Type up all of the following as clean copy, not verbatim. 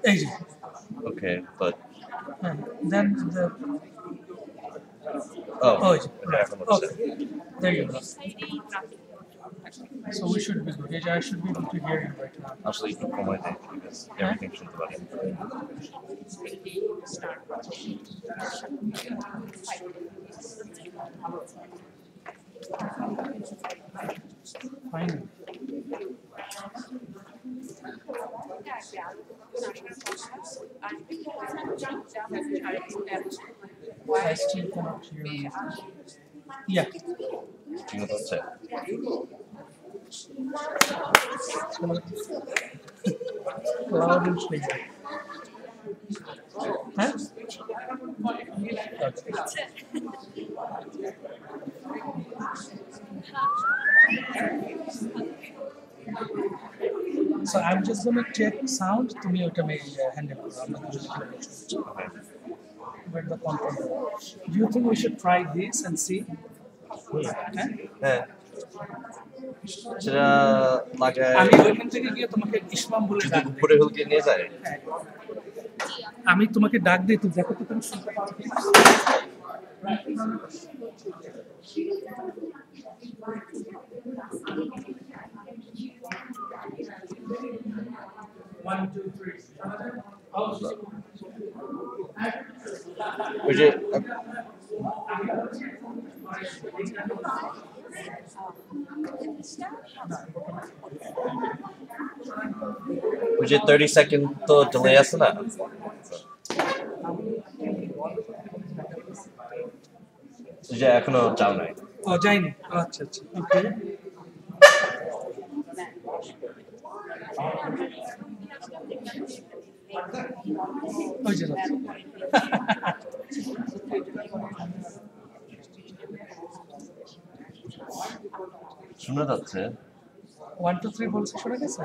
Aging. Okay, but Then the okay. right. Okay. There you go. So we should be good. I should be able to hear you right now. Actually, you can call my name because everything should about it. Fine. I still cannot hear you. Yeah. 지금 도체. Loud and clear. Huh? So I'm just going to check sound to me automate handle. Where the content. Do you think we should try this and see? 네. সেটা লাগে আমি ওইখান থেকে গিয়ে তোমাকে ইসমাম বলে যদি ডাক দিই। উপরে হলকে নিয়ে যায় আমি তোমাকে ডাক দিই তুমি দেখো তো তুমি শুনতে পাচ্ছ কি? One, two, three. ওই যে ওই যে 30 সেকেন্ড তো ডিলে আছে না ওই যে এখনো যাও নাই ও যাইনি আচ্ছা আচ্ছা ওকে ওই যে শোনা যাচ্ছে 1 2 3 বলছে শোনা গেছে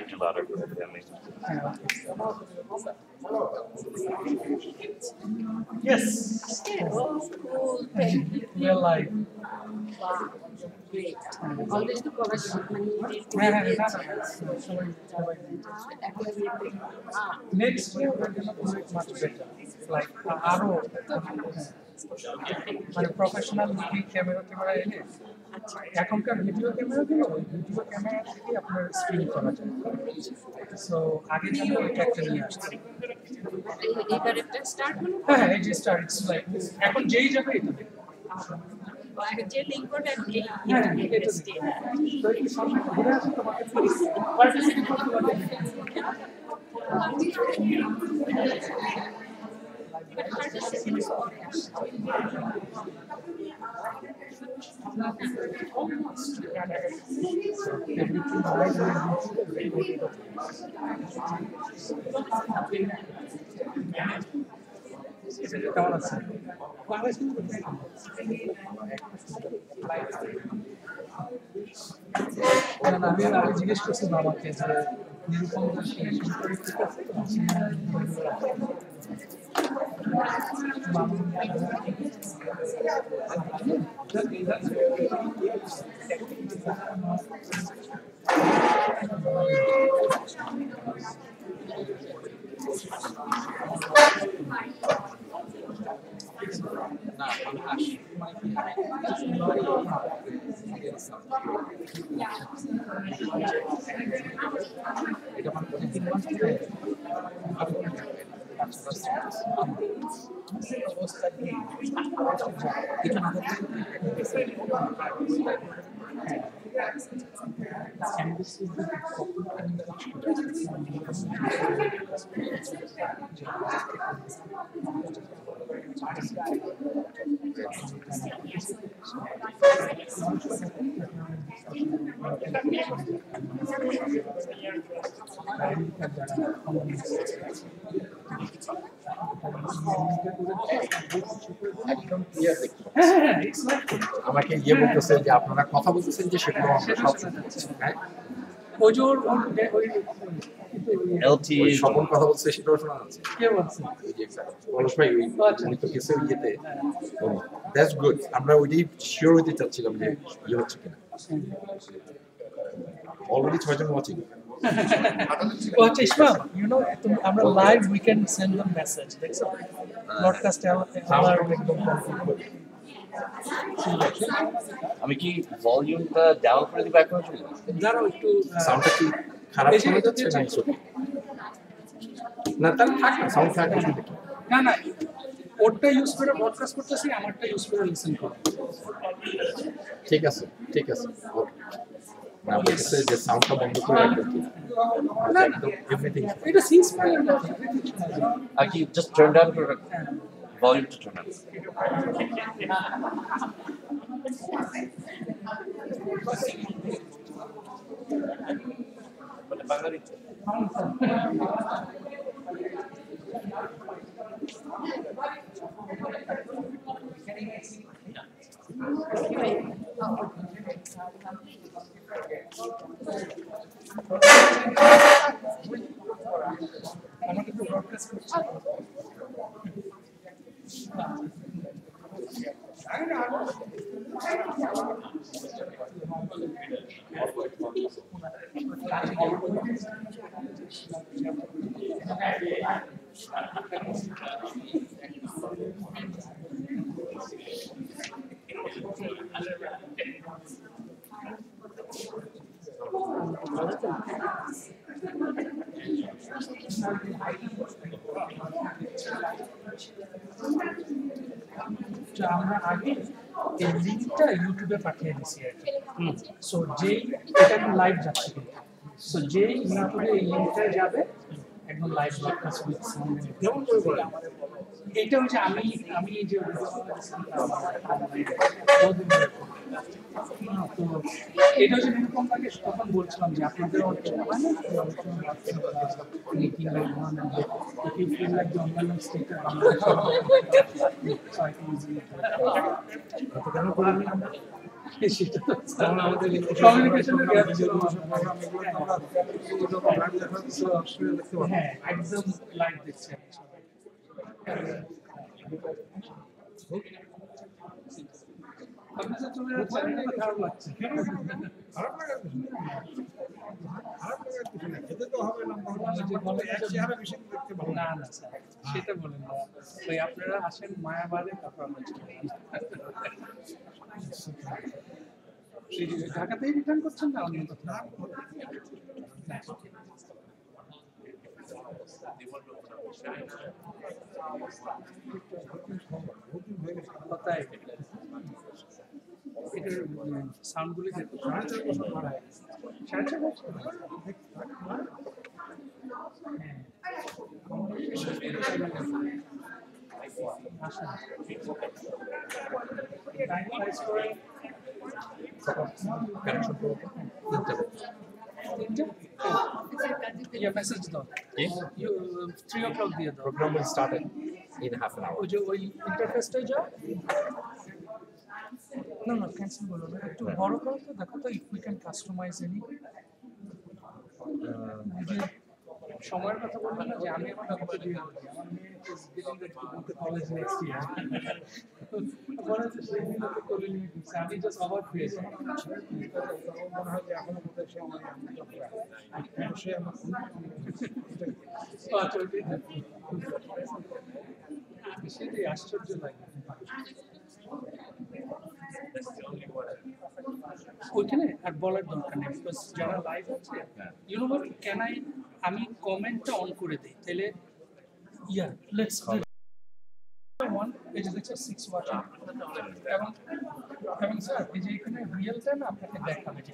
একটু louder করে দিই আমি Yes. We're live. Great. Always to cover Next year we're going to do it much better. Like aro মানে প্রফেশনাল ক্যামেরা এনে এখনকার ভিডিও ক্যামেরাগুলো ভিডিও ক্যামেরা থেকে আপনার স্ক্রিন করা যায় সো আগে যেন এটা একটা নিয়ে আসছে এবার একটা স্টার্ট হলো হ্যাঁ এই যে স্টার্ট ইটস লাইক এখন যেই যাবে এটা দেখো যে লিংক করবে এটা স্টে তো এই সামনে ঘুরে আসে তোমাকে পার্টিসিপেট করতে পারবে কেমন আছে আমি জিজ্ঞেস করছিলাম আমাকে যে নিরূপণ আমাকে ইয়ে বলতেছেন যে আপনারা কথা বলতেছেন যে সেগুলো আমরা সব হ্যাঁ ওজোর LT সকল কথা বলছে সেটাও শোনা যাচ্ছে কে বলছে পলাশ ভাই উনি তো গেছে ইয়েতে দ্যাটস গুড আমরা ওইটাই শিওর হইতে চাচ্ছিলাম যে ইয়ে হচ্ছে কিনা অলরেডি 6 জন ওয়াচিং ও আচ্ছা ইসমাম আমরা live we can send the message দেখছো ব্রডকাস্ট অ্যালার্ট একদম আমি কি ভলিউমটা ডাউন করে দিব এখন দাঁড়াও একটু সাউন্ডটা কি খারাপ শোনা যাচ্ছে না ইটস ওকে না তাহলে থাক না সাউন্ড থাক না না ওটা ইউজ করে ব্রডকাস্ট করতেছি আমারটা ইউজ করে লিসেন করো ঠিক আছে ওকে না বলতে যে সাউন্ডটা বন্ধ করে রাখবেন কি একদম এভরিথিং এটা সিন্স ফাইল আর কি জাস্ট টার্ন ডাউন করে ভলিউম টু টার্ন বাঙালি আমাকে তো ব্রডকাস্ট করছে আমরা আগে এই লিঙ্কটা ইউটিউবে পাঠিয়ে দিছি আর কি সো যেই এটা লাইভ যাচ্ছে কিন্তু সো যেই ইউটিউবে এই লিঙ্কটা যাবে একদম লাইভ ব্রডকাস্ট উইথ সাউন্ড যেমন করে এটা হচ্ছে আমি এই যে তো এটা হচ্ছে এরকম লাগে তখন বলছিলাম যে আপনাদের অন্যান্য স্টেটের হ্যাঁ একদম লাইভ দেখছি আপনি তো চলে যাচ্ছেন খারাপ লাগছে খারাপ লাগার কিছু না খেতে তো হবে না এক চেহারা বেশি দেখতে ভালো না না স্যার সেটা বলেন না ওই আপনারা আসেন মায়াবাদে তারপর আমরা ঢাকাতেই রিটার্ন করছেন না অন্য কোথাও কোথায় এটার সাউন্ডগুলি দেখো 4.5 বছর ভাড়া 4.5 বছর Yeah, message though. You 3 o'clock দিয়ে দাও program will start in half an hour ওই যে ওই ইন্টারফেসটাই যাও না না ক্যান্সেল বলো না একটু বড় করো তো দেখো তো if we can customize any সময়ের কথা বললাম না যে আমি আমার কাছে দিয়ে দেবো আমার মেয়ে is getting ready to go to college next year বলে যে সে দিনকে করে নিয়ে দিচ্ছে আমি জাস্ট অবাক হয়ে যাই মনে হয় যে এখনো বোধহয় সে আমার সে আমার আচ্ছা সেটাই আশ্চর্য লাগে ওইখানে আর বলার দরকার নেই বিকজ যারা লাইভ আছে ইউ নো হোয়াট ক্যান আমি কমেন্টটা অন করে দিই তাহলে ইয়া লেটস ওয়ান এই যে দেখছো 6 ওয়াচিং এবং স্যার এই যে এখানে রিয়েল টাইম আপনাকে দেখাবে যে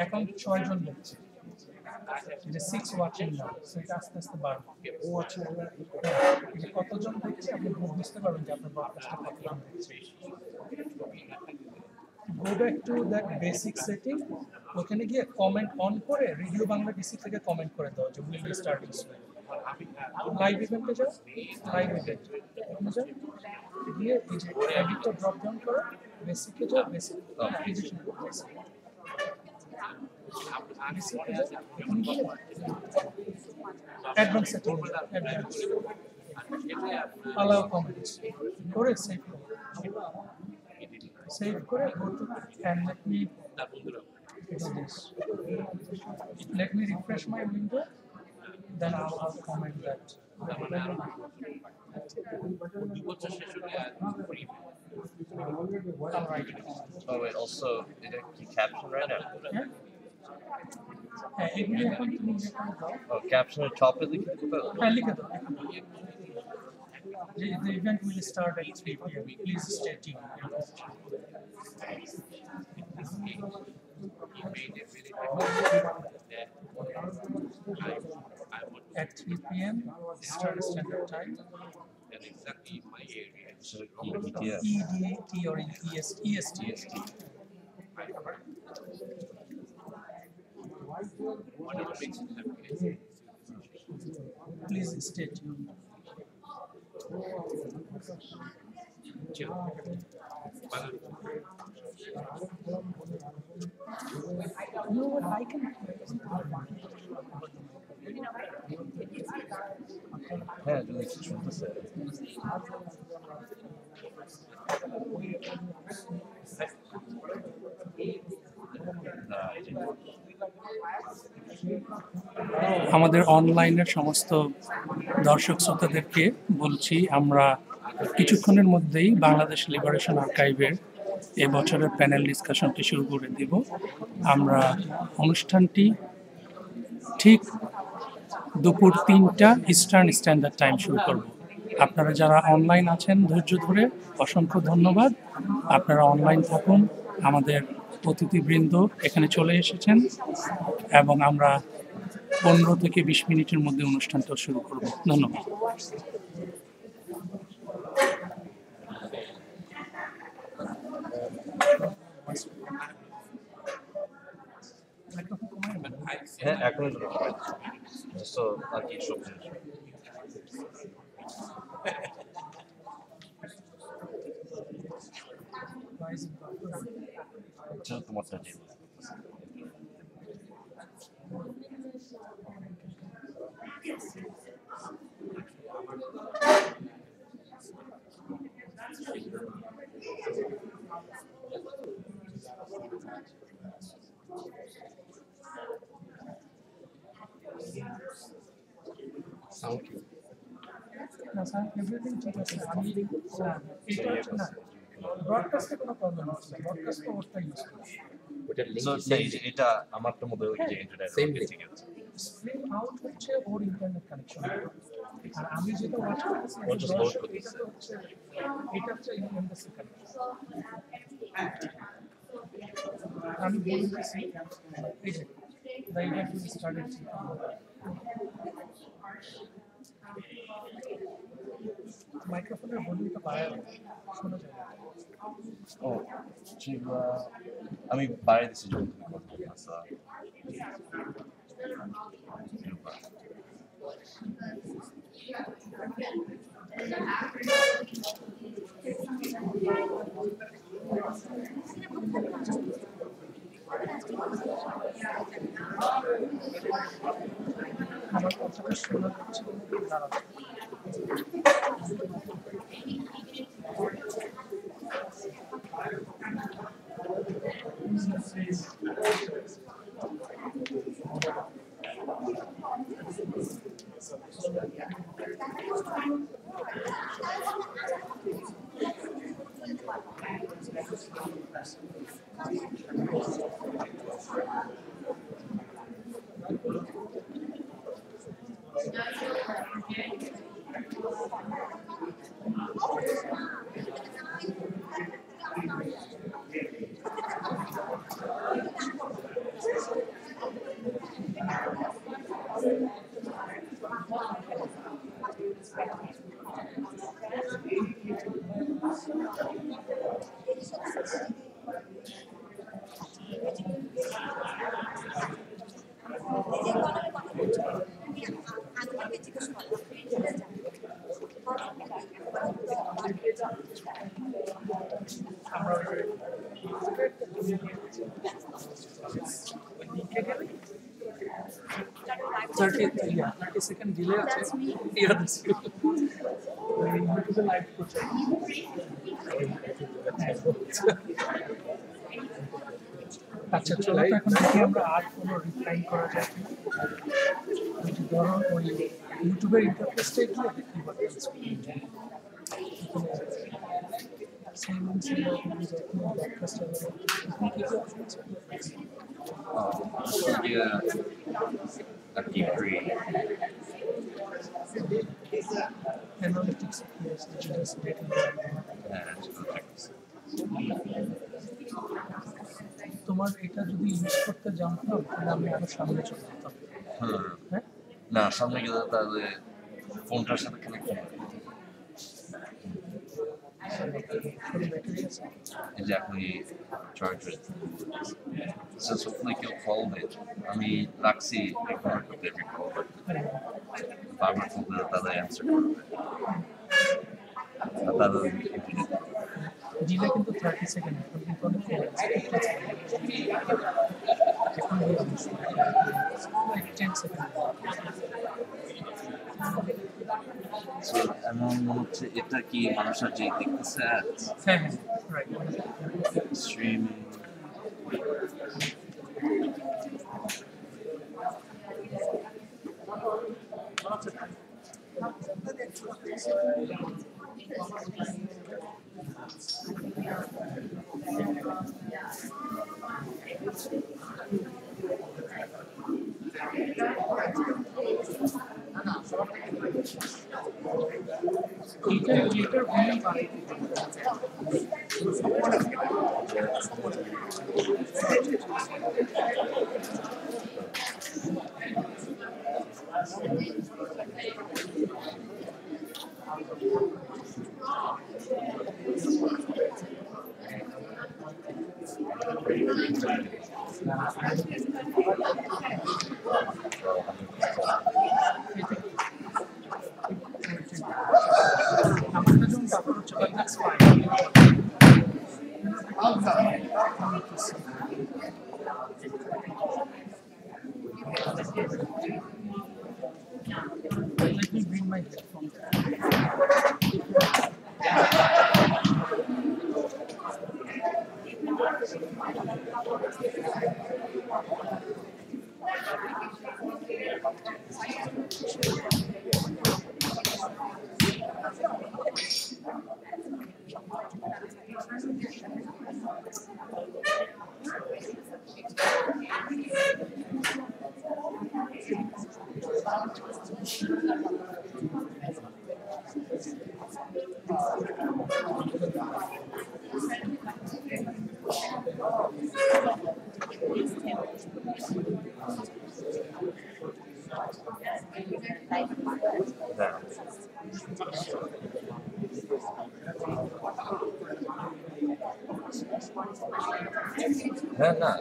এখন 6 জন দেখছে এই যে 6 ওয়াচিং না সেটা আস্তে আস্তে বাড়বে ও আচ্ছা এই যে কতজন দেখছে আপনি বুঝতে পারবেন যে আপনার ব্রডকাস্টটা কতজন দেখছে go back to that basic setting ওখানে গিয়ে কমেন্ট অন করে রেডিও বাংলাদেশি থেকে কমেন্ট করে দাও যে উইল স্টার্ট দিস লাইভ ইভেন্টে যাও লাইভ ইভেন্ট ওখানে যাও গিয়ে এই যে এডিটটা ড্রপ ডাউন করো বেসিকে যাও বেসিক এডিশন বেসিকে যাও এখানে গিয়ে advance setting advance allow comments করে সেভ করো সেভ করে go to and let me do this. Let me refresh my window, then I'll comment that. I'll write it. Oh wait, also did I keep caption right now? Yeah? এগুলি এখন তুমি ইয়ে করে দাও। Oh, caption at top of the হ্যাঁ, লিখে দাও। The event will start at 3 p.m. Please stay tuned. At 3 p.m. Eastern Standard Time. So EDF. EDT or EST. Please stay tuned. You know what? I can. Yeah, do like control this. আমাদের অনলাইনের সমস্ত দর্শক শ্রোতাদেরকে বলছি, আমরা কিছুক্ষণের মধ্যেই Bangladesh liberation আর্কাইভের এবছরের panel ডিসকাশনটি শুরু করে দিব। আমরা অনুষ্ঠানটি ঠিক দুপুর 3টা ইস্টার্ন স্ট্যান্ডার্ড টাইম শুরু করব। আপনারা যারা অনলাইন আছেন ধৈর্য ধরে অসংখ্য ধন্যবাদ। আপনারা অনলাইন থাকুন। আমাদের অতিথিবৃন্দ এখানে চলে এসেছেন এবং আমরা 15 থেকে 20 মিনিটের মধ্যে অনুষ্ঠানটা শুরু করব। ধন্যবাদ। হ্যাঁ, এখনই তো so আর কি সব জিনিস তোমারটা যে সাউন্ড কি এভরিথিং ঠিক আছে। আমি এটা না ব্রডকাস্টে কোনো প্রবলেম হচ্ছে না। ব্রডকাস্ট তো ওটা ইউজ করছি। ওটা So, লিংক এটা আমার তো মধ্যে ওই যে ইন্টারনেট Same ঠিক আছে। স্ট্রিম আউট হচ্ছে ওর ইন্টারনেট কানেকশন, আর আমি যেটা ওয়াচ করতেছি ও just load করতেছে। এটা হচ্ছে এমবাসি কানেকশন। আমি বলতেছি এই যে the event will start at 3 p.m. মাইক্রোফোনের ভলিউমটা বাড়ায় শোনা যায় না। ও ঠিক আমি বাইরে দিছি যখন তুমি কথা বলছো। আমার কথাটা শোনা যাচ্ছে দাঁড়াও। Yeah, 30 second delay. That's me. Yeah, that's you. It is a live project. আচ্ছা চলো তো এখন দেখি আমরা আর কোনো রিফাইন করা যায় কিনা। ওই যে ধরো ওই ইউটিউবের ইন্টারফেসটা গিয়ে দেখি A degree. Analytics, yes, digital data. তোমার এটা যদি ইউজ করতে জানতাম তাহলে আমি আরো সামনে চলে যেতাম। হ্যাঁ না সামনে গেলে তাহলে ফোনটার সাথে কানেক্ট হবে। Exactly charger. So hopefully কেউ call it. আমি রাখছি ignore করতে every call but বারবার ফোন দিলে তাহলে answer করবে। তাহলে ডিলে কিন্তু 30 সেকেন্ড এখন কিন্তু অনেক কম আছে। এখন 10 সেকেন্ড। So এমন মনে হচ্ছে এটা কি মানুষের যে দেখতেছে ads? হ্যাঁ হ্যাঁ right Streaming. Later winning by আমাদের জন্য তারপর হচ্ছে but that's fine. Let me bring my headphones. হ্যাঁ না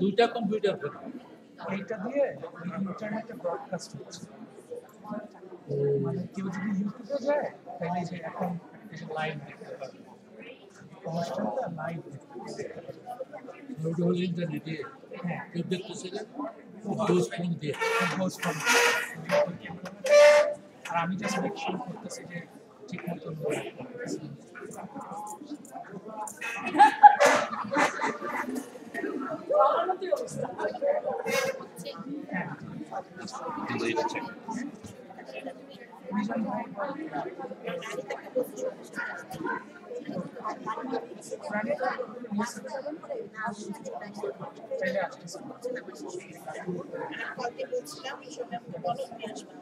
দুইটা কম্পিউটার এইটা দিয়ে ইন্টারনেটে ব্রডকাস্ট হচ্ছে মানে কেউ যদি ইউটিউবে যায় তাহলে যে এখন লাইভ দেখতে পারবে অনুষ্ঠানটা লাইভ ওটা হলো ইন্টারনেটে হ্যাঁ কেউ দেখতেছে ডোজ ফোন দিয়ে পোস্ট করে আর আমি জাস্ট দেখশন করতেছি যে ঠিক মতো delete check. চাইলে আসতেছি কালকে বলছিলাম আমাকে বলো তুমি আসবে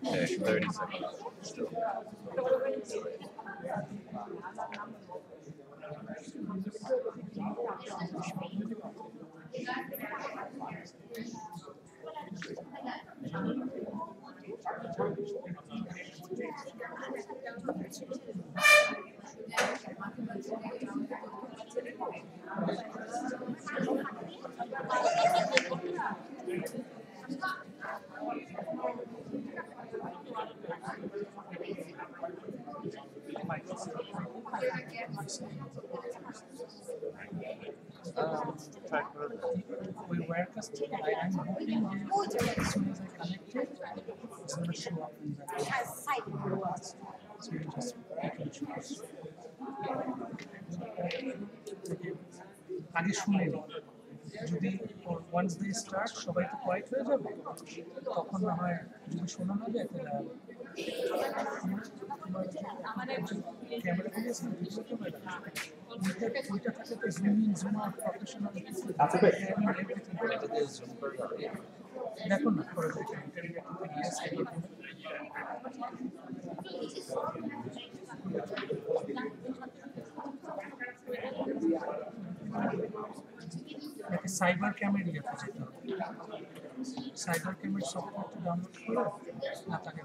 Okay, 30 seconds still. Try further. we were custom. I'm hoping that as soon as I connect it, it's going to show up in the so you just pick and choose. আগে শুনে নি যদি ওয়ান্স দে স্টার্ট সবাই তো quite হয়ে যাবে তখন না হয় যদি শোনা না যায় তাহলে ক্যামেরা থেকে ভিডিও ক্যামেরা ওইটা থাকে তো zoom in zoom out professional আচ্ছা ভাই এটা দিয়ে zoom করে দাও। দেখো না করে দেখো ইন্টারভিউ থেকে ইয়েস একটা সাইবার ক্যামেরা যেতে যেতে হবে সাইবার ক্যামেরা সফটওয়্যারটা ডাউনলোড করে না তাকে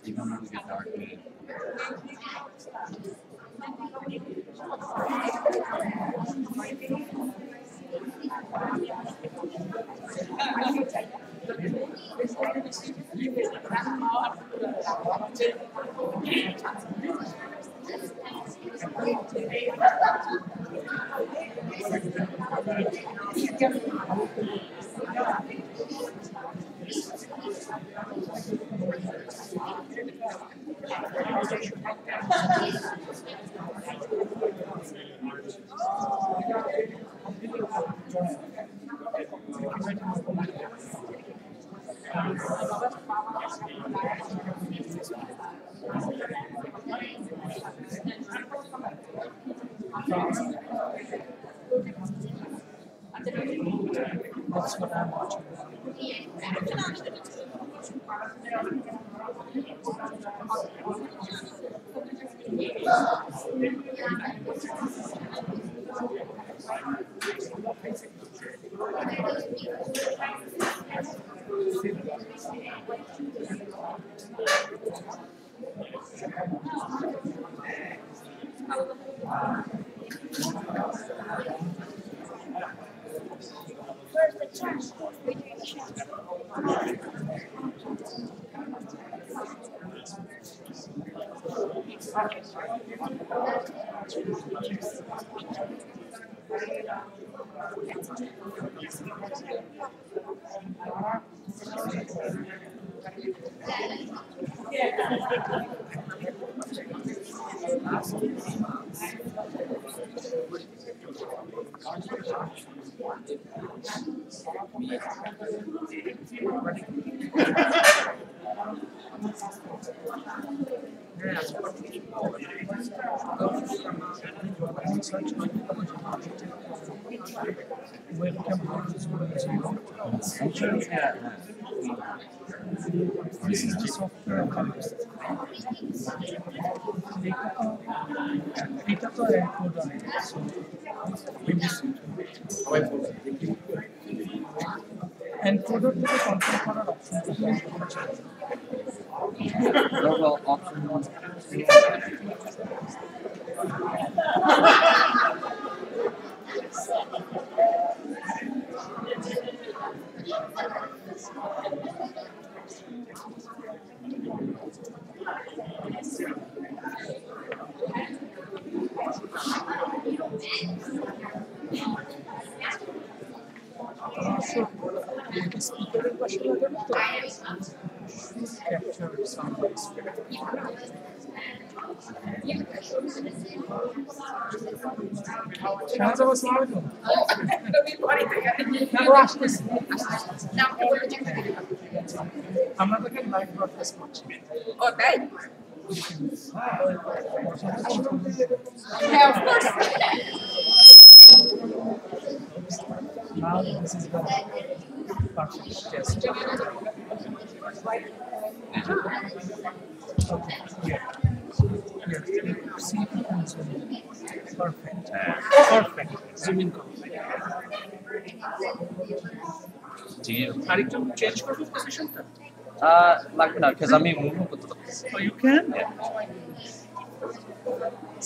Even when we get dark, we that's what I'm watching. Search করে webcam This is the software এটা তো এনকোডার এনকোডার থেকে কন্ট্রোল করার অপশন Well, option one. স্পিকারের পাশে লাগানো তো ক্যাপচার সাউন্ড শাহজাহান আসসালামু আলাইকুম আসতেছি আমরা তোকে লাইভ ব্রডকাস্ট করছি ও তাই হ্যাঁ of course Now this is the perfect test. Okay, here. See if you can zoom in. Perfect. Perfect. Zoom in. Do you? আরেকটু চেঞ্জ করবো পজিশনটা? লাগবে না, because আমি মুভ করতে পারতেছি। Oh, you can? Yeah.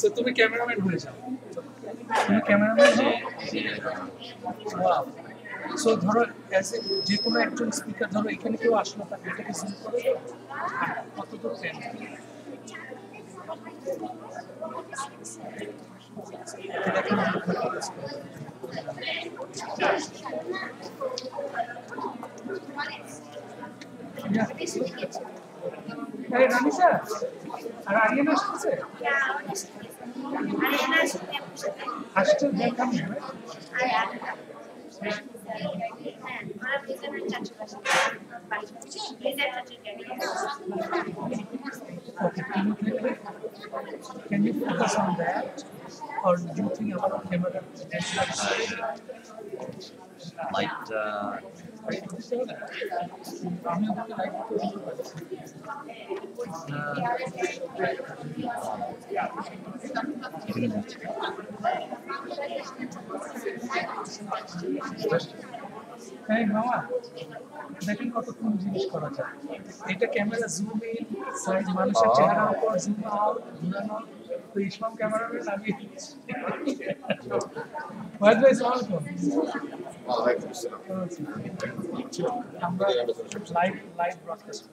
So তুমি ক্যামেরাম্যান হয়ে যাও। তুমি ক্যামেরাম্যান হও? Wow. So ধরো যে কোনো একজন স্পিকার ধরো এখানে কেউ আসলো তাকে এটাকে জুম করে কতদূর পেন এই রানিসা আর আরিয়ান আসছে আসছে দেখাম Okay, can you focus on that? Or do you think about camera? Light, আমি ওকে লাইক এই মামা দেখেন কতক্ষণ জিনিস করা যায় এটা ক্যামেরা জুম ইন সাইজ মানুষের চেহারার উপর জুম আউট ঘুরানো তো ইসলাম ক্যামেরাম্যান আমি ওয়াইড ভাই আসসালামু আলাইকুম আমরা live broadcast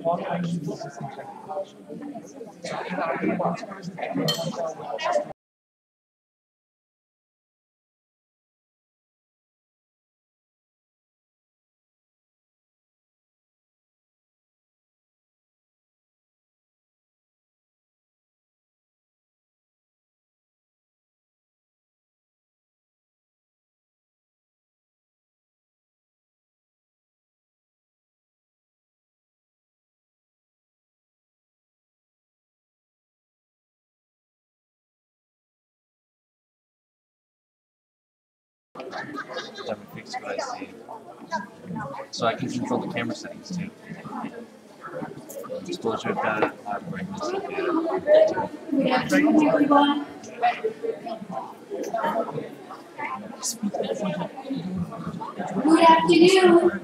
all I need is this that would fix what I see. So I can control the camera settings too. Exposure data, brightness of data. Good afternoon, everyone. Good afternoon.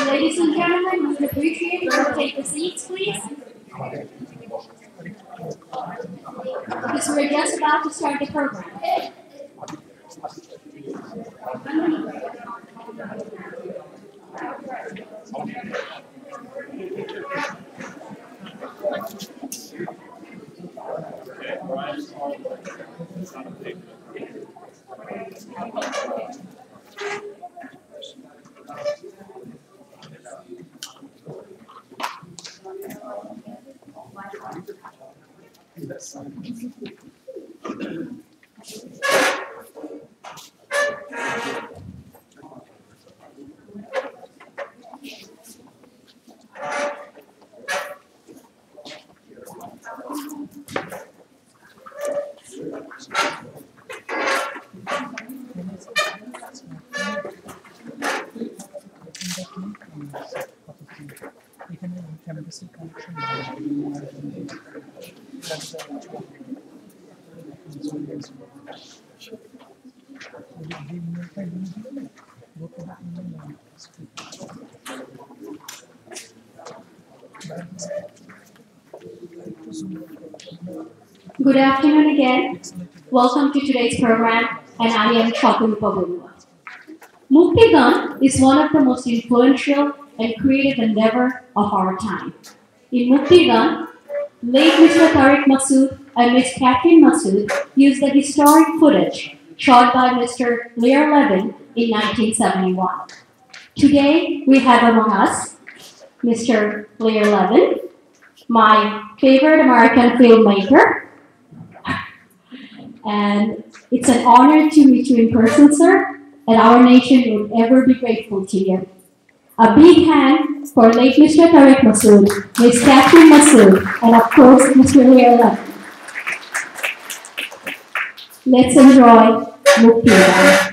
Ladies and gentlemen, we would appreciate you to take the seats, please. Because we're just about to start the program. Good afternoon again. Welcome to today's program, and I am Chakurupa Borua. Muktigan is one of the most influential and creative endeavor of our time. In Muktigan, late Mr. Tariq Masood and Ms. Catherine Masood used the historic footage shot by Mr. Lear Levin in 1971. Today, we have among us Mr. Lear Levin, my favorite American filmmaker, and it's an honor to meet you in person, sir, and our nation will ever be grateful to you. A big hand for late Mr. Tariq Masood, Ms. Catherine Masood, and of course, Mr. Lear Levin. Let's enjoy Muktigan.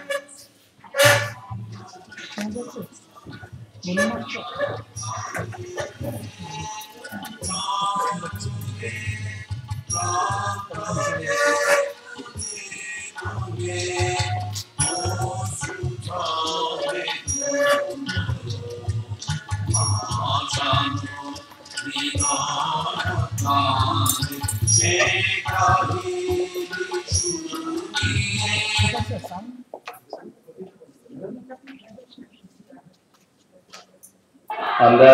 আমরা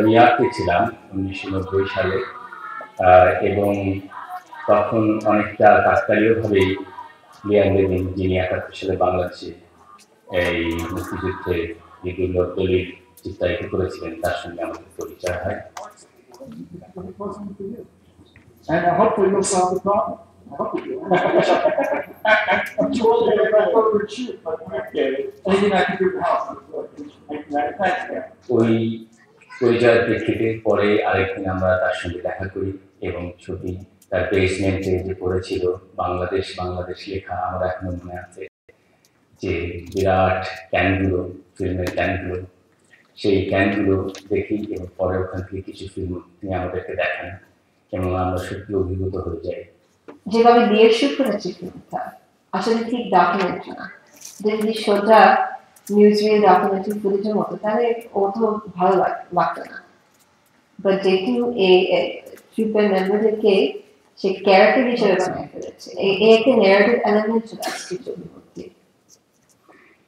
নিউইয়র্কে ছিলাম 1990 সালে এবং তখন অনেকটা কাকতালীয়ভাবেই লিয়ার Levin যিনি 71 সালে বাংলাদেশে এই মুক্তিযুদ্ধে বিভিন্ন দলিল চিত্রায়িত করেছিলেন তার সঙ্গে আমাদের পরিচয় হয়। And hopefully you'll solve the problem. I hope you do. I'm too old to get back over and shoot, but okay. Anything I can do to help. ওই পরিচয়ের প্রেক্ষিতে পরে আরেকদিন আমরা তার সঙ্গে দেখা করি এবং ছবি তার বেসমেন্টে যে পড়েছিল বাংলাদেশ বাংলাদেশ লেখা আমার এখনো মনে আছে, যে বিরাট ক্যানগুলো, ফিল্মের ক্যানগুলো, সেই ক্যানগুলো দেখি এবং পরে ওখান থেকে কিছু ফিল্ম তিনি আমাদেরকে দেখান এবং আমরা সত্যি অভিভূত হয়ে যাই। যেভাবে দিয়ে শুট করেছে ফিল্মটা আসলে ঠিক ডকুমেন্টারি না, যদি শোটা নিউজরিয়াল ডকুমেন্টারি ফুটেজের মতো তাহলে অত ভালো লাগতো না, বাট যেহেতু এই ট্রিপের মেম্বারদেরকে সে ক্যারেক্টার হিসেবে বানিয়ে ফেলেছে, এই একটা ন্যারেটিভ এলিমেন্ট চলে আসছে ছবির মধ্যে।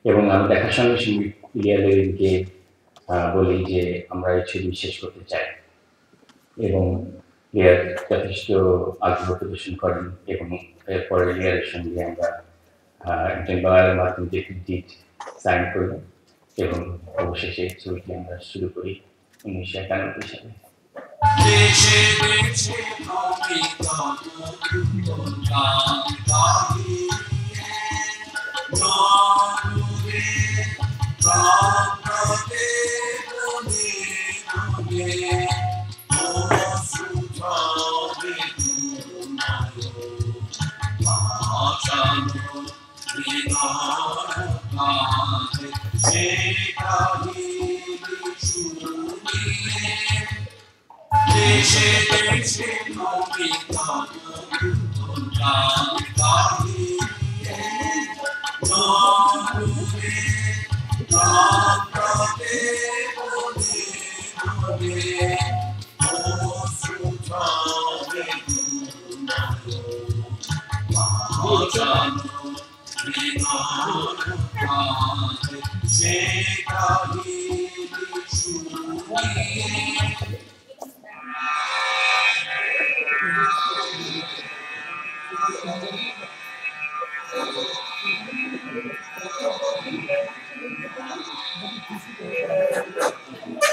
এবং আমি দেখার সঙ্গে সঙ্গে লিয়ার লেভিনকে বলি যে আমরা এই ছবি শেষ করতে চাই এবং লিয়ার যথেষ্ট আগ্রহ প্রদর্শন করেন এবং এরপরে লিয়ারের সঙ্গে আমরা একজন বাংলার মাধ্যমে যে ডিট সাইন করি এবং অবশেষে ছবিটি আমরা শুরু করি 1991 সালে।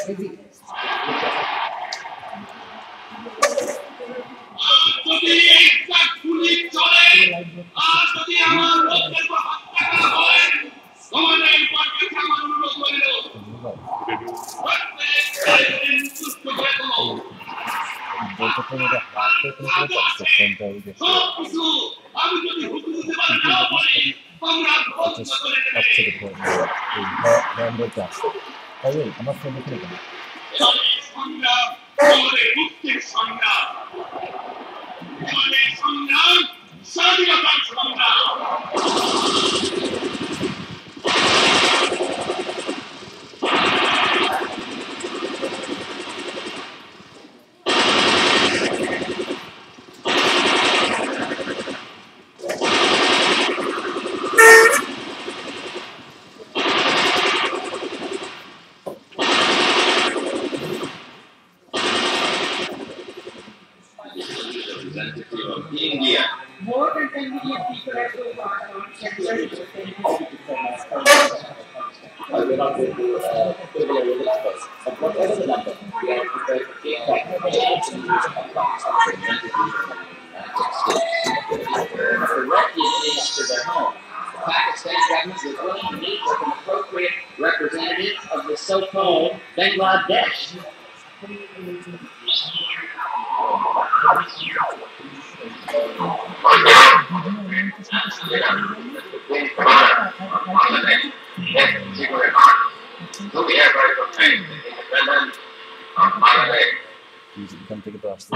Thank you. পর্যটনের হাতে কোনো ফোনটা ওই দেখতে হ্যান্ডেলটা আছে তাই আমার ফোন দেখে কেন স্বাধীনতার সংগ্রাম India. More than 10 million people have been I will not go to area religious first. But whatever the number, we are prepared to take back the refugees to their home. The Pakistan government was willing to meet with an appropriate representative of the so-called Bangladesh. এখান থেকে তো আসতে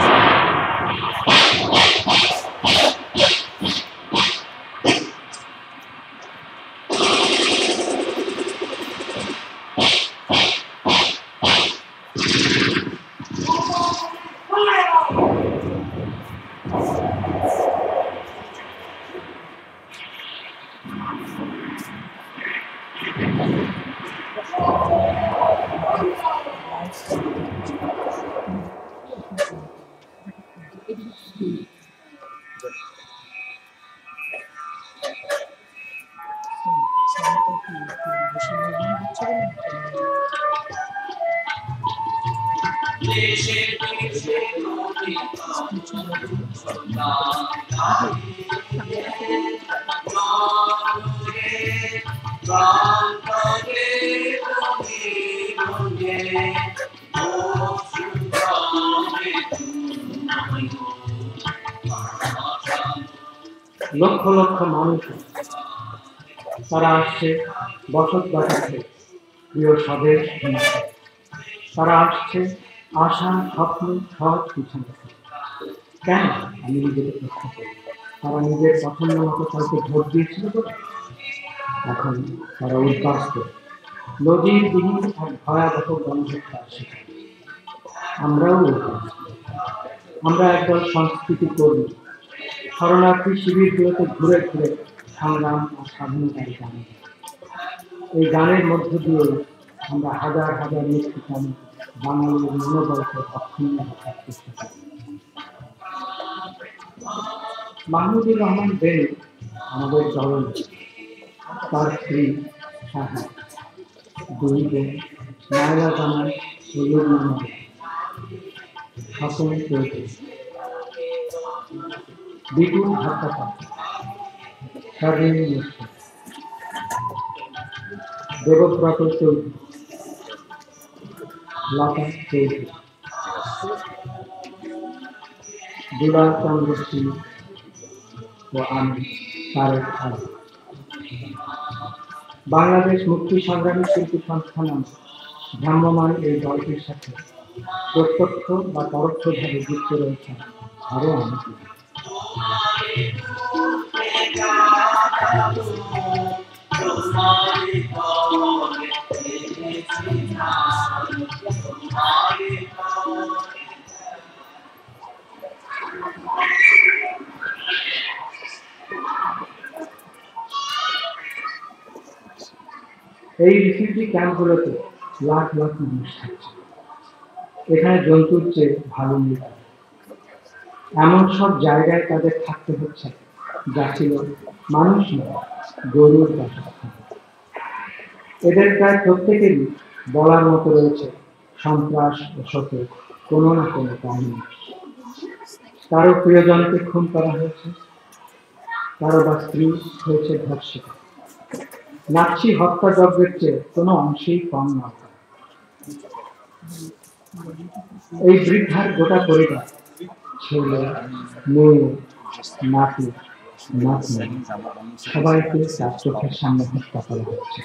লক্ষ লক্ষ মানুষ তারা আসছে বসত বাড়িতে প্রিয় স্বদেশ তারা আসছে আশা স্বপ্ন সব পিছনে কেন আমি নিজেকে প্রশ্ন করি তারা নিজের পছন্দ মতো কাউকে ভোট দিয়েছিল তো এখন তারা উদ্বাস্ত নদীর বিহীন এক ভয়াবহ গণহত্যার শিকার আমরাও উদ্বাস্ত আমরা একদল সংস্কৃতি কর্মী শরণার্থী শিবিরগুলোতে ঘুরে ঘুরে সংগ্রাম ও স্বাধীনতার গান এই গানের মধ্য দিয়ে আমরা হাজার হাজার মৃত্যুকাম বাঙালির মনোবলকে অক্ষুণ্ণ রাখার চেষ্টা করি মাহমুদুর রহমান বেনু আমাদের দলের তার স্ত্রী সাহা দুই বোন নায়লা জামান ও লুবনা হাসন চৌধুরী বিপুল ভট্টাচার্য স্বাধীন মিশ্র দেবব্রত চৌধুরী লতা চৌধুরী দুলাল চন্দ্র সিং ও আমি তারেক আলী বাংলাদেশ মুক্তি সংগ্রামী শিল্পী সংস্থা নামে ভ্রাম্যমান এই দলটির সাথে প্রত্যক্ষ বা পরোক্ষভাবে যুক্ত রয়েছে আরও অনেকে এই রিফিউজি ক্যাম্পগুলোতে লাখ লাখ মানুষ থাকছে এখানে জন্তুর চেয়ে ভালো মৃত এমন সব জায়গায় তাদের থাকতে হচ্ছে যা ছিল মানুষ নয় গরুর বাসস্থান এদের প্রায় প্রত্যেকেরই বলার মতো রয়েছে সন্ত্রাস ও শোকের কোনো না কোনো কাহিনী কারো প্রিয়জনকে খুন করা হয়েছে কারো বা স্ত্রী হয়েছে ধর্ষিতা নাৎসি হত্যাযজ্ঞের চেয়ে কোনো অংশেই কম নয় এই বৃদ্ধার গোটা পরিবার ছেলে, মেয়ে, নাতি, নাতনি সবাইকে তার চোখের সামনে হত্যা করা হচ্ছে।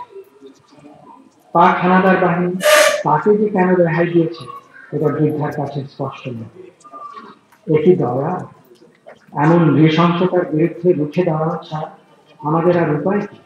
পাক হানাদার বাহিনী তাকে যে কেন রেহাই দিয়েছে এটা বৃদ্ধার কাছে স্পষ্ট নয়। এটি দয়া? এমন নৃশংসতার বিরুদ্ধে রুখে দাঁড়ানো ছাড়া আমাদের আর উপায় কি?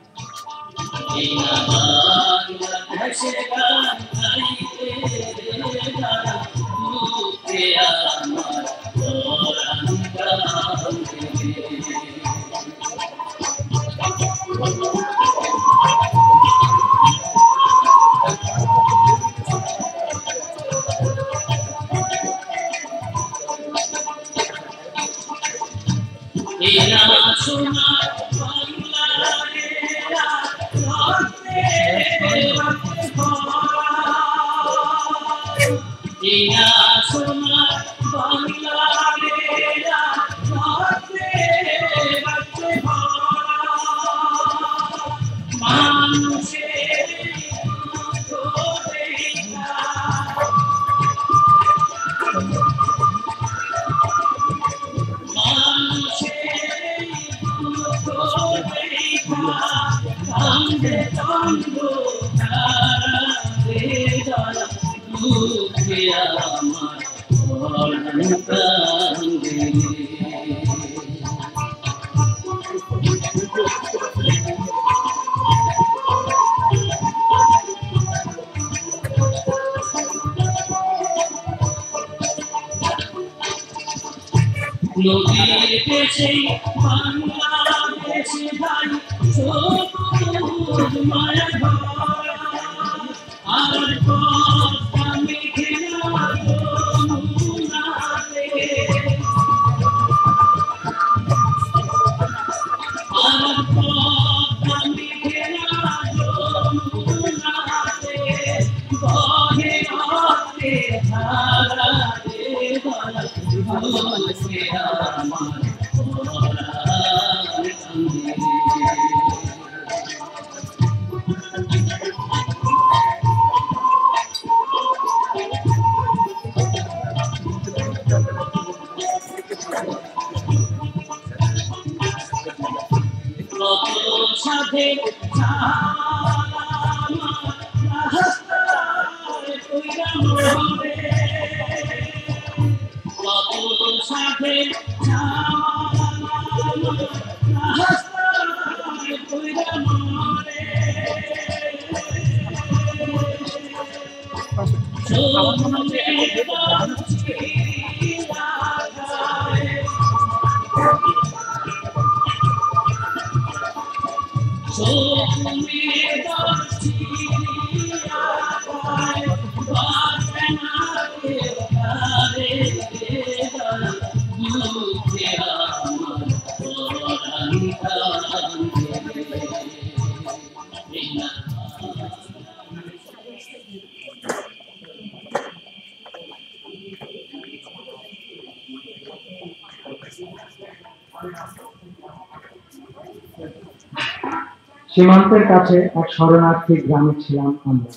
সীমান্তের কাছে এক শরণার্থী গ্রামে ছিলাম আমরা।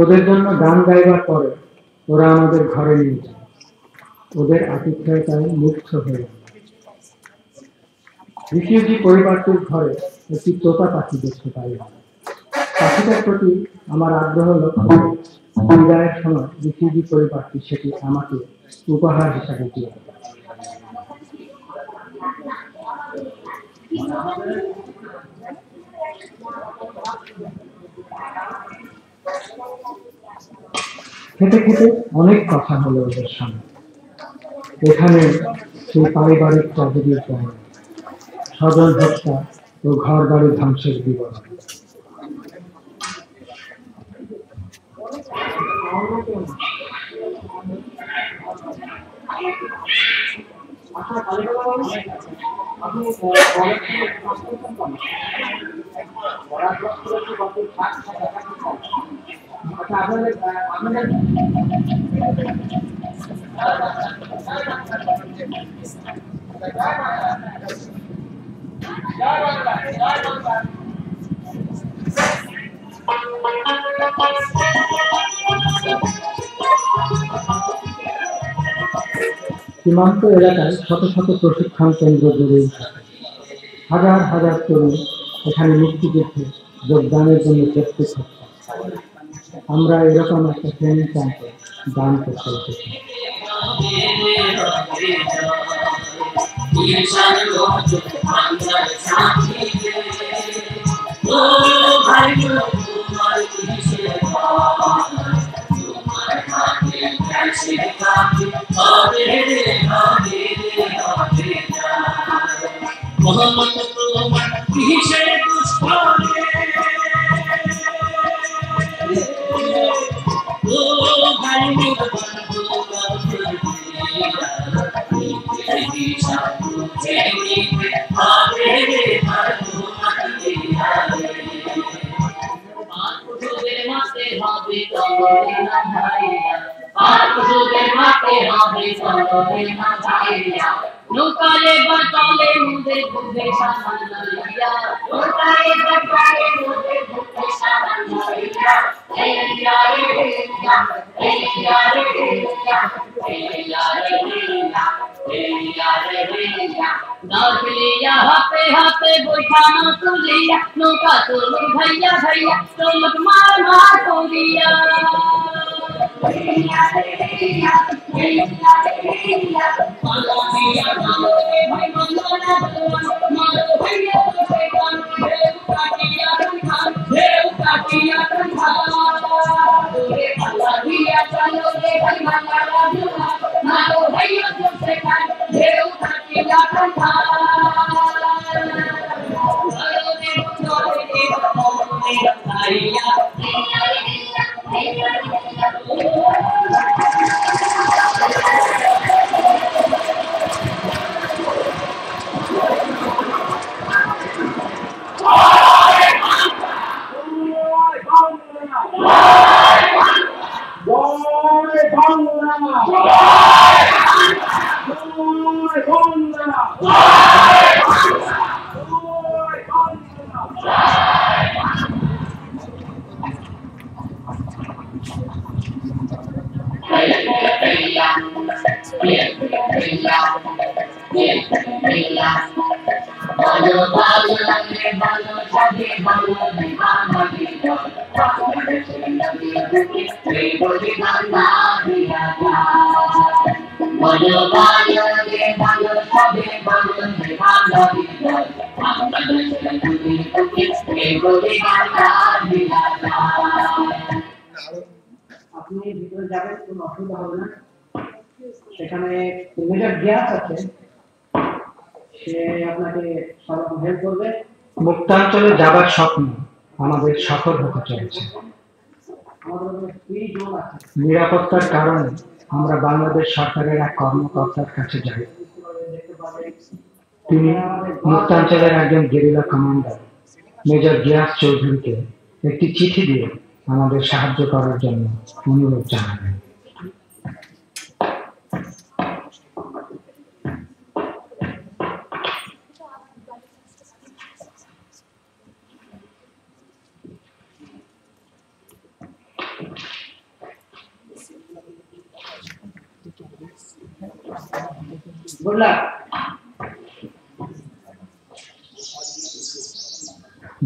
ওদের জন্য গান গাইবার পরে ওরা আমাদের ঘরে নিয়ে যায়। ওদের আতিথ্যতায় মুগ্ধ হয়ে গেল। রিফিউজি পরিবারটির ঘরে একটি তোতা পাখি দেখতে পাই। পাখিটার প্রতি আমার আগ্রহ লক্ষ্য বিদায়ের সময় রিফিউজি পরিবারটি সেটি আমাকে উপহার হিসাবে দিয়ে দেয়। খেতে খেতে অনেক কথা হলো ওদের সঙ্গে। এখানে সেই পারিবারিক ট্র্যাজেডির কাহিনী, স্বজন হত্যা ও ঘর বাড়ি ধ্বংসের বিবরণ। সীমান্ত এলাকায় শত শত প্রশিক্ষণ কেন্দ্র গড়ে উঠেছে। হাজার হাজার তরুণ এখানে মুক্তিযুদ্ধে যোগদানের জন্য প্রস্তুত হচ্ছে। আমরা এরকম একটা ট্রেনিং ক্যাম্পে দান করতে এসেছি। নৌকারে বাতালে মুদে বুঝে সামান লইয়া নৌকারে বাতালে মুদে বুঝে সামান লইয়া এই ইয়ারে ইয়া এই ইয়ারে ইয়া এই ইয়ারে ইয়া এই ইয়ারে ইয়া নাচলিয়া হাতে হাতে বৈঠানো তুলিয়া নৌকা তুলুক ভাইয়া ভাইয়া তুলুক মার মার করিয়া আপনি ভিতরে যাবেন, কোনো অসুবিধা হবে না। সেখানে মেজর গ্যাস আছে, সে আপনাকে সব হেল্প করবে। মুক্তাঞ্চলে যাবার স্বপ্ন আমাদের সফল হতে চলেছে। নিরাপত্তার কারণে আমরা বাংলাদেশ সরকারের এক কর্মকর্তার কাছে যাই। তিনি মুক্তাঞ্চলের একজন গেরিলা কমান্ডার মেজর গিয়াস চৌধুরীকে একটি চিঠি দিয়ে আমাদের সাহায্য করার জন্য অনুরোধ জানাবেন।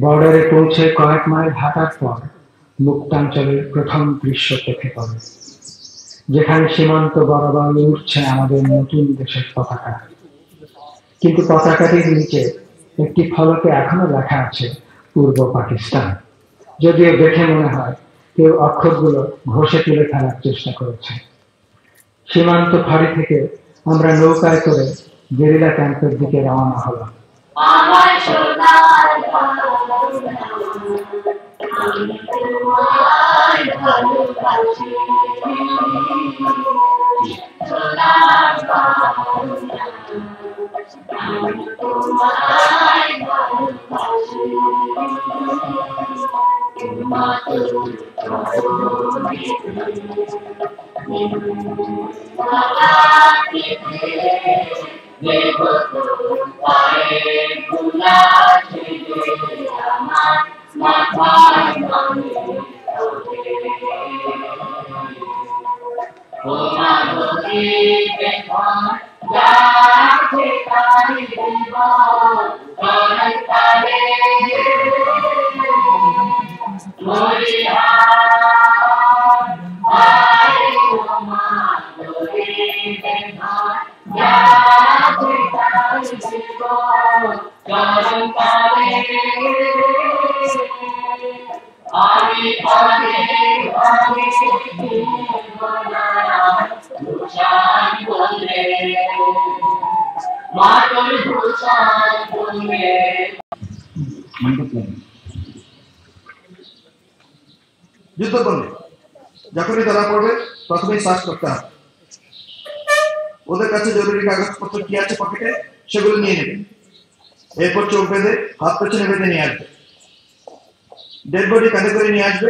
বর্ডারে পৌঁছে কয়েক মাইল হাঁটার পর মুক্তাঞ্চলের প্রথম দৃশ্য চোখে পড়ে, যেখানে সীমান্ত বরাবর উঠছে আমাদের নতুন দেশের পতাকা। কিন্তু পতাকাটির নিচে একটি ফলকে এখনো লেখা আছে পূর্ব পাকিস্তান, যদিও দেখে মনে হয় কেউ অক্ষরগুলো ঘষে তুলে ফেলার চেষ্টা করেছে। সীমান্ত ফাঁড়ি থেকে আমরা নৌকায় করে গেরিলা ক্যাম্পের দিকে রওনা হলাম। যাচ্ছে তারি জীবন অনন্তকালে মরিহার আরে ওমা গরিবে ভাই যাচ্ছে তারি জীবন অনন্তকালে আমি অনেক অনেক ভূষণ বলে মাতর ভূষণ বলে যুদ্ধবন্দী যখনই ধরা পড়বে প্রথমেই সার্চ করতে হবে ওদের কাছে জরুরি কাগজপত্র কি আছে পকেটে সেগুলো নিয়ে নেবে এরপর চোখ বেঁধে হাত পেছনে বেঁধে নিয়ে আসবে ডেড বডি কাঁধে করে নিয়ে আসবে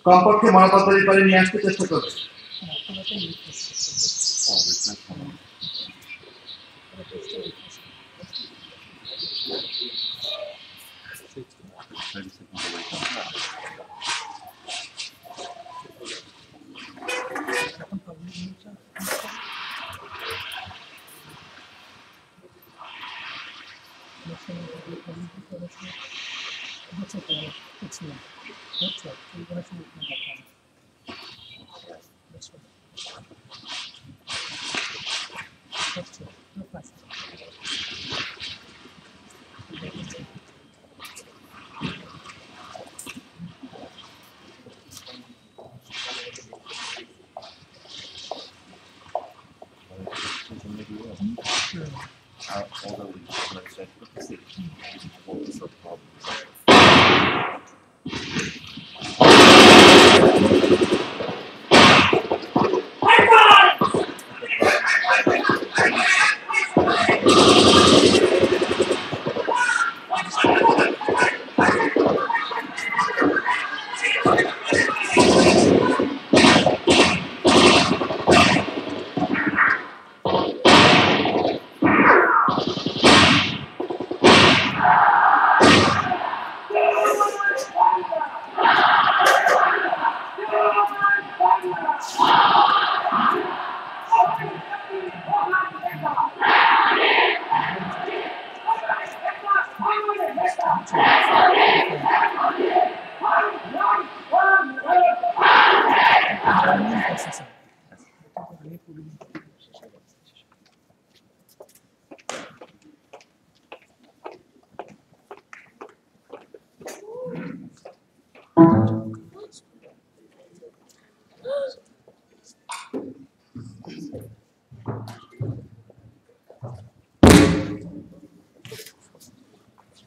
কমপক্ষে মরাপাতারি করে নিয়ে আসতে চেষ্টা করবে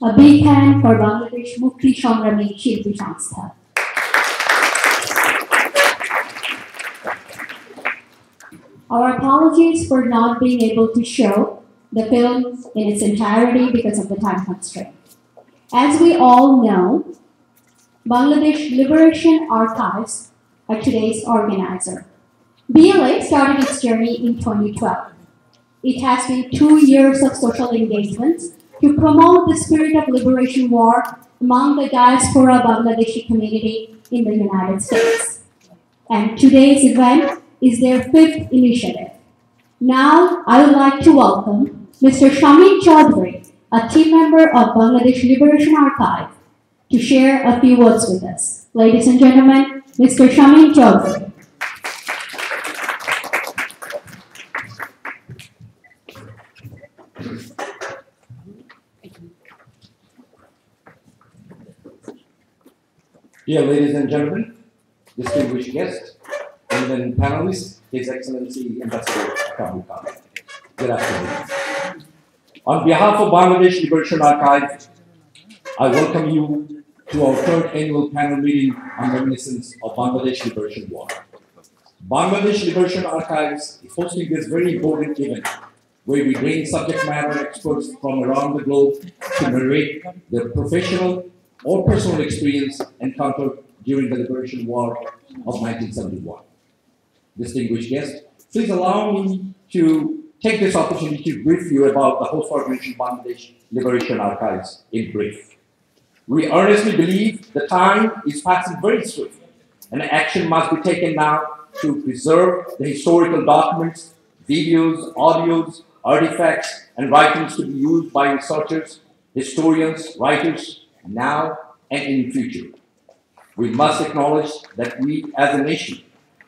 A big hand for Bangladesh Mukti Sangrami Shilpi Sanstha. Our apologies for not being able to show the film in its entirety because of the time constraint. As we all know, Bangladesh Liberation Archives are today's organizer. BLA started its journey in 2012. It has been 2 years of social engagements to promote the spirit of liberation war among the diaspora Bangladeshi community in the United States. And today's event is their 5th initiative. Now, I would like to welcome Mr. Shamin Chaudhry, a team member of Bangladesh Liberation Archive, to share a few words with us. Ladies and gentlemen, Mr. Shamin Chaudhry. Dear ladies and gentlemen, distinguished guests, and then panelists, His Excellency Ambassador Kabul Khan. Good afternoon. On behalf of Bangladesh Liberation Archive, I welcome you to our 3rd annual panel meeting on reminiscence of Bangladesh Liberation War. Bangladesh Liberation Archives is hosting this very important event where we bring subject matter experts from around the globe to narrate their professional or personal experience encountered during the Liberation War of 1971. Distinguished guests, please allow me to take this opportunity to brief you about the host organization Bangladesh Liberation Archives in brief. We earnestly believe the time is passing very swift, and action must be taken now to preserve the historical documents, videos, audios, artifacts, and writings to be used by researchers, historians, writers, now and in future. We must acknowledge that we as a nation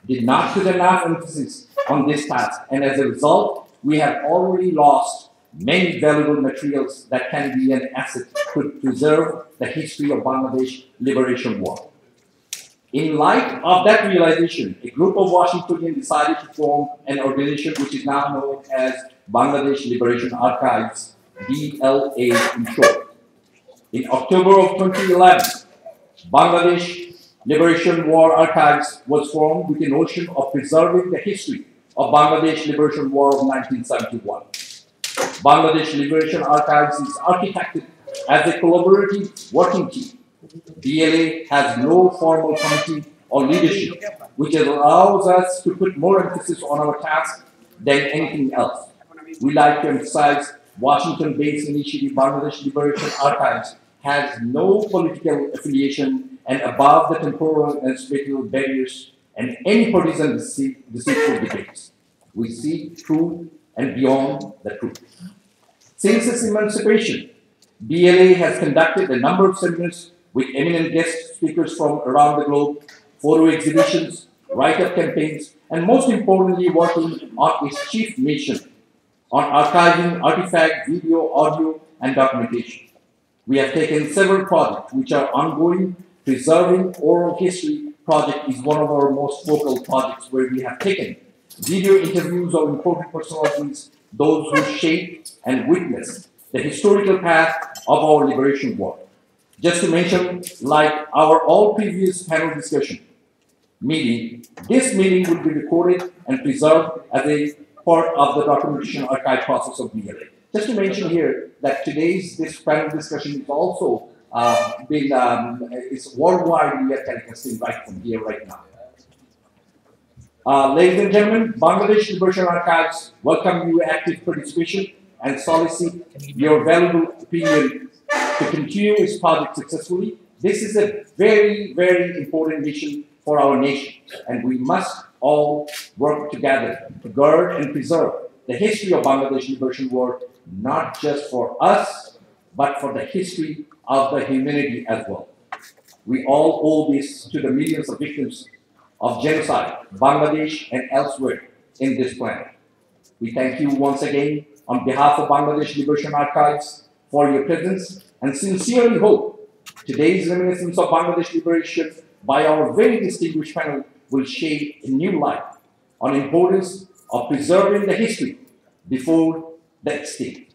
did not put enough emphasis on this task, and as a result, we have already lost many valuable materials that can be an asset to preserve the history of Bangladesh Liberation War. In light of that realization, a group of Washingtonians decided to form an organization which is now known as Bangladesh Liberation Archives, BLA in short. In October of 2011, Bangladesh Liberation War Archives was formed with the notion of preserving the history of Bangladesh Liberation War of 1971. Bangladesh Liberation Archives is architected as a collaborative working team. BLA has no formal committee or leadership, which allows us to put more emphasis on our task than anything else. We like to emphasize Washington-based initiative Bangladesh Liberation Archives has no political affiliation and above the temporal and spatial barriers and any partisan deceitful debates. We seek truth and beyond the truth. Since its emancipation, BLA has conducted a number of seminars with eminent guest speakers from around the globe, photo exhibitions, write-up campaigns, and most importantly, working on its chief mission on archiving artifact, video, audio, and documentation. We have taken several projects which are ongoing. Preserving oral history project is one of our most focal projects where we have taken video interviews of important personalities, those who shaped and witnessed the historical path of our liberation war. Just to mention, like our all previous panel discussion meeting, this meeting will be recorded and preserved as a part of the documentation archive process of BLA. Just to mention here that this panel discussion is also it's worldwide. We are telecasting right from here right now. Ladies and gentlemen, Bangladesh Liberation Archives welcome your active participation and solicit your valuable opinion to continue its project successfully. This is a very, very important mission for our nation, and we must all work together to guard and preserve the history of Bangladesh Liberation War, not just for us, but for the history of the humanity as well. We all owe this to the millions of victims of genocide, Bangladesh and elsewhere in this planet. We thank you once again on behalf of Bangladesh Liberation Archives for your presence and sincerely hope today's reminiscence of Bangladesh liberation by our very distinguished panel will shed a new light on the importance of preserving the history before the extinct.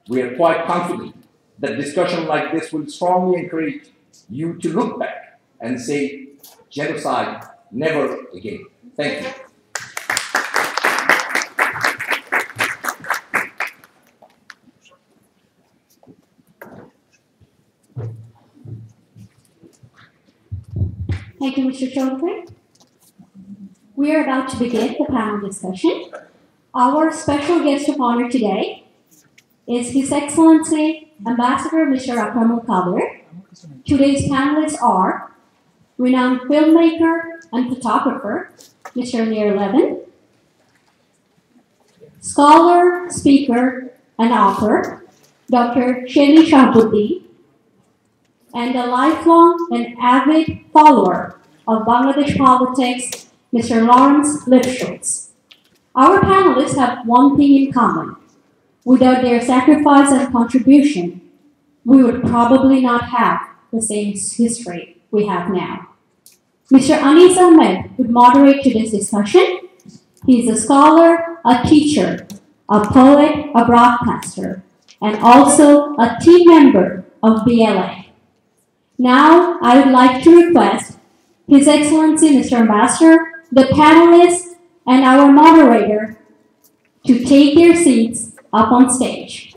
We are quite confident that discussion like this will strongly encourage you to look back and say, genocide never again. Thank you. Thank you, Mr. Chaudhary. We are about to begin the panel discussion. Our special guest of honor today is His Excellency Ambassador Mr. Akramul Kadir. Today's panelists are renowned filmmaker and photographer Mr. Lear Levin, scholar, speaker, and author Dr. Sheni Shahabuddin, and a lifelong and avid follower of Bangladesh politics, Mr. Lawrence Lifshitz. Our panelists have one thing in common. Without their sacrifice and contribution, we would probably not have the same history we have now. Mr. Anis Ahmed would moderate today's discussion. He is a scholar, a teacher, a poet, a broadcaster, and also a team member of BLA. Now, I would like to request His Excellency Mr. Ambassador, the panelists, and our moderator to take their seats up on stage.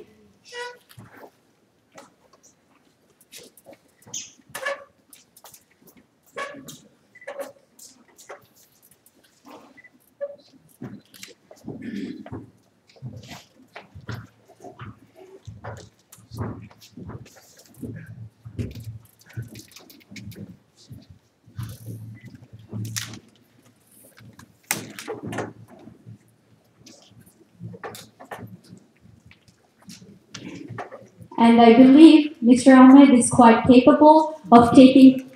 And I believe Mr. Ahmed is quite capable of taking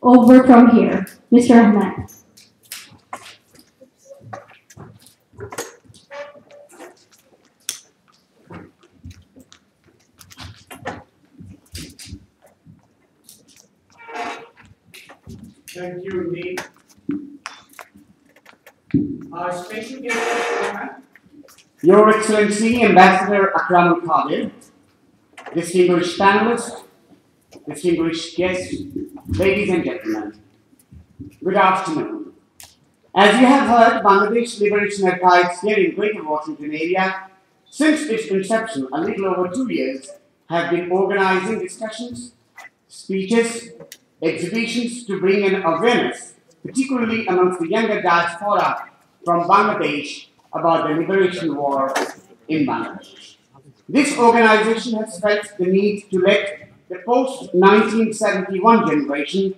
over from here. Mr. Ahmed. Thank you indeed. Our special guest program, Your Excellency Ambassador Akram Qadir, distinguished panelists, distinguished guests, ladies and gentlemen, good afternoon. As you have heard, Bangladesh Liberation Archives here in Greater Washington area, since its inception a little over 2 years, have been organizing discussions, speeches, exhibitions to bring in awareness, particularly amongst the younger diaspora from Bangladesh, about the liberation war in Bangladesh. This organization has felt the need to let the post-1971 generation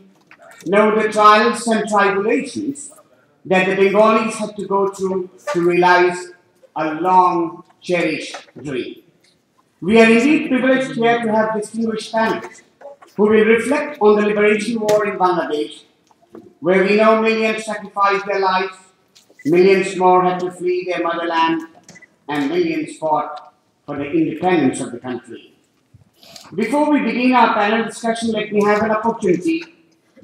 know the trials and tribulations that the Bengalis had to go through to realize a long cherished dream. We are indeed privileged here to have distinguished panelists who will reflect on the liberation war in Bangladesh, where we know millions sacrificed their lives, millions more had to flee their motherland, and millions fought for the independence of the country. Before we begin our panel discussion, let me have an opportunity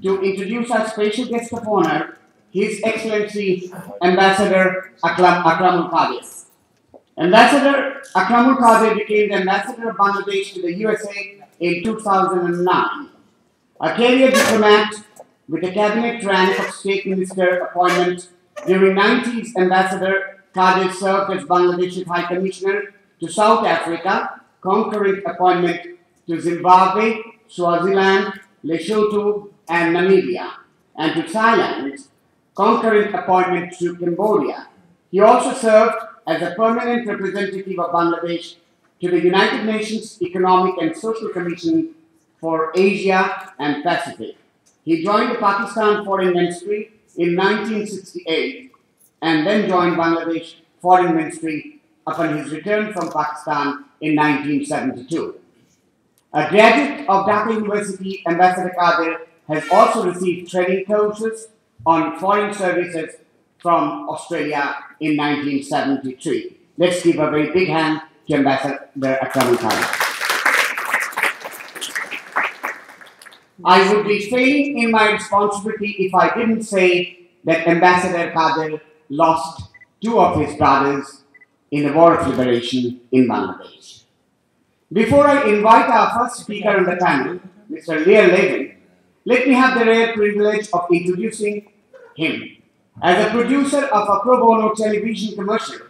to introduce our special guest of honor, His Excellency Ambassador Akram Qadir. Ambassador Akram Qadir became the Ambassador of Bangladesh to the USA in 2009. A career diplomat with a cabinet rank of State Minister appointment, during 90s, Ambassador Qadir served as Bangladeshi High Commissioner to South Africa, concurrent appointment to Zimbabwe, Swaziland, Lesotho, and Namibia, and to Thailand, concurrent appointment to Cambodia. He also served as a permanent representative of Bangladesh to the United Nations Economic and Social Commission for Asia and Pacific. He joined the Pakistan Foreign Ministry in 1968 and then joined Bangladesh Foreign Ministry upon his return from Pakistan in 1972. A graduate of Dhaka University, Ambassador Qadir has also received training courses on foreign services from Australia in 1973. Let's give a very big hand to Ambassador Akram Qadir. I would be failing in my responsibility if I didn't say that Ambassador Qadir lost 2 of his brothers in the War of Liberation in Bangladesh. Before I invite our first speaker on the panel, Mr. Lear Levin, let me have the rare privilege of introducing him. As a producer of a pro bono television commercial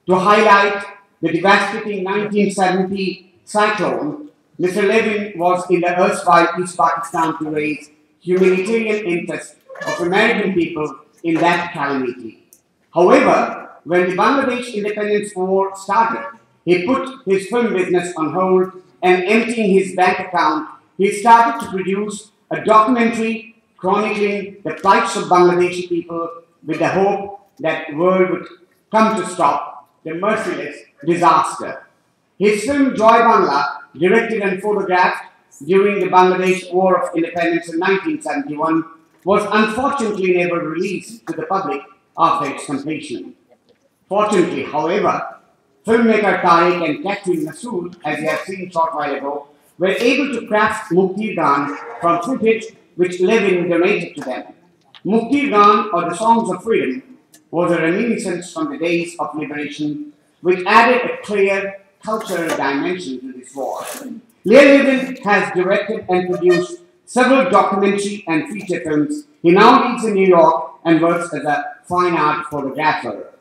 to highlight the devastating 1970 cyclone, Mr. Levin was in the erstwhile East Pakistan to raise humanitarian interest of American people in that calamity. However, when the Bangladesh Independence War started, he put his film business on hold and emptying his bank account, he started to produce a documentary chronicling the plights of Bangladeshi people with the hope that the world would come to stop the merciless disaster. His film Joy Bangla, directed and photographed during the Bangladesh War of Independence in 1971, was unfortunately never released to the public after its completion. Fortunately, however, filmmaker Tariq and Catherine Masood, as you have seen a short while ago, were able to craft Mukti Gan from footage which Levin donated to them. Mukti Gan, or the Songs of Freedom, was a reminiscence from the days of liberation, which added a clear cultural dimension to this war. Lear Levin has directed and produced several documentary and feature films. He now lives in New York and works as a fine art photographer.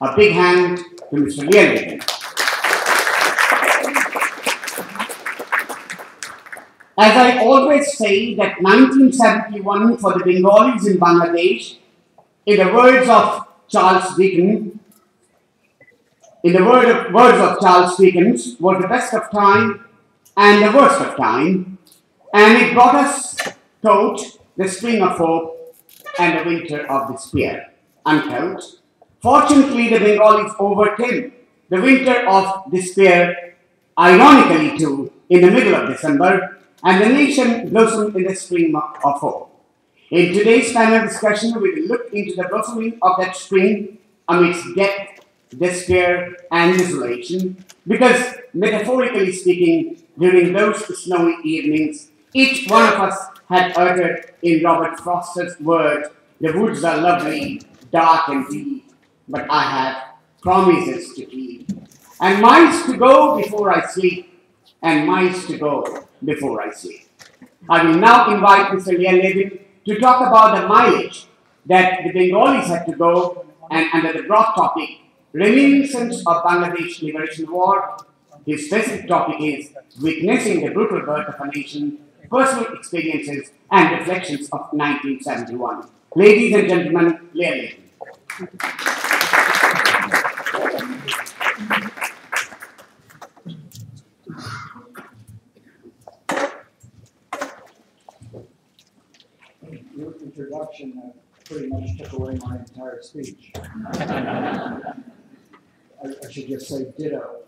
A big hand to Mr. Lear Levin. As I always say, that 1971 for the Bengalis in Bangladesh, in the words of Charles Dickens, was the best of time and the worst of time, and it brought us, quote, the spring of hope and the winter of despair, unquote. Fortunately, the Bengalis overcame the winter of despair ironically too, in the middle of December, and the nation blossomed in the spring of hope. In today's panel discussion, we will look into the blossoming of that spring amidst death, despair, and desolation, because metaphorically speaking, during those snowy evenings, each one of us had uttered in Robert Froster's words, "The woods are lovely, dark and deep, but I have promises to keep, and miles to go before I sleep, and miles to go before I sleep." I will now invite Mr. Lear Levin to talk about the mileage that the Bengalis had to go, and under the broad topic, Reminiscence of Bangladesh Liberation War. His specific topic is Witnessing the Brutal Birth of a Nation, Personal Experiences and Reflections of 1971. Ladies and gentlemen, Lear Levin. Your introduction pretty much took away my entire speech. I should just say ditto.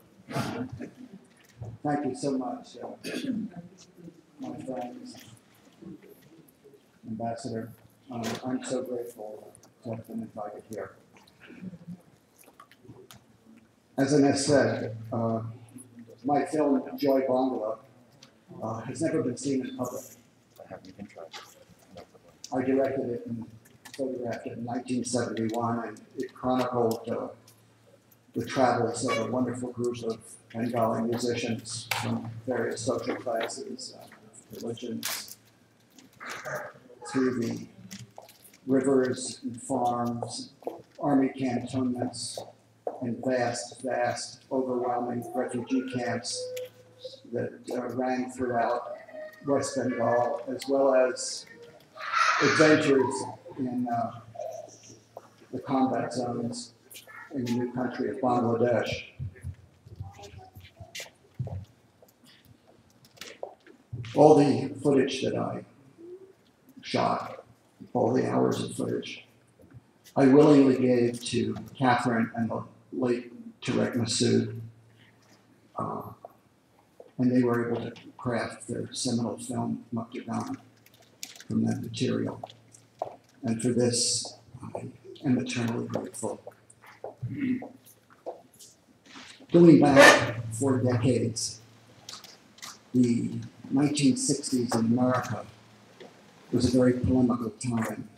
Thank you so much, my friends, Ambassador. I'm so grateful to have been invited here. As Ines said, my film, Joy Bangla, has never been seen in public. I directed it and photographed it in 1971, and it chronicled the travels of a wonderful group of Bengali musicians from various social classes, religions, through the rivers and farms, army cantonments, and vast, overwhelming refugee camps that ran throughout West Bengal, as well as adventures in the combat zones in the new country of Bangladesh. All the footage that I shot, all the hours of footage, I willingly gave to Catherine and the late Tarek Masood, and they were able to craft their seminal film, Muktagan, from that material. And for this, I am eternally grateful. Going back 4 decades, the 1960s in America was a very polemical time.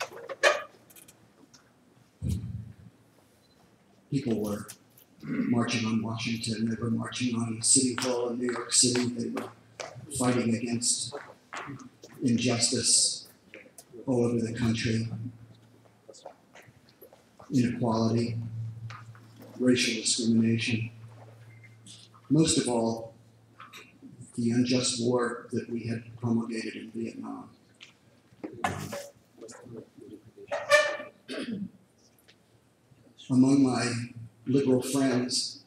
People were marching on Washington, they were marching on City Hall in New York City, they were fighting against injustice all over the country, inequality, racial discrimination. Most of all, the unjust war that we had promulgated in Vietnam. Among my liberal friends,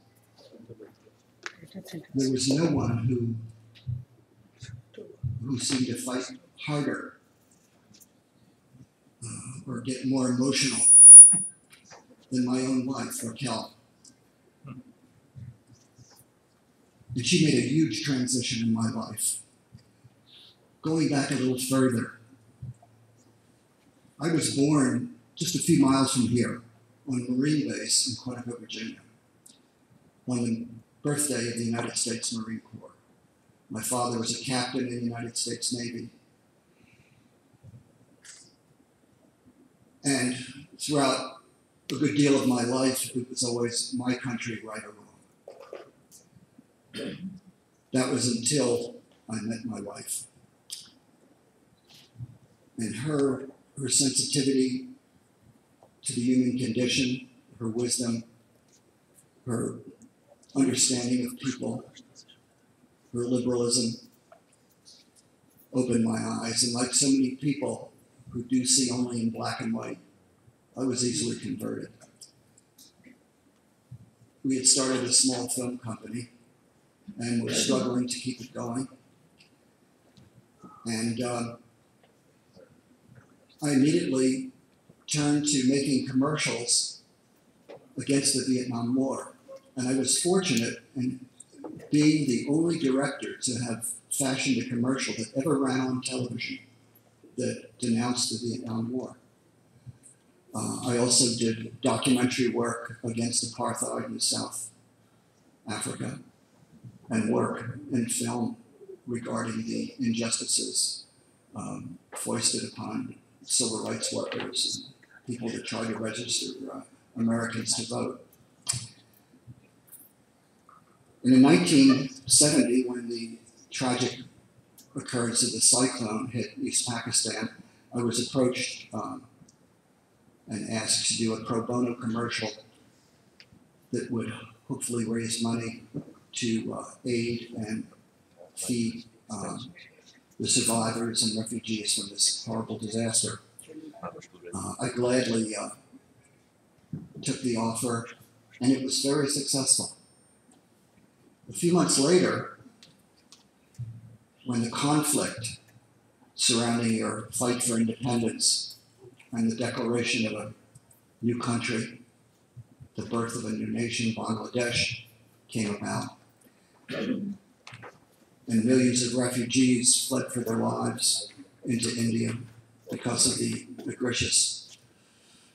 there was no one who seemed to fight harder or get more emotional than my own wife, Raquel. And she made a huge transition in my life. Going back a little further, I was born just a few miles from here on a Marine base in Quantico, Virginia, on the birthday of the United States Marine Corps. My father was a captain in the United States Navy. And throughout a good deal of my life, it was always my country, right or wrong. That was until I met my wife. And her sensitivity to the human condition, her wisdom, her understanding of people, her liberalism opened my eyes. And like so many people who do see only in black and white, I was easily converted. We had started a small film company and were struggling to keep it going. And I immediately turned to making commercials against the Vietnam War. And I was fortunate in being the only director to have fashioned a commercial that ever ran on television that denounced the Vietnam War. I also did documentary work against apartheid in South Africa and work in film regarding the injustices foisted upon civil rights workers and people that tried to register Americans to vote. And in 1970, when the tragic occurrence of the cyclone hit East Pakistan, I was approached and asked to do a pro bono commercial that would hopefully raise money to aid and feed the survivors and refugees from this horrible disaster. I gladly took the offer, and it was very successful. A few months later, when the conflict surrounding your fight for independence and the declaration of a new country, the birth of a new nation, Bangladesh, came about, and millions of refugees fled for their lives into India because of the aggressive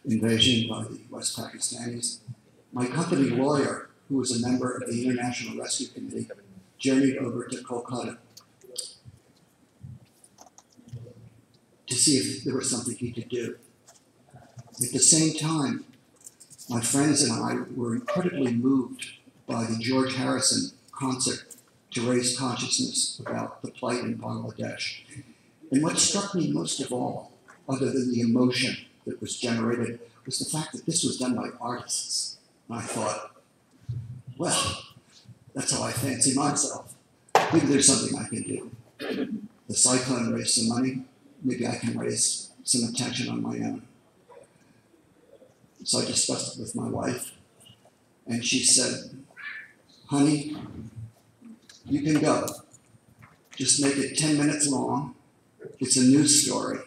invasion by the West Pakistanis. My company lawyer, who was a member of the International Rescue Committee, journeyed over to Kolkata to see if there was something he could do. At the same time, my friends and I were incredibly moved by the George Harrison concert to raise consciousness about the plight in Bangladesh. And what struck me most of all, other than the emotion that was generated, was the fact that this was done by artists. And I thought, well, that's how I fancy myself. Maybe there's something I can do. The cyclone raised some money. Maybe I can raise some attention on my own. So I discussed it with my wife, and she said, honey, you can go. Just make it 10 minutes long. It's a news story.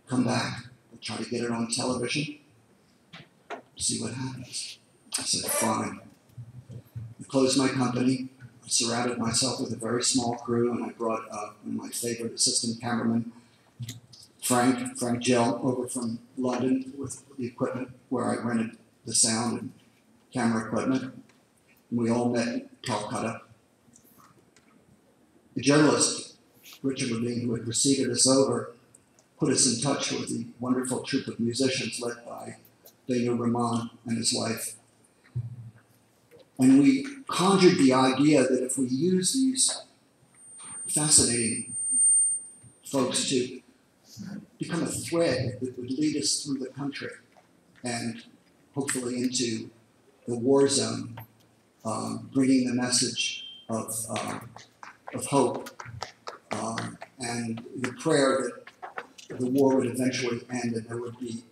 Come back. We'll try to get it on television. See what happens. I said, fine. I closed my company. I surrounded myself with a very small crew, and I brought my favorite assistant cameraman, Frank Gell, over from London with the equipment where I rented the sound and camera equipment. And we all met in Calcutta. The journalist, Richard Levine, who had preceded us over, put us in touch with the wonderful troupe of musicians led by Daniel Rahman and his wife. And we conjured the idea that if we use these fascinating folks to become a thread that would lead us through the country and hopefully into the war zone, bringing the message of hope and the prayer that the war would eventually end and there would be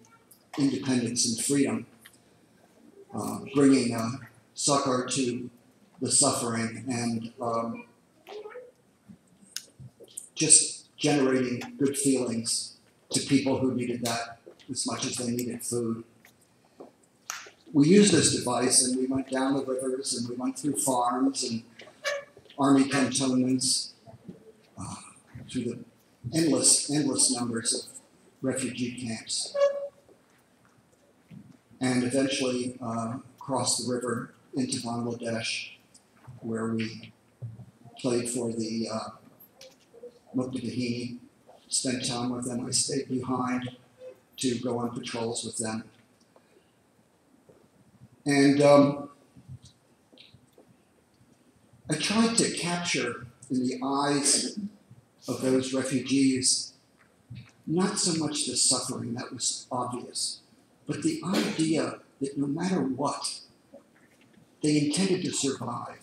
independence and freedom, bringing succor to the suffering and just generating good feelings to people who needed that as much as they needed food. We used this device and we went down the rivers and we went through farms and army cantonments, through the endless numbers of refugee camps, and eventually crossed the river into Bangladesh, where we played for the Mukti, spent time with them. I stayed behind to go on patrols with them. And I tried to capture in the eyes of those refugees, not so much the suffering, that was obvious, but the idea that no matter what, they intended to survive.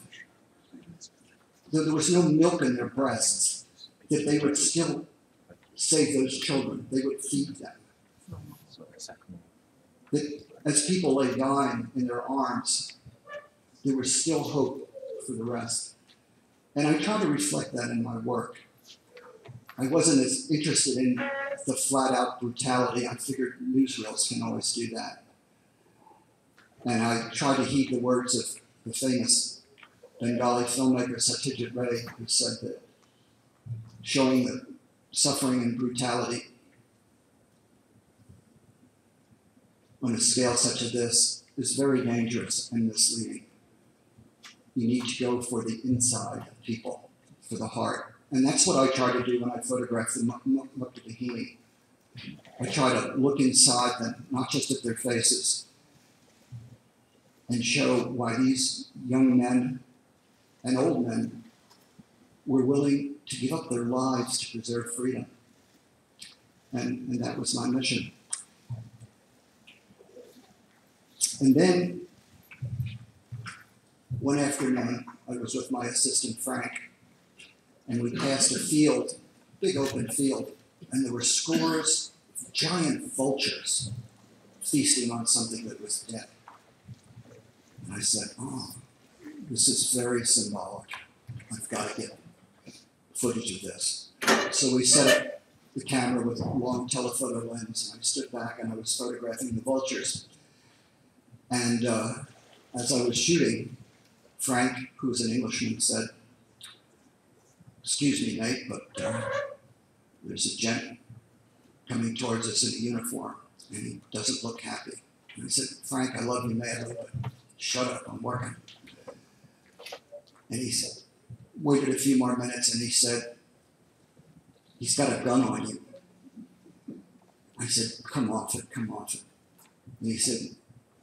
Though there was no milk in their breasts, that they would still save those children, they would feed them. That as people lay dying in their arms, there was still hope for the rest. And I try to reflect that in my work. I wasn't as interested in the flat-out brutality. I figured newsreels can always do that. And I tried to heed the words of the famous Bengali filmmaker Satyajit Ray, who said that showing the suffering and brutality on a scale such as this is very dangerous and misleading. You need to go for the inside of people, for the heart. And that's what I try to do when I photograph the Muktabahini. I try to look inside them, not just at their faces, and show why these young men and old men were willing to give up their lives to preserve freedom. And that was my mission. And then, one afternoon, I was with my assistant Frank, and we passed a field, big open field, and there were scores of giant vultures feasting on something that was dead. And I said, oh, this is very symbolic. I've got to get footage of this. So we set up the camera with a long telephoto lens, and I stood back and I was photographing the vultures. And as I was shooting, Frank, who was an Englishman, said, excuse me, mate, but there's a gent coming towards us in a uniform, and he doesn't look happy. And I said, Frank, I love you madly, but shut up, I'm working. And he said, waited a few more minutes, and he said, he's got a gun on you. I said, come off it, come off it. And he said,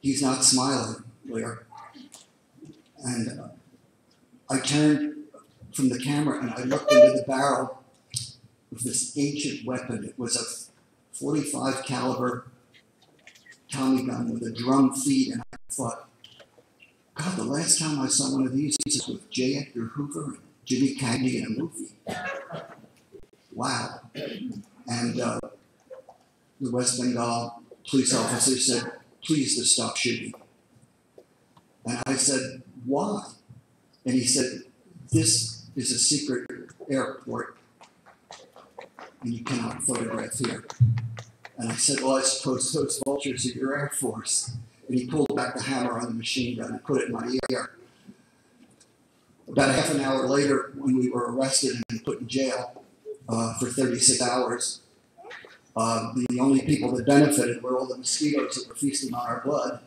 he's not smiling, Lear. And I turned from the camera and I looked into the barrel of this ancient weapon. It was a 45 caliber Tommy gun with a drum feed, and I thought, God, the last time I saw one of these was with J. Edgar Hoover and Jimmy Cagney in a movie. Wow. And the West Bengal police officer said, please just stop shooting. And I said, why? And he said, this is a secret airport and you cannot photograph here. And I said, well, I suppose those vultures are your Air Force. And he pulled back the hammer on the machine gun and put it in my ear. About half an hour later, when we were arrested and put in jail for 36 hours, the only people that benefited were all the mosquitoes that were feasting on our blood.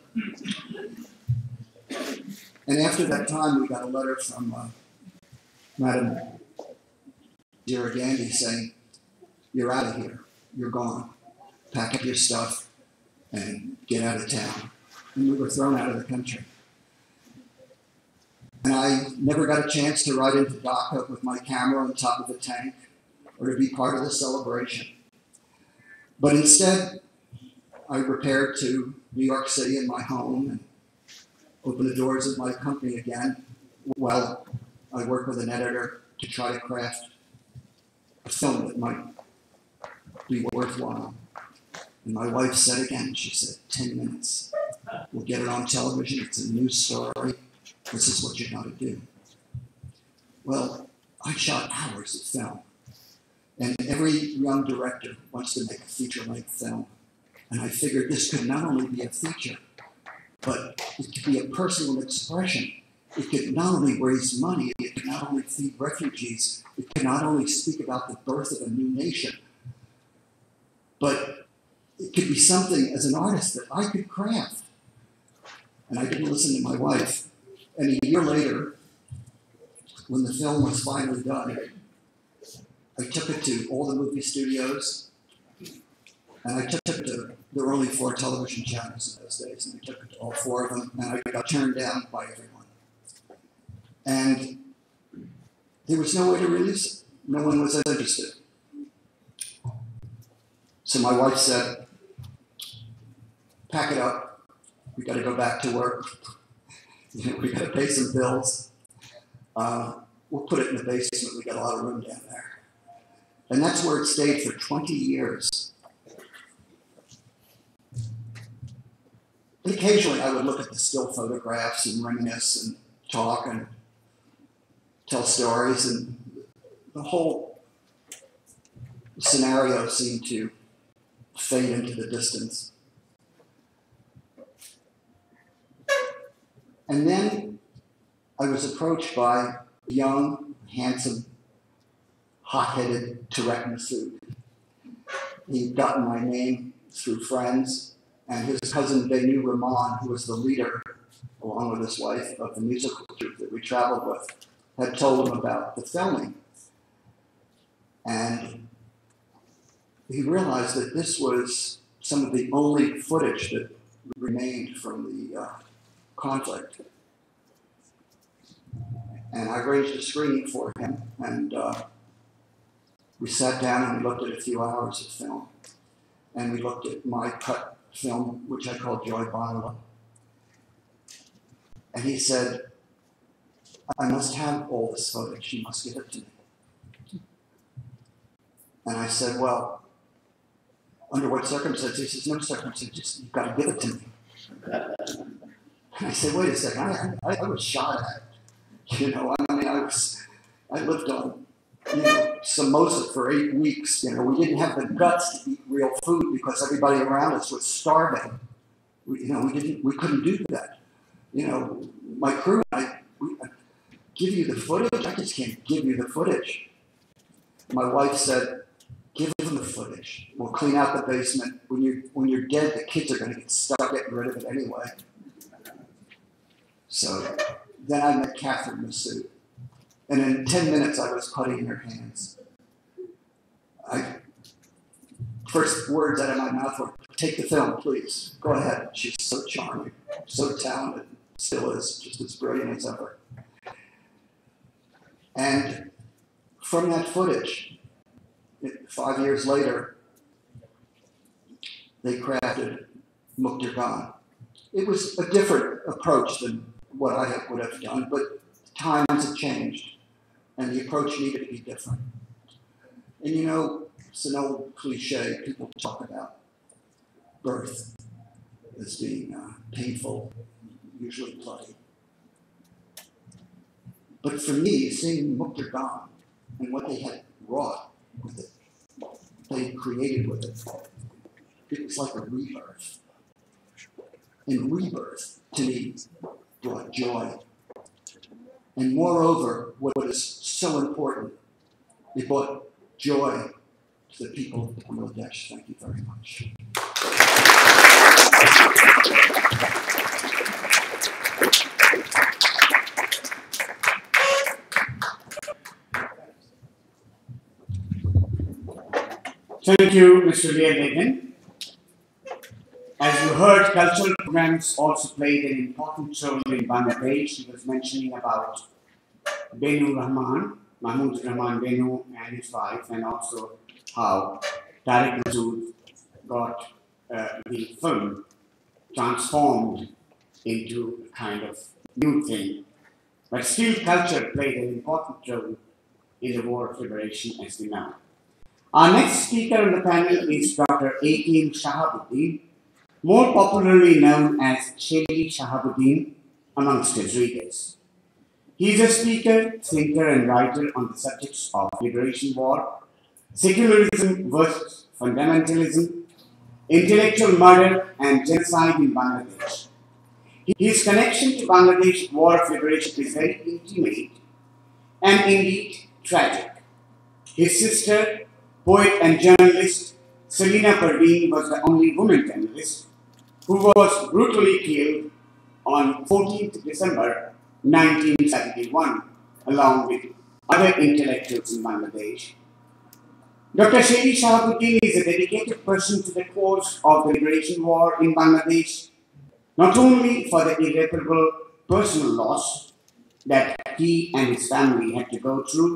And after that time, we got a letter from Madam Indira Gandhi saying, you're out of here, you're gone. Pack up your stuff and get out of town. And we were thrown out of the country. And I never got a chance to ride into Dhaka with my camera on top of a tank or to be part of the celebration. But instead, I repaired to New York City in my home and opened the doors of my company again while I worked with an editor to try to craft a film that might be worthwhile. And my wife said again, she said, 10 minutes. We'll get it on television. It's a news story. This is what you got to do. Well, I shot hours of film. And every young director wants to make a feature-length film. And I figured this could not only be a feature, but it could be a personal expression. It could not only raise money, it could not only feed refugees, it could not only speak about the birth of a new nation, but it could be something as an artist that I could craft. And I didn't listen to my wife. And a year later, when the film was finally done, I took it to all the movie studios, and I took it to, there were only 4 television channels in those days, and I took it to all 4 of them, and I got turned down by everyone. And there was no way to release it. No one was interested. So my wife said, pack it up, we got to go back to work. We got to pay some bills. We'll put it in the basement, we got a lot of room down there. And that's where it stayed for 20 years. And occasionally I would look at the still photographs and reminisce and talk and tell stories, and the whole scenario seemed to fade into the distance. And then I was approached by a young, handsome, hot-headed Tourette Masood. He'd gotten my name through friends, and his cousin Benu Rahman, who was the leader, along with his wife, of the musical troupe that we traveled with, had told him about the filming. And he realized that this was some of the only footage that remained from the conflict. And I arranged a screening for him, and we sat down and we looked at a few hours of film. And we looked at my cut film, which I called Joy Bonilla. And he said, I must have all this footage, you must give it to me. And I said, well, under what circumstances? He says, no circumstances, you've got to give it to me. And I said, wait a second, I was shot at. You know, I mean, I lived on, you know, samosa for 8 weeks. You know, we didn't have the guts to eat real food because everybody around us was starving. We couldn't do that. You know, my crew and I give you the footage. I just can't give you the footage. My wife said, give them the footage. We'll clean out the basement. When you're dead, the kids are going to get stuck getting rid of it anyway. So then I met Catherine Masood. And in 10 minutes, I was putty in her hands. First words out of my mouth were, take the film, please. Go ahead. She's so charming, so talented, still is, just as brilliant as ever. And from that footage, 5 years later, they crafted Mukta Gan. It was a different approach than what I would have done, but times have changed. And the approach needed to be different. And you know, it's an old cliche, people talk about birth as being painful, usually bloody. But for me, seeing Mukta Gan and what they had wrought with it, they created with it, it was like a rebirth. And rebirth, to me, brought joy. And moreover, what is so important, it brought joy to the people of Bangladesh. Thank you very much. Thank you, Mr. Lear Levin. As you heard, cultural programs also played an important role in Bangladesh. He was mentioning about Benu Rahman, Mahmood Rahman Benu and his wife, and also how Tariq Masood got the film transformed into a kind of new thing. But still, culture played an important role in the War of Liberation, as we know. Our next speaker on the panel is Dr. A.K.M. Shahabuddin, more popularly known as Shelly Shahabuddin amongst his readers. He is a speaker, thinker, and writer on the subjects of liberation war, secularism versus fundamentalism, intellectual murder, and genocide in Bangladesh. His connection to Bangladesh War of Liberation is very intimate and indeed tragic. His sister, poet and journalist Selina Parveen, was the only woman journalist who was brutally killed on 14th December 1971, along with other intellectuals in Bangladesh. Dr. Shelly Shahabuddin is a dedicated person to the cause of the liberation war in Bangladesh, not only for the irreparable personal loss that he and his family had to go through,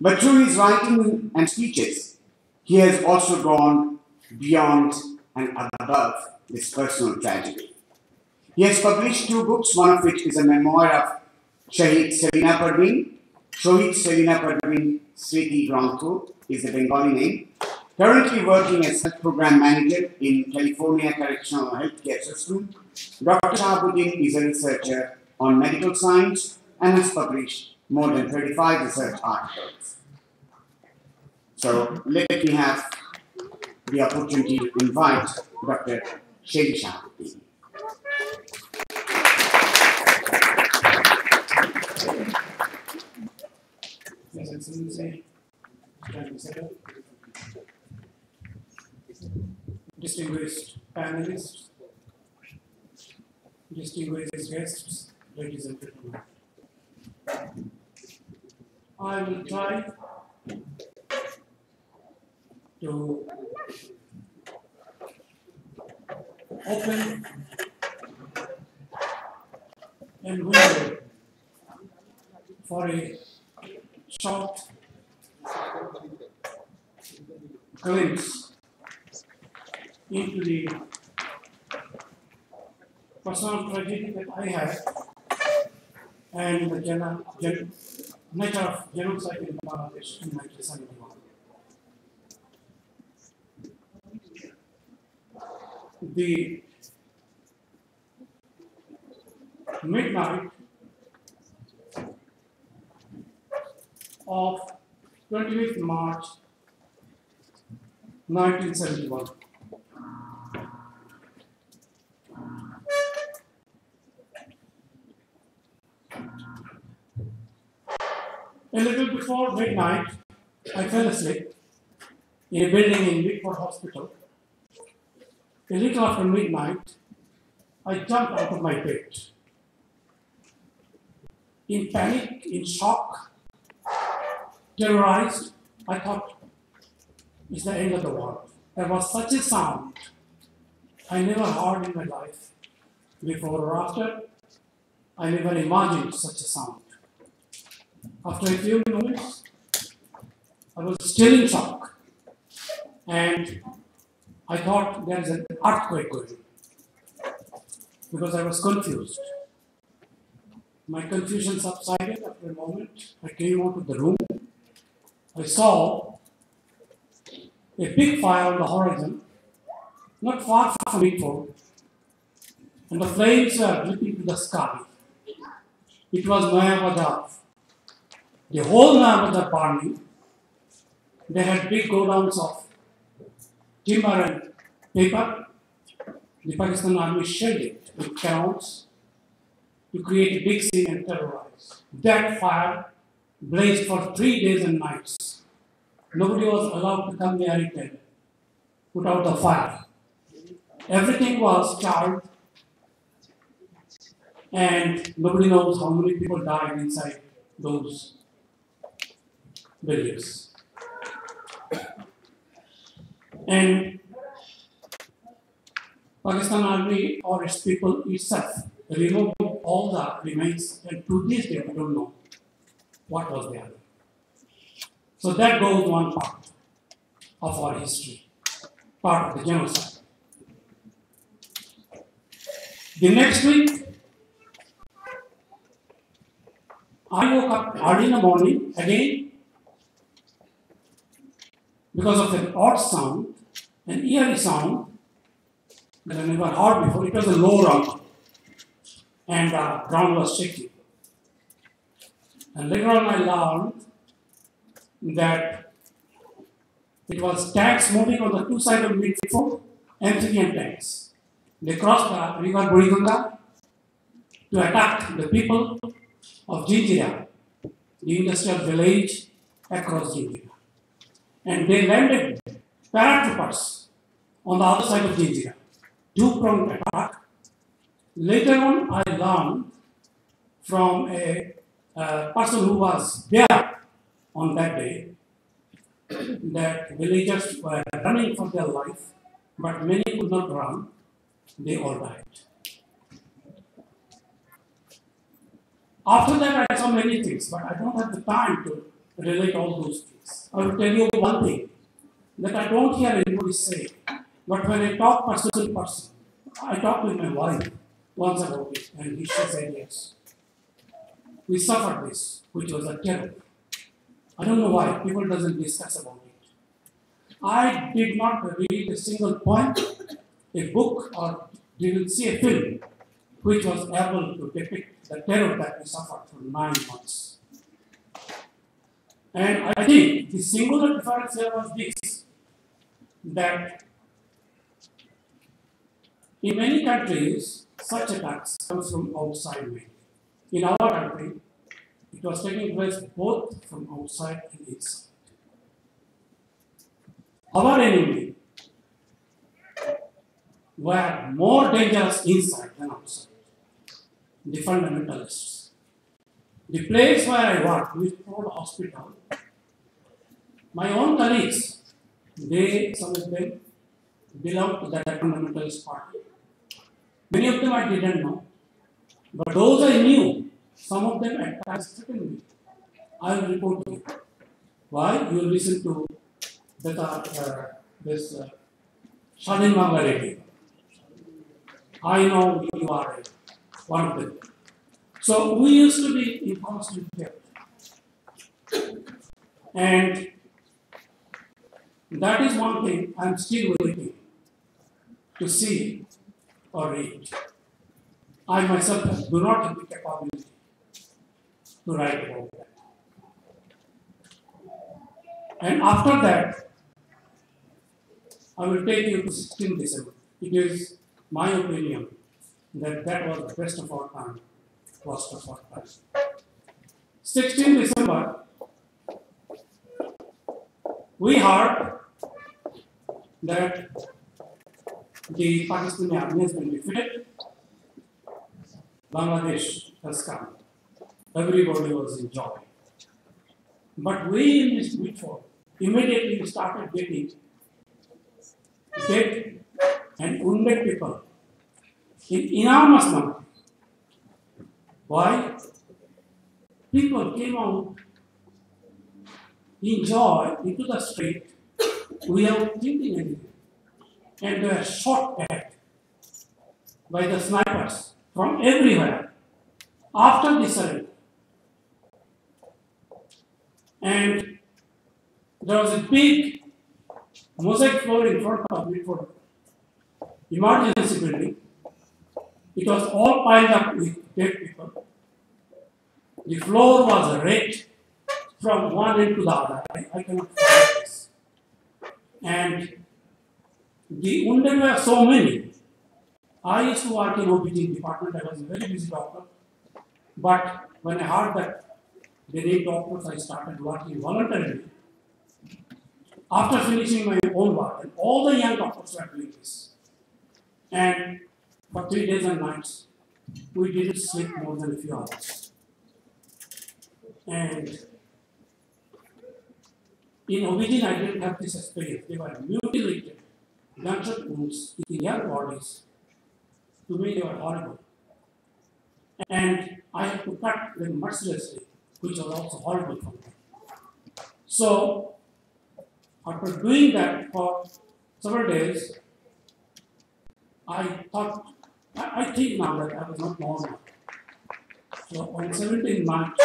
but through his writing and speeches, he has also gone beyond and above this personal tragedy. He has published 2 books, one of which is a memoir of Shahid Selina Parveen. Shahid Selina Parveen Smriti Grantho is the Bengali name. Currently working as health program manager in California Correctional Healthcare System, Dr. Shahabuddin is a researcher on medical science and has published more than 35 research articles. So let me have the opportunity to invite Dr. Shelly Shahabuddin. Excellency, Chancellor, distinguished panelists, distinguished guests, ladies and gentlemen. I will try to open and window for a short glimpse into the personal tragedy that I had and the nature of genocide in Bangladesh in 1971. The midnight of 28th March 1971. A little before midnight, I fell asleep in a building in Whitford Hospital. A little after midnight, I jumped out of my bed. In panic, in shock, terrorized, I thought, it's the end of the world. There was such a sound I never heard in my life. Before or after, I never imagined such a sound. After a few moments, I was still in shock. And I thought there is an earthquake going, because I was confused. My confusion subsided after a moment. I came out of the room. I saw a big fire on the horizon, not far from Whitford, and the flames were leaping to the sky. It was Naya Bazar. The whole Naya Bazar burning. They had big godowns of timber and paper. The Pakistan army shelled it with cannons to create a big scene and terrorize. That fire blazed for 3 days and nights. Nobody was allowed to come near it and put out the fire. Everything was charred, and nobody knows how many people died inside those buildings. And Pakistan army or its people itself removed all the remains, and to this day we don't know what was there. So that goes one part of our history, part of the genocide. The next week, I woke up early in the morning again because of an odd sound, an eerie sound that I never heard before. It was a low rumble, and the ground was shaking. And later on I learned that it was tanks moving on the two sides of Whitford, amphibian tanks. They crossed the river Buriganga to attack the people of Jinjira, the industrial village across Jinjira. And they landed paratroopers on the other side of Jinjira. Two-pronged attack. Later on, I learned from a person who was there on that day that villagers were running for their life, but many could not run. They all died. After that, I saw many things, but I don't have the time to relate all those things. I will tell you one thing that I don't hear anybody say, but when I talk person to person, I talked with my wife once about it, and she said yes. We suffered this, which was a terror. I don't know why people doesn't discuss about it. I did not read a single point, a book, or didn't see a film which was able to depict the terror that we suffered for 9 months. And I think the singular difference here was this, that in many countries, such attacks come from outside. In our country, It was taking place both from outside and inside. Our enemy were more dangerous inside than outside. The fundamentalists. The place where I worked, Whitford Hospital, my own colleagues, some of them belonged to that fundamentalist party. Many of them I didn't know, but those I knew, some of them at times threatened me. I will report to you. Why? You will listen to this Shadin Bangladeshi. I know you are one of them. So we used to be in constant fear. And that is one thing I'm still waiting to see or read. I myself do not have the capability to write about that. And after that, I will take you to 16 December. It is my opinion that that was the best of our time, worst of our time. 16 December, we heard that the Pakistani army has been defeated. Bangladesh has come. Everybody was in joy. But we in this Whitford immediately started getting dead and wounded people in enormous number. Why? People came out in joy into the street without thinking anything. And they were shot at by the snipers from everywhere after the surrender. And there was a big mosaic floor in front of me for emergency building. It was all piled up with dead people. The floor was red from one end to the other. I cannot forget this. And the wounded were so many. I used to work in OPG department. I was a very busy doctor. But when I heard that they need doctors, I started working voluntarily. After finishing my own work, and all the young doctors were doing this. And for 3 days and nights, we didn't sleep more than a few hours. And in origin, I didn't have this experience. They were mutilated, gunshot wounds in their bodies. To me, they were horrible. And I had to cut them mercilessly, which was also horrible for me. So, after doing that for several days, I think now that I was not normal. So on 17th March,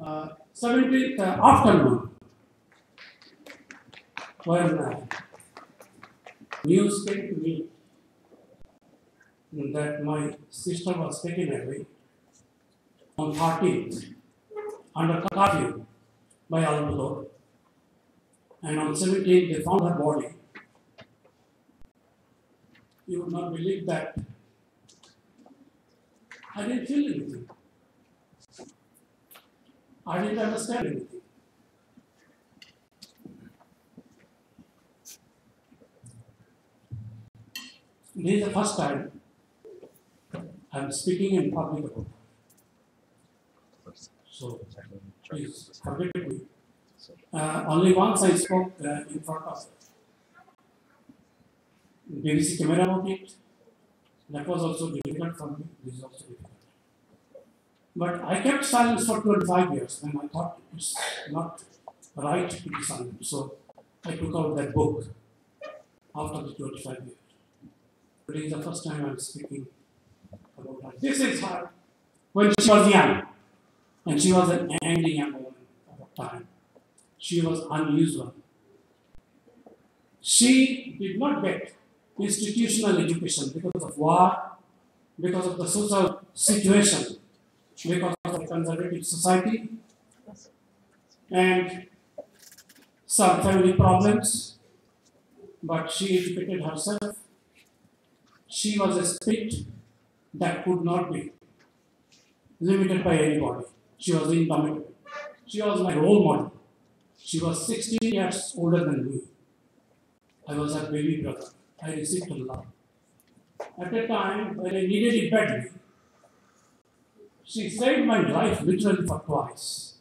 17th afternoon, when news came to me that my sister was taken away on 13th under curfew by Al-Budor, and on 17th they found her body. You would not believe that I didn't feel anything. I didn't understand anything. This is the first time I'm speaking in public about it. So please forgive me. Only once I spoke in front of BBC camera about it. That was also difficult for me. This is also difficult. But I kept silence for 25 years and I thought it's not right to be silent. So I took out that book after the 25 years. But it is the first time I'm speaking about her. This is her when she was young. And she was an angry young woman at the time. She was unusual. She did not get institutional education because of war, because of the social situation, because of the conservative society, and some family problems. But she educated herself. She was a spirit that could not be limited by anybody. She was indomitable. She was my role model. She was 16 years older than me. I was her baby brother. I received her love. At a time when I needed it badly, she saved my life literally for twice.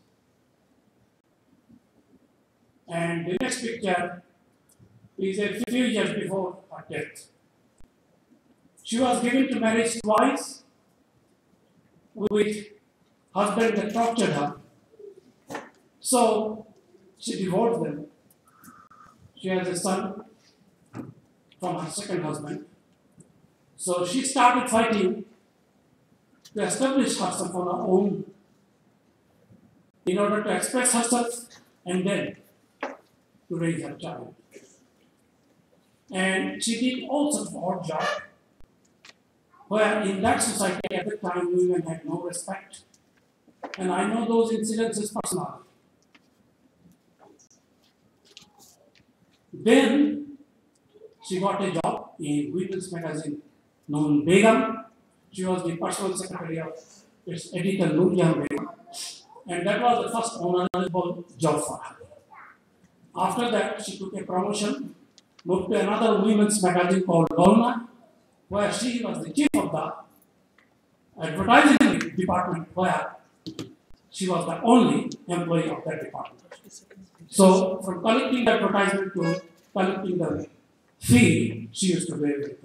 And the next picture is a few years before her death. She was given to marriage twice with husband that tortured her. So she divorced them. She has a son from her second husband. So she started fighting to establish herself on her own in order to express herself and then to raise her child. And she did all sorts of odd jobs, where in that society at the time women had no respect. And I know those incidences personally. Then she got a job in women's magazine known Begum. She was the personal secretary of its editor Nuriya Begum. And that was the first honorable job for her. After that, she took a promotion, moved to another women's magazine called Dolma, where she was the chief of the advertising department, where she was the only employee of that department. So, from collecting the advertisement to collecting the fee, she used to vary.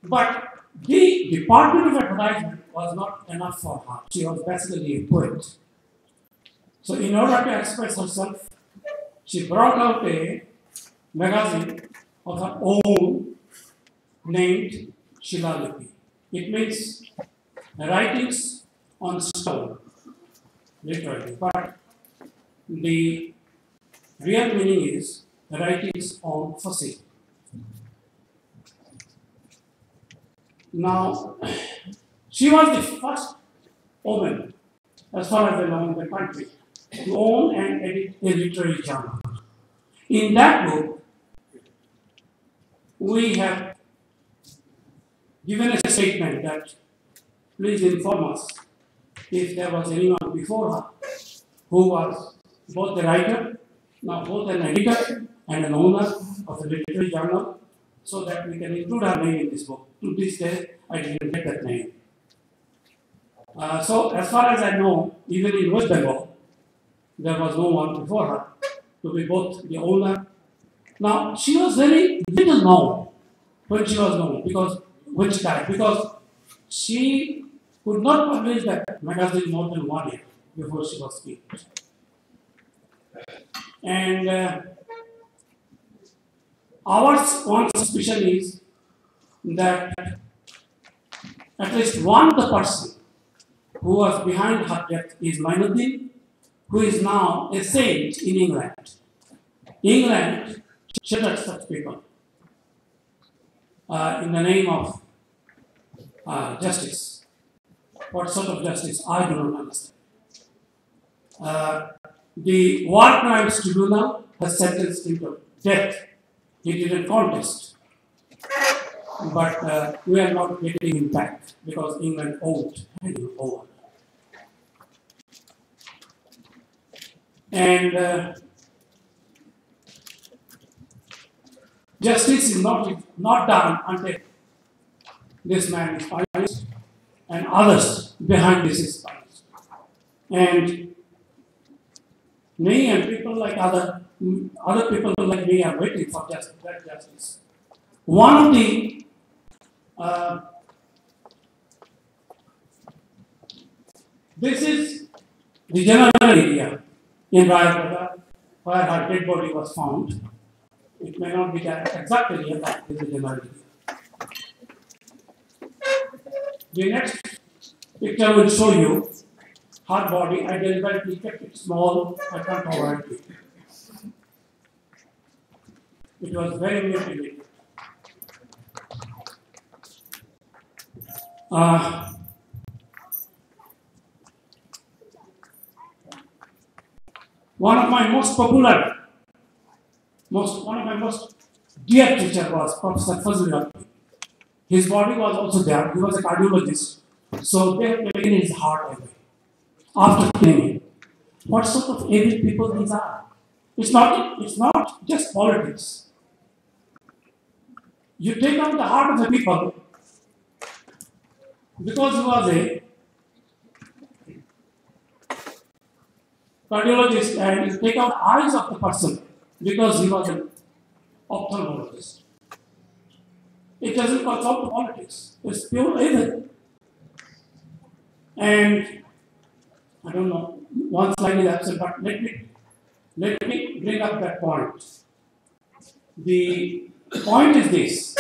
But the department of advertisement was not enough for her. She was basically a poet. So, in order to express herself, she brought out a magazine of her own named Shilalipi. It means writings on stone, literally. But the real meaning is writings on fossil. Now, she was the first woman, as far as I know, in the country, to own and edit a literary journal. In that book, we have given a statement that please inform us if there was anyone before her who was both a writer, now both an editor and an owner of a literary journal, so that we can include her name in this book. To this day, I didn't get that name. So, as far as I know, even in West Bengal, there was no one before her to be both the owner. Now, she was very little known when she was known, because when she died, because she could not publish that magazine more than 1 year before she was killed. And our one suspicion is that at least one the person who was behind her death is Mainuddin, who is now a saint in England. England sheltered such people in the name of justice. What sort of justice? I do not understand. The War Crimes Tribunal has sentenced him to death. He didn't contest. But we are not getting him back because England owed him over. And justice is not done until this man is punished and others behind this is punished. And me and people like other people like me are waiting for that justice. One of the this is the general area in Rayagada where her dead body was found. It may not be that exact area, but it is the general area. The next picture will show you her body. I deliberately kept it small. I can't avoid it. It was very mutilated. One of my most popular, one of my most dear teacher was Professor Fazlul. His body was also there. He was a cardiologist. So they have taken his heart away. After killing, what sort of evil people these are? It's not just politics. You take out the heart of the people because he was a cardiologist, and you take out eyes of the person because he was an ophthalmologist. It doesn't consult to politics. It's pure evil. And I don't know, one slide is absent, but let me bring up that point. The point is this.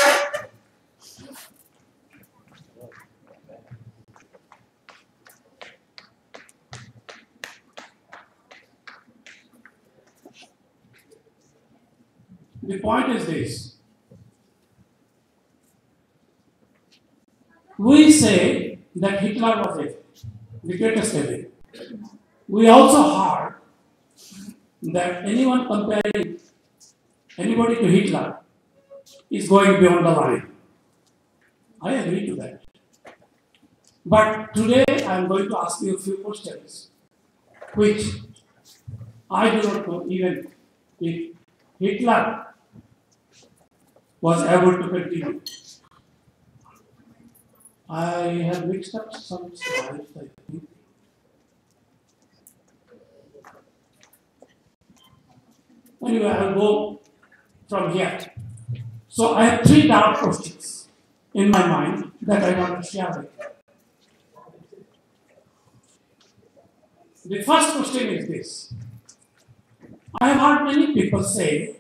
The point is this. We say that Hitler was evil, the greatest evil. We also heard that anyone comparing anybody to Hitler is going beyond the line. I agree to that. But today I am going to ask you a few questions, which I do not know even if Hitler was able to continue. I have mixed up some slides, I think. Anyway, I'll go from here. So I have three dark questions in my mind that I want to share with you. The first question is this. I have heard many people say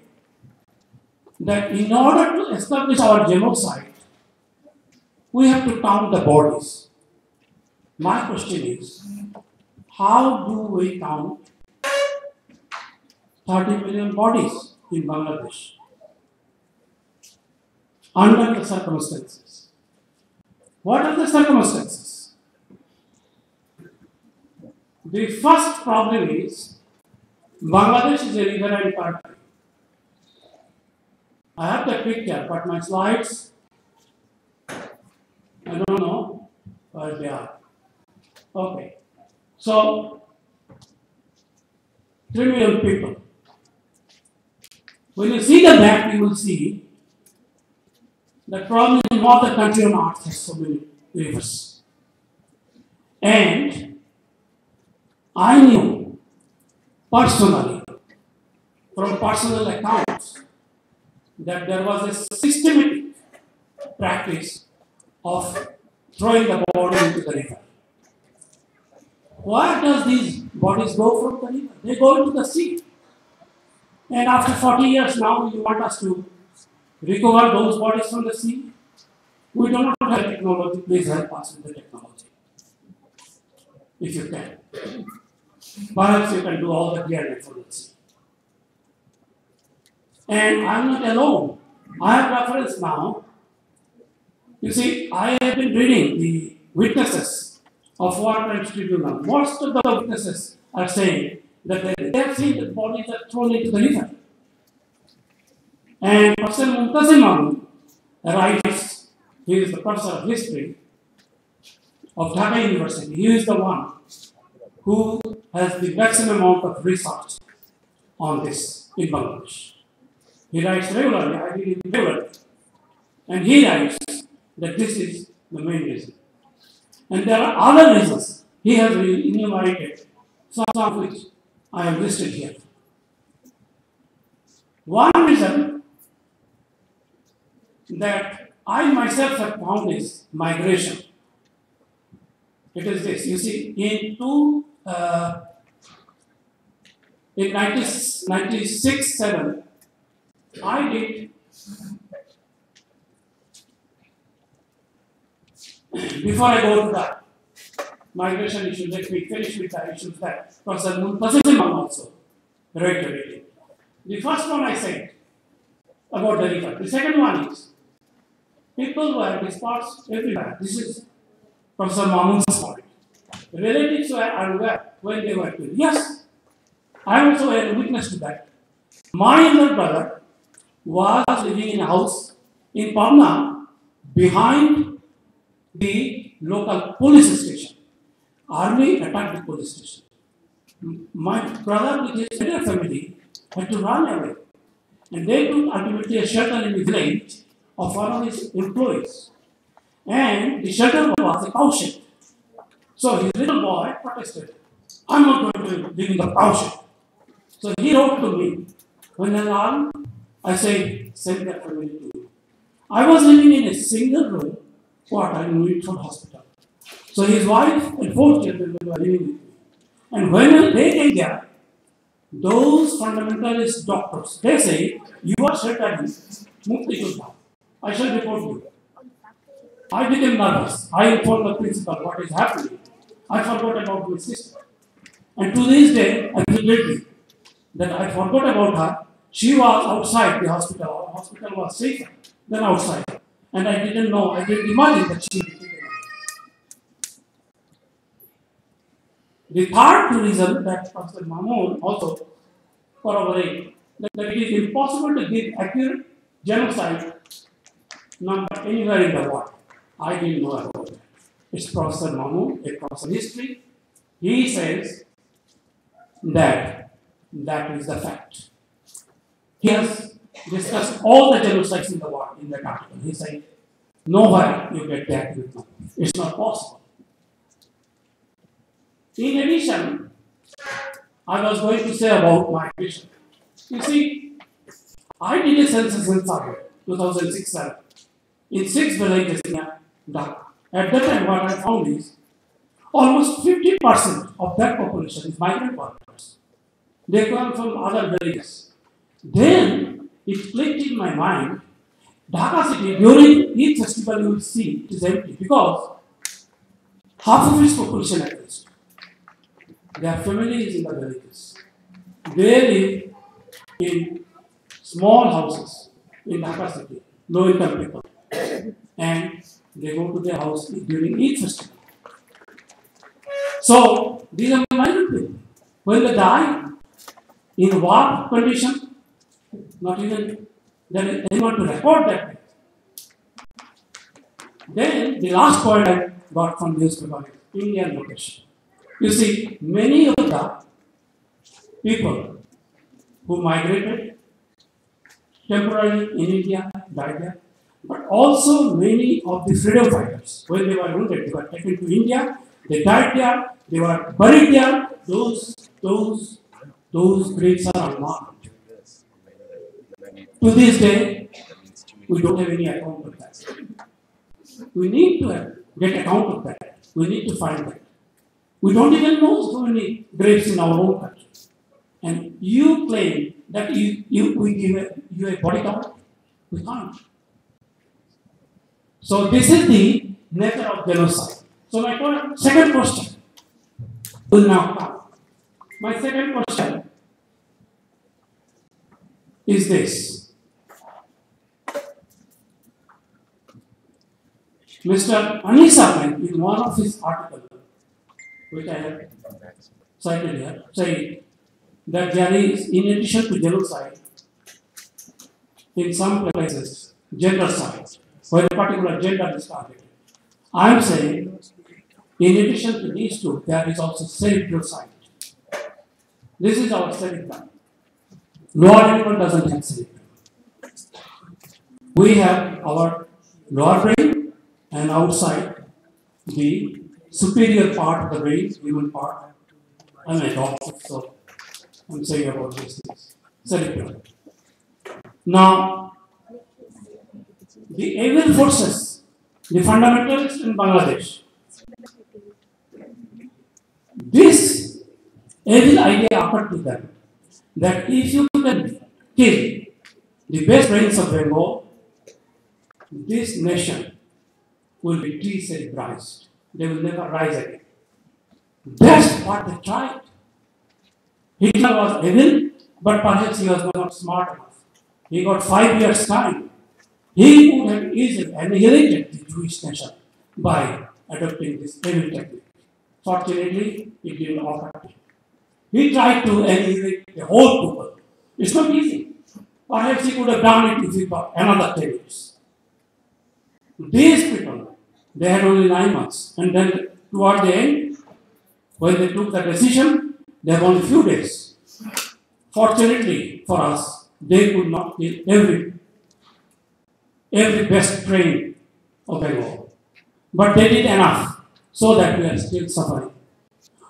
that in order to establish our genocide, we have to count the bodies. My question is, how do we count 30 million bodies in Bangladesh under the circumstances? What are the circumstances? The first problem is Bangladesh is a riverine country. I have the picture, but my slides, I don't know where they are. Okay. So, 3 million people. When you see the map, you will see that probably not the country on earth has so many rivers. And I knew personally, from personal accounts, that there was a systematic practice of throwing the body into the river. Where does these bodies go from the river? They go into the sea. And after 40 years now, you want us to recover those bodies from the sea? We do not have technology. Please help us with the technology, if you can. Perhaps you can do all the clearing from the sea. And I'm not alone. I have reference now. You see, I have been reading the witnesses of War Crimes Tribunal. Most of the witnesses are saying that they have seen the bodies are thrown into the river. And Professor Muntazim writes, he is the professor of history of Dhaka University. He is the one who has the maximum amount of research on this in Bangladesh. He writes regularly, I read him regularly. And he writes that this is the main reason. And there are other reasons he has enumerated, some of which I have listed here. One reason that I myself have found is migration. It is this. You see, in 96-7, I did, before I go to that migration issue, let me finish with the issues that Professor Muntazim also reiterated. The first one I said about the river. The second one is people were dispersed everywhere. This is Professor Mahmood's point. Relatives were unaware when they were killed. Yes, I am also a witness to that. My younger brother was living in a house in Pabna behind the local police station. Army attacked the police station. My brother with his entire family had to run away. And they took ultimately a shelter in the village of one of his employees. And the shelter was a cow shed. So his little boy protested, I'm not going to live in the cow shed. So he wrote to me. When I said, send that family to me. I was living in a single room quarter in Whitford Hospital. So his wife and 4 children were living with me. And when they came there, those fundamentalist doctors, they say, you are sheltered in Mukti Yoddha. I shall report you. I became nervous. I informed the principal what is happening. I forgot about my sister. And to this day, I feel guilty that I forgot about her. She was outside the hospital. Our hospital was safer than outside. And I didn't know, I didn't imagine that she would be taken out. The third reason that Pastor Mamoon also corroborated that it is impossible to give accurate genocide number anywhere in the world. I didn't know about that. It's Professor Mamoon, a professor history. He says that is the fact. He has discussed all the genocides in the world in that article. He said, nowhere you get that with number. It's not possible. In addition, I was going to say about migration. You see, I did a census in survey, 2006-7, in 6 villages in Dhaka. At that time, what I found is almost 50% of that population is migrant workers. They come from other villages. Then it clicked in my mind, Dhaka city, during each festival you will see it is empty because half of its population at least, their families in the villages. They live in small houses in Dhaka city, low income people. And they go to their house during each festival. So these are migrant people. When they die in war condition, not even there is anyone to record that. Then the last point I got from newspaper is Indian location. You see, many of the people who migrated temporarily in India died there, but also many of the freedom fighters, when they were wounded, they were taken to India, they died there, they were buried there. Those graves are unmarked. To this day, we don't have any account of that. We need to get account of that. We need to find that. We don't even know so many graves in our own country. And you claim that we give you a body count? We can't. So this is the nature of genocide. So my second question will now come. My second question is this. Mr. Anis Ahmed, in one of his articles, which I have cited here, said that there is, in addition to genocide, in some places, gendercide, where a particular gender is targeted. I am saying, in addition to these two, there is also cerebrocide. This is our cerebrum. Lower animal doesn't have cerebrum. We have our lower brain, and outside the superior part of the brain, human part. I'm a doctor, so I'm saying about these things. Cerebrum. Now, the evil forces, the fundamentalists in Bangladesh, this evil idea occurred to them that if you can kill the best brains of Bengal, this nation will be de-cerebrized. They will never rise again. That's what they tried. Hitler was evil, but perhaps he was not smart enough. He got 5 years' time. He would have easily annihilated the Jewish nation by adopting this evil technique. Fortunately, it didn't occur. He tried to annihilate the whole people. It's not easy. Perhaps he could have done it if he got another 10 years. These people They had only 9 months. And then toward the end, when they took the decision, they have only few days. Fortunately for us, they could not kill every best train of Bengal. But they did enough so that we are still suffering.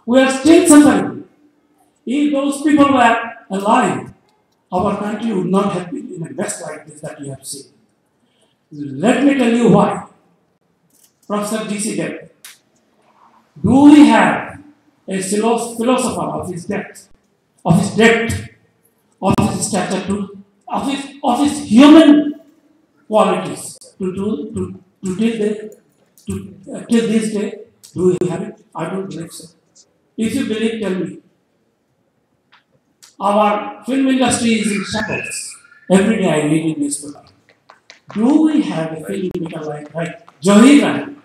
We are still suffering. If those people were alive, our country would not have been in a mess like this that you have seen. Let me tell you why. Professor D.C. Dev, do we have a philosopher of his depth, of his stature, of his human qualities till this day? Do we have it? I don't believe so. If you believe, tell me. Our film industry is in shambles. Every day I read in newspaper. Do we have a filmmaker like Jahir Rahman,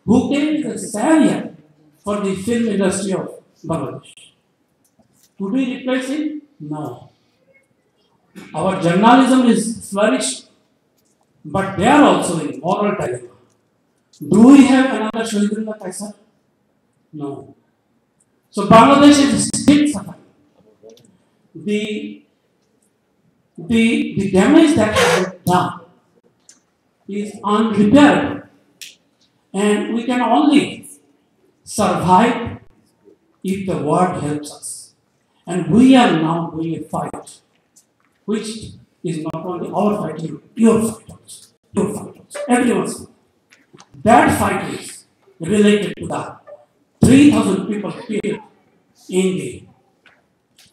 who came the savior for the film industry of Bangladesh? Could we replace him? No. Our journalism is flourishing, but they are also in moral dilemma. Do we have another Shahidullah Kaisar? No. So Bangladesh is still suffering. The damage that has been done is unrepairable, and we can only survive if the world helps us. And we are now doing a fight, which is not only our fight, your fight also, everyone's fight. That fight is related to the 3,000 people killed in the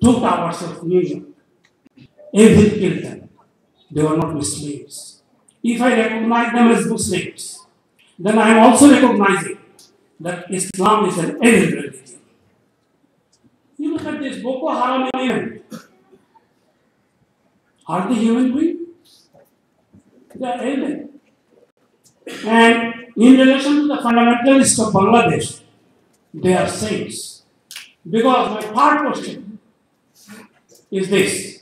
2 towers of New York. Evil killed them. They were not Muslims. If I recognize them as Muslims, then I am also recognizing that Islam is an evil religion. You look at this Boko Haram event. Are they human beings? They are evil. And in relation to the fundamentalists of Bangladesh, they are saints. Because my third question is this: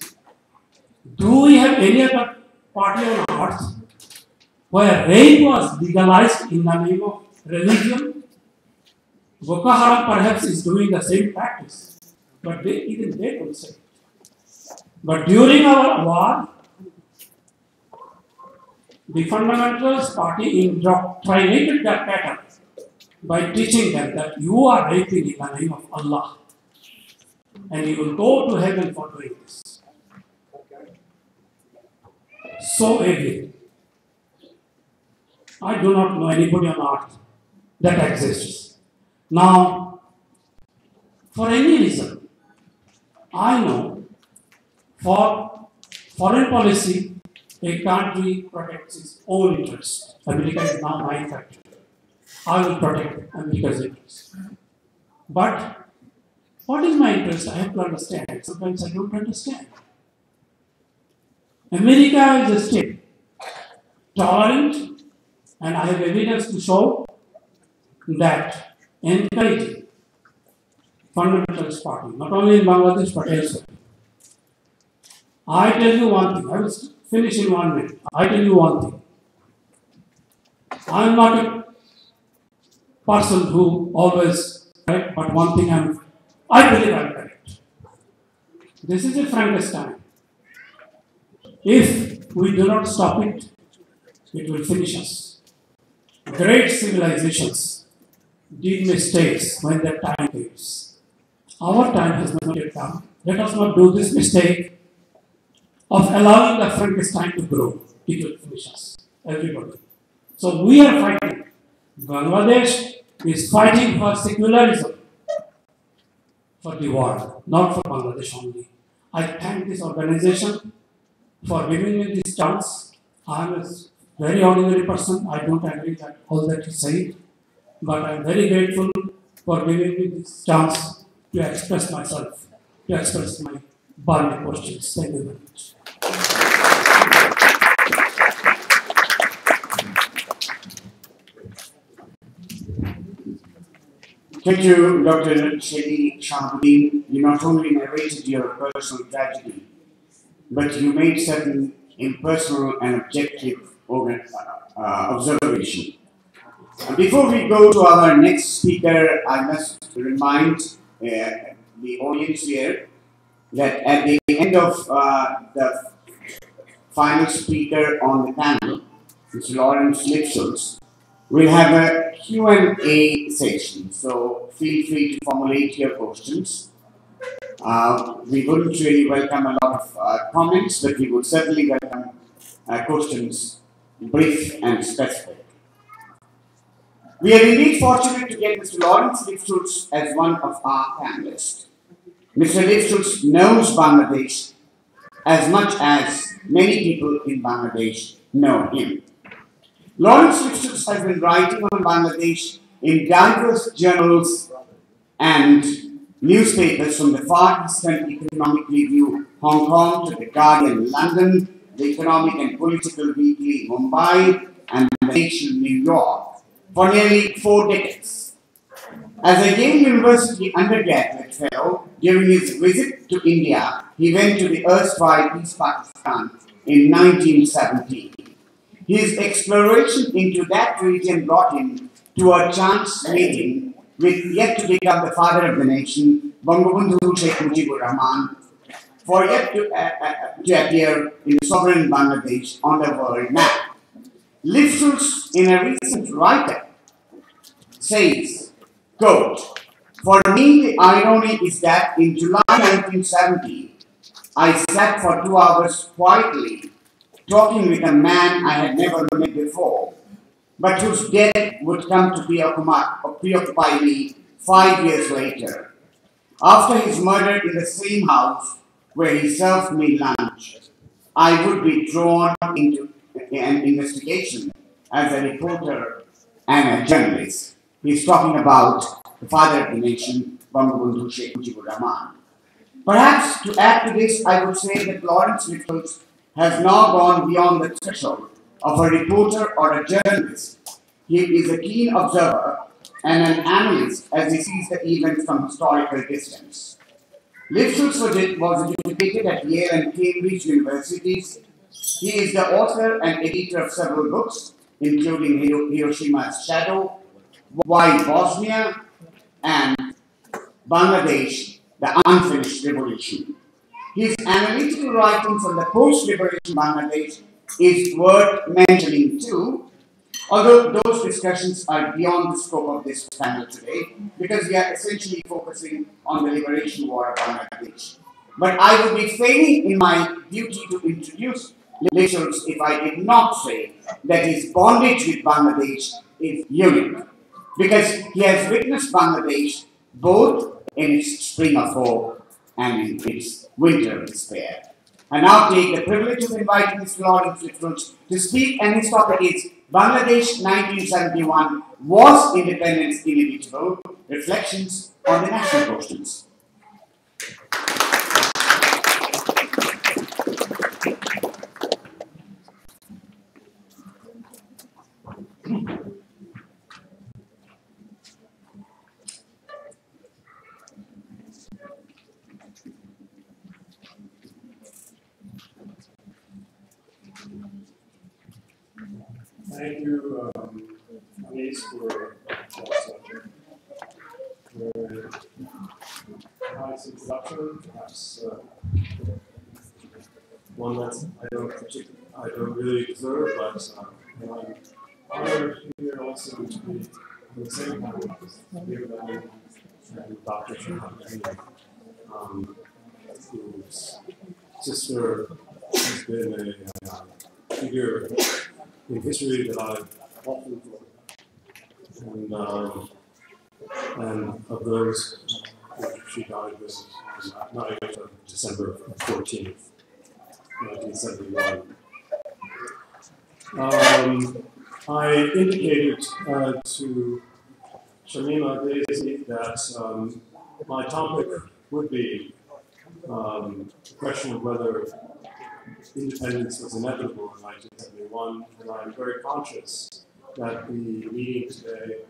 do we have any other party on earth where rape was legalized in the name of religion? Boko Haram perhaps is doing the same practice, but even they don't say it. But during our war, the fundamentalist party indoctrinated their pattern by teaching them that you are raping in the name of Allah, and you will go to heaven for doing this. So evil. I do not know anybody on earth that exists. Now, for any reason, I know for foreign policy, a country protects its own interests. America is now my factor. I will protect America's interests. But what is my interest? I have to understand. Sometimes I don't understand. America is a state, tolerant, and I have evidence to show that encouraging fundamentalist party, not only in Bangladesh but elsewhere. I tell you one thing, I will finish in 1 minute. I tell you one thing. I am not a person who always correct, but one thing I believe I am correct. This is a Frankenstein. If we do not stop it, it will finish us. Great civilizations did mistakes when their time comes. Our time has not yet come. Let us not do this mistake of allowing the Frankenstein to grow. It will finish us, everybody. So we are fighting. Bangladesh is fighting for secularism for the world, not for Bangladesh only. I thank this organization for giving me this chance. I am a very ordinary person. I don't agree with all that you said, but I am very grateful for giving me this chance to express myself, to express my burning questions. Thank you very much. Thank you, Dr. Shedi Shahabuddin. You not only narrated your personal tragedy, but you made certain impersonal and objective observation. And before we go to our next speaker, I must remind the audience here that at the end of the final speaker on the panel, Mr. Lawrence Lipschutz, we'll have a Q&A session. So feel free to formulate your questions. We wouldn't really welcome a lot of comments, but we would certainly welcome questions brief and specific. We are indeed fortunate to get Mr. Lawrence Lipschutz as one of our panelists. Mr. Lipschutz knows Bangladesh as much as many people in Bangladesh know him. Lawrence Lipschutz has been writing on Bangladesh in diverse journals and newspapers from the Far Eastern Economic Review, Hong Kong, to the Guardian, London, the Economic and Political Weekly, Mumbai, and the Nation, New York, for nearly 4 decades. As a Yale University undergraduate fellow, during his visit to India, he went to the erstwhile East Pakistan in 1970. His exploration into that region brought him to a chance meeting with yet to become the father of the nation, Bangabandhu Sheikh Mujibur Rahman, for yet to appear in sovereign Bangladesh on the world map. Lipschutz, in a recent write-up, says, quote, "For me, the irony is that in July 1970, I sat for 2 hours quietly talking with a man I had never met before, but whose death would come to preoccupy me 5 years later. After his murder in the same house where he served me lunch, I would be drawn into an investigation as a reporter and a journalist." He's talking about the father of the nation, Bangabandhu Sheikh Mujibur Rahman. Perhaps to add to this, I would say that Lawrence Lipschutz has now gone beyond the threshold of a reporter or a journalist. He is a keen observer and an analyst as he sees the events from historical distance. Lipschutz was educated at Yale and Cambridge universities. He is the author and editor of several books, including Hiroshima's Shadow, Why Bosnia, and Bangladesh, The Unfinished Revolution. His analytical writings on the post-liberation Bangladesh is worth mentioning too, although those discussions are beyond the scope of this panel today, because we are essentially focusing on the liberation war of Bangladesh. But I would be failing in my duty to introduce Lipschutz if I did not say that his bondage with Bangladesh is unique, because he has witnessed Bangladesh both in its spring of hope and in its winter of despair. I now take the privilege of inviting Mr. Lawrence Lipschutz to speak, and his topic is Bangladesh 1971, Was Independence Inevitable? Reflections on the National Questions. Thank you, Anis, for that very nice introduction. Perhaps one that I don't really deserve, but I'm honored here also to be on the same panel as Lear Levin and Dr. Shahab, whose sister has been a figure in history that I've often thought. And of those, she died this night of December 14th, 1971. I indicated to Shamima Daisy that my topic would be the question of whether independence was inevitable in 1971, and I'm very conscious that the meeting today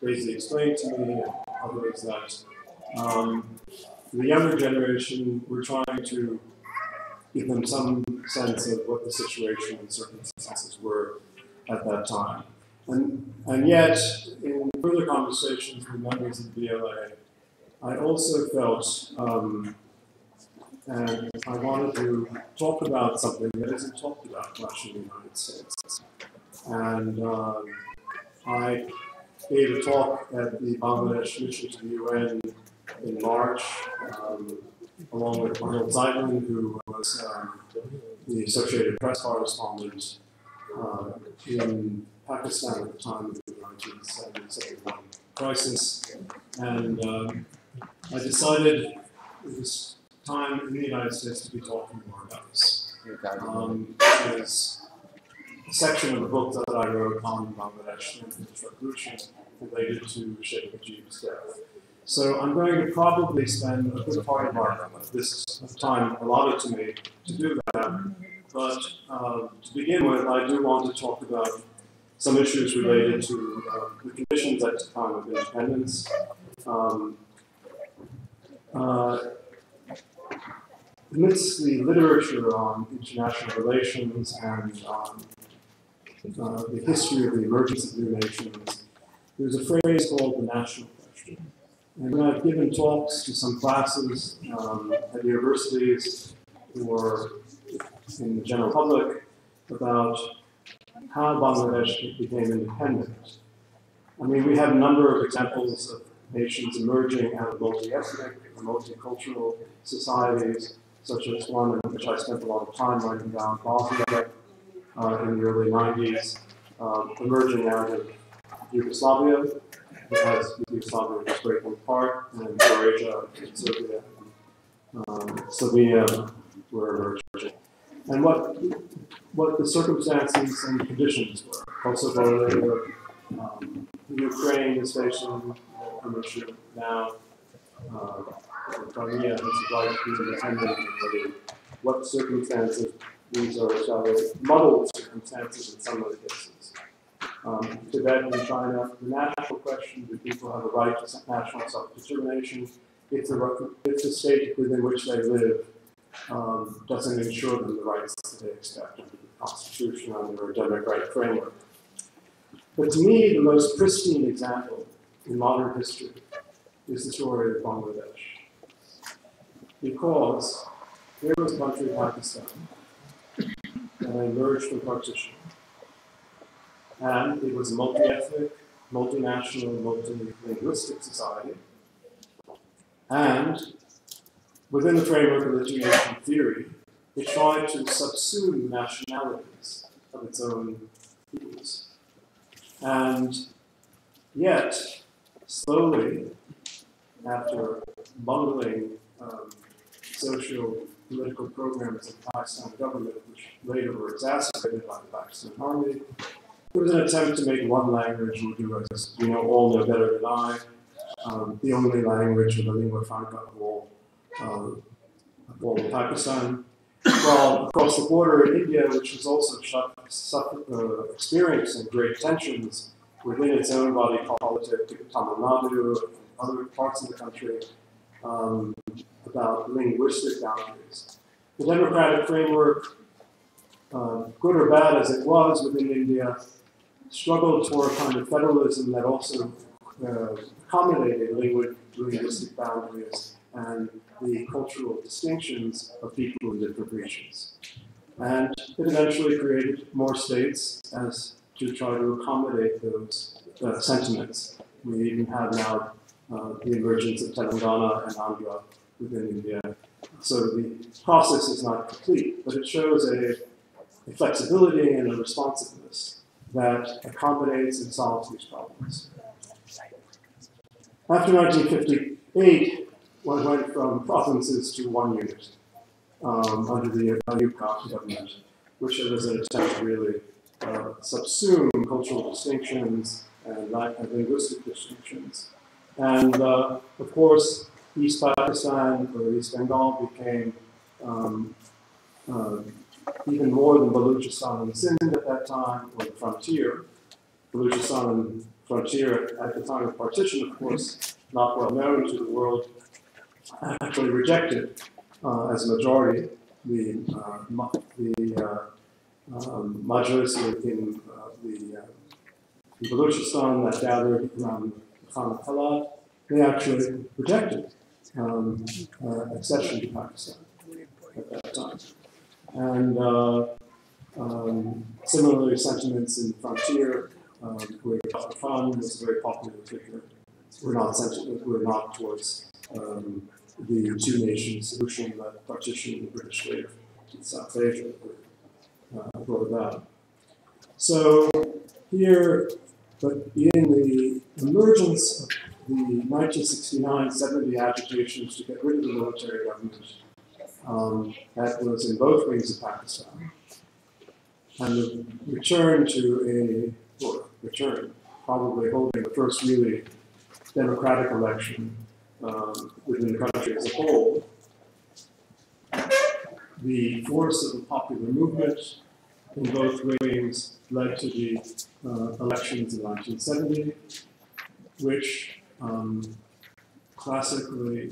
basically explained to me and others that the younger generation, we're trying to give them some sense of what the situation and circumstances were at that time. And yet, in further conversations with members of the BLA, I also felt, and I wanted to talk about something that isn't talked about much in the United States. And I gave a talk at the Bangladesh mission to the UN in March, along with Arnold Zeitlin, who was the Associated Press correspondent in Pakistan at the time of the 1971 crisis. And I decided it was time in the United States to be talking more about this. There's a section of the book that I wrote on Bangladesh and the revolution related to Sheikh Mujib's death. So I'm going to probably spend a good part of this time allotted to me to do that. But to begin with, I do want to talk about some issues related to the conditions at the time of independence. Amidst the literature on international relations and the history of the emergence of new nations, there's a phrase called the national question. And when I've given talks to some classes at universities or in the general public about how Bangladesh became independent, I mean, we have a number of examples of nations emerging out of multi-ethnic and multicultural societies, such as one in which I spent a lot of time writing down, Bosnia in the early 90s, emerging out of Yugoslavia, as Yugoslavia was breaking apart, and Croatia and Serbia and Slovenia were emerging. And what the circumstances and conditions were. Kosovo later, Ukraine is facing an issue now. Crimea has a right to be independent. What circumstances? These are muddled circumstances in some of the cases. Tibet and China, the national question: do people have a right to national self-determination? If the state within which they live doesn't ensure them the rights that they expect under the Constitution, under a democratic framework. But to me, the most pristine example in modern history is the story of Bangladesh. Because here was a country, Pakistan, that emerged from partition. And it was a multi-ethnic, multinational, multi-linguistic society. And within the framework of the two-nation theory, it tried to subsume the nationalities of its own peoples. And yet, slowly, after bungling social political programs of the Pakistan government, which later were exacerbated by the Pakistan army, there was an attempt to make one language Urdu, as you all know better than I, the only language or the lingua franca of all Pakistan. While across the border in India, which was also experiencing great tensions within its own body politic, Tamil Nadu and other parts of the country, about linguistic boundaries. The democratic framework, good or bad as it was within India, struggled toward a kind of federalism that also accommodated linguistic boundaries and the cultural distinctions of people in different regions. And it eventually created more states as to try to accommodate those sentiments. We even have now the emergence of Telangana and Andhra within India. So the process is not complete, but it shows a flexibility and a responsiveness that accommodates and solves these problems. After 1958, one went from provinces to one unit under the Ayub Khan government, which was an attempt to really subsume cultural distinctions and linguistic distinctions. And of course, East Pakistan or East Bengal became even more than Balochistan and Sindh at that time, or the frontier. Balochistan and frontier at the time of partition, of course, not well known to the world, actually rejected as a majority the Majlis in in Balochistan that gathered around Khan Khalat, they actually rejected accession to Pakistan at that time. And similarly, sentiments in the frontier, where Dr. Khan was a very popular figure, were not towards the two-nation solution that partitioned the British wave in South Asia brought about. So here, but in the emergence of the 1969-70 agitations to get rid of the military government, that was in both wings of Pakistan, and the return to probably holding the first really democratic election within the country as a whole, the force of the popular movement in both wings led to the elections in 1970, which classically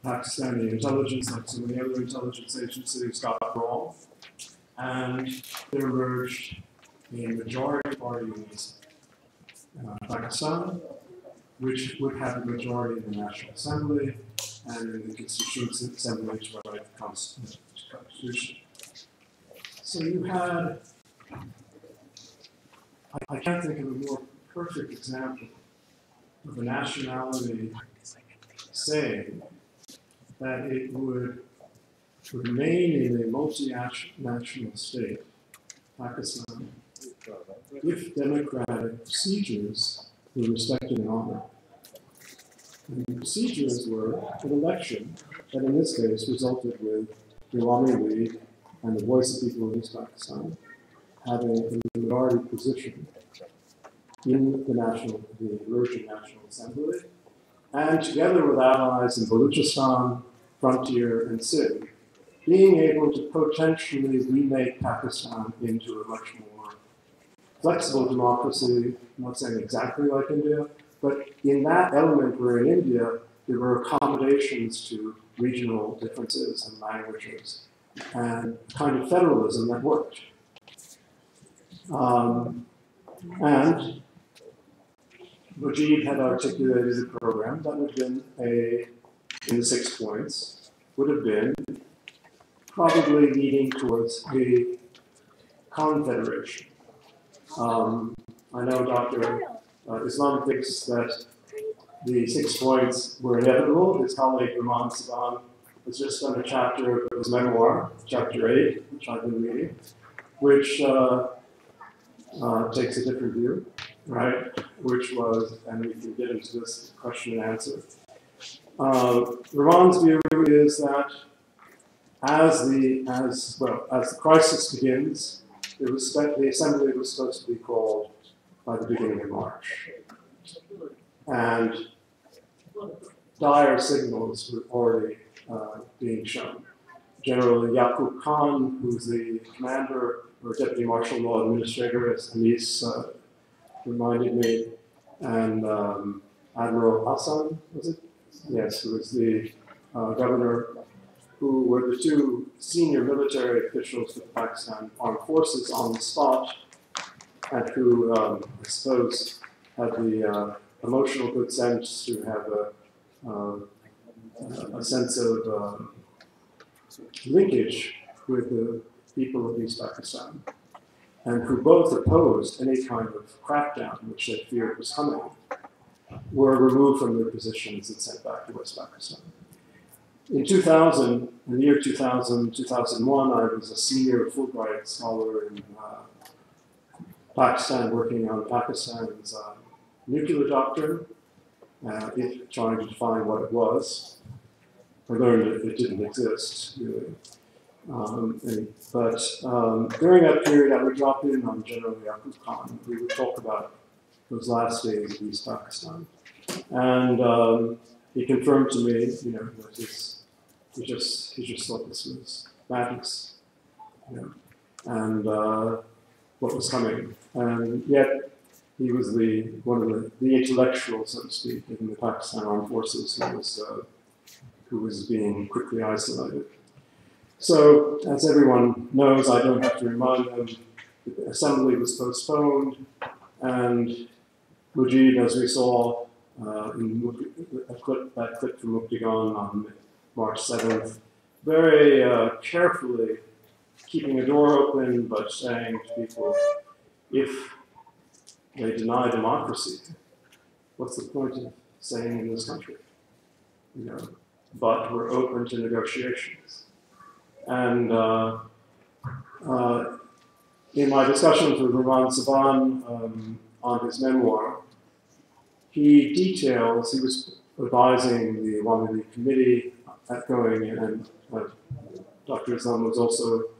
Pakistani intelligence, like so many other intelligence agencies, got wrong, and there emerged a majority party in Pakistan, which would have a majority in the National Assembly and in the Constituent Assembly to write the Constitution. So you had, I can't think of a more perfect example of a nationality saying that it would remain in a multinational state, Pakistan, if democratic procedures were respected and honored. And the procedures were an election that in this case resulted with the Awami League and the Voice of People in East Pakistan having a majority position in the emerging National Assembly, and together with allies in Balochistan, Frontier, and Sindh, being able to potentially remake Pakistan into a much more flexible democracy, I'm not saying exactly like India, but in that element where in India there were accommodations to regional differences and languages, and kind of federalism that worked. And Mujib had articulated a program that would have been in the 6 points, would have been probably leading towards a confederation. I know Dr. Islam thinks that the 6 points were inevitable. His colleague Rahman Saban has just done a chapter of his memoir, chapter 8, which I've been reading, which takes a different view, right? Which was, and we can get into this question and answer. Rahman's view is that as the crisis begins, the assembly was supposed to be called by the beginning of March, and dire signals were already being shown. General Yaqub Khan, who's the commander or deputy martial law administrator, as Anis reminded me, and Admiral Hassan, was it? Yes, who was the governor, who were the two senior military officials of the Pakistan Armed Forces on the spot, and who, I suppose, had the emotional good sense to have a sense of linkage with the people of East Pakistan, and who both opposed any kind of crackdown which they feared was coming, were removed from their positions and sent back to West Pakistan. In 2000, in the year 2000, 2001, I was a senior Fulbright scholar in Pakistan, working on Pakistan's nuclear doctrine, trying to define what it was. I learned that it didn't exist, really. But during that period, I would drop in on General Yaqub Khan. We would talk about those last days of East Pakistan. And he confirmed to me, that he just thought this was madness, and what was coming. And yet, he was one of the intellectuals, so to speak, in the Pakistan Armed Forces who was being quickly isolated. So, as everyone knows, I don't have to remind them, the assembly was postponed, and Mujib, as we saw in that clip from Muktigan on March 7th, very carefully keeping a door open, but saying to people, if they deny democracy, what's the point of staying in this country? You know, but we're open to negotiations. And in my discussions with Rahman Saban on his memoir, he details, he was advising the Awami League committee at going in, and Dr. Islam was also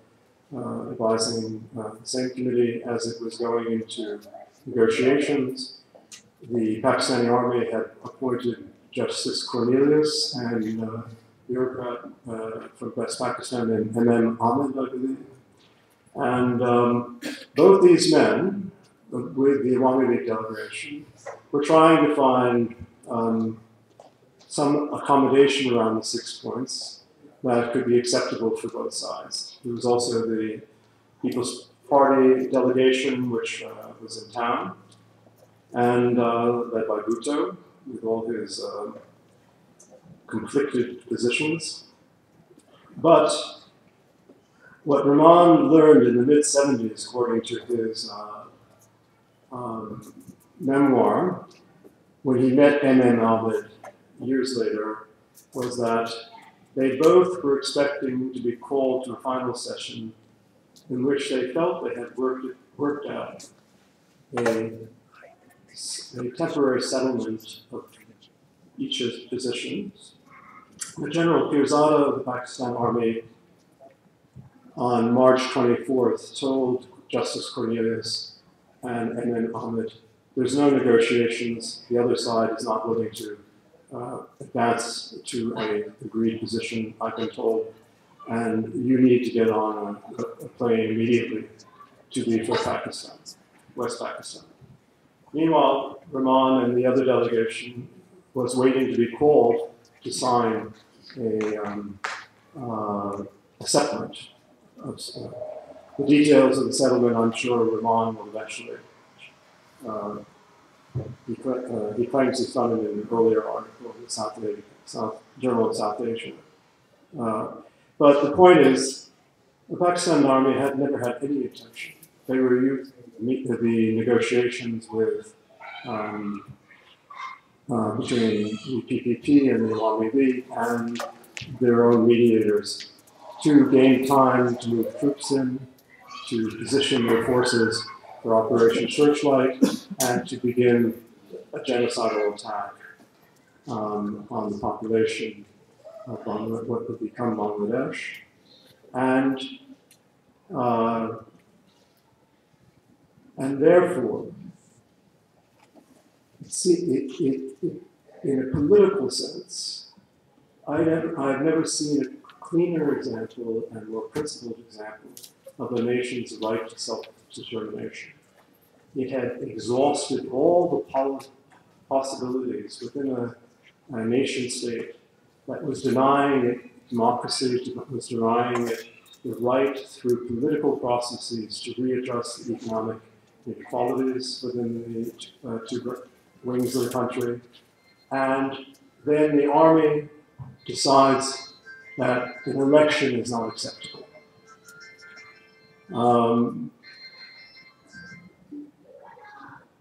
advising the same committee as it was going into negotiations. The Pakistani army had appointed Justice Cornelius and bureaucrat from West Pakistan, and then Ahmed, I believe. And both these men, with the Awami League delegation, were trying to find some accommodation around the 6 points that could be acceptable for both sides. There was also the People's Party delegation, which was in town, and led by Bhutto, with all his conflicted positions. But what Rahman learned in the mid-70s, according to his memoir, when he met M.M. Ahmed years later, was that they both were expecting to be called to a final session in which they felt they had worked out a temporary settlement of each of his positions. The General Pirzada of the Pakistan Army on March 24th told Justice Cornelius and M.N. Ahmed, there's no negotiations, the other side is not willing to advance to an agreed position, I've been told, and you need to get on a plane immediately to leave for Pakistan, West Pakistan. Meanwhile, Rahman and the other delegation was waiting to be called to sign a settlement. The details of the settlement, I'm sure Rahman will eventually. He claims he's done it in an earlier article in the Journal of South Asia. But the point is, the Pakistan Army had never had any intention. They were using the negotiations with between the PPP and the Awami League and their own mediators to gain time to move troops in, to position their forces for Operation Searchlight, and to begin a genocidal attack on the population of what would become Bangladesh. And therefore, in a political sense, I've never seen a cleaner example and more principled example of a nation's right to self-determination. It had exhausted all the possibilities within a nation state that was denying it democracy, was denying it the right through political processes to readjust the economic inequalities within the two wings of the country. And then the army decides that an election is not acceptable.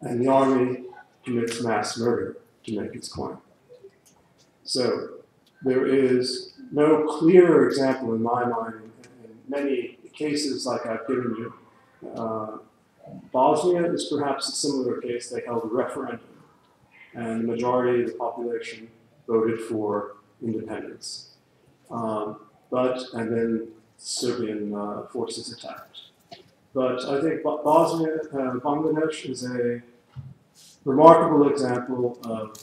And the army commits mass murder to make its point. So there is no clearer example in my mind in many cases like I've given you. Bosnia is perhaps a similar case. They held a referendum, and the majority of the population voted for independence. And then Serbian forces attacked. But I think Bangladesh is a remarkable example of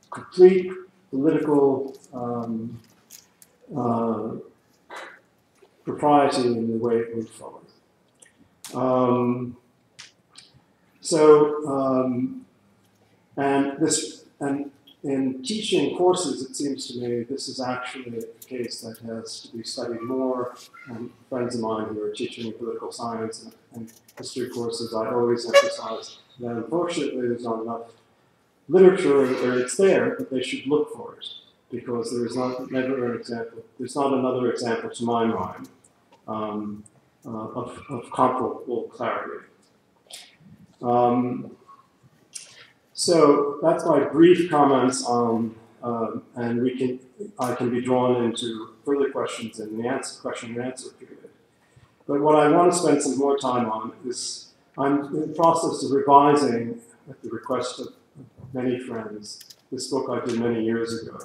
complete political propriety in the way it moved forward. in teaching courses, it seems to me this is actually a case that has to be studied more. And friends of mine who are teaching political science and history courses, I always emphasize that unfortunately there's not enough literature where it's there, but they should look for it, because there's never an example. There's not another example to my mind of comparable clarity. So that's my brief comments on, and I can be drawn into further questions in the question and answer period. But what I want to spend some more time on is I'm in the process of revising, at the request of many friends, this book I did many years ago.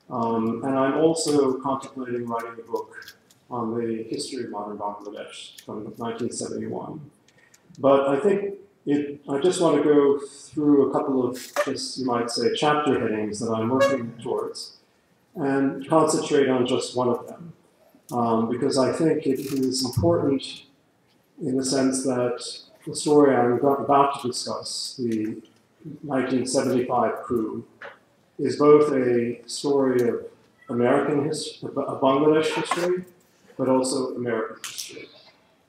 And I'm also contemplating writing a book on the history of modern Bangladesh from 1971. But I think I just want to go through a couple of, just you might say, chapter headings that I'm working towards and concentrate on just one of them. Because I think it is important in the sense that the story I'm about to discuss, the 1975 coup, is both a story of American history, of Bangladesh history, but also American history.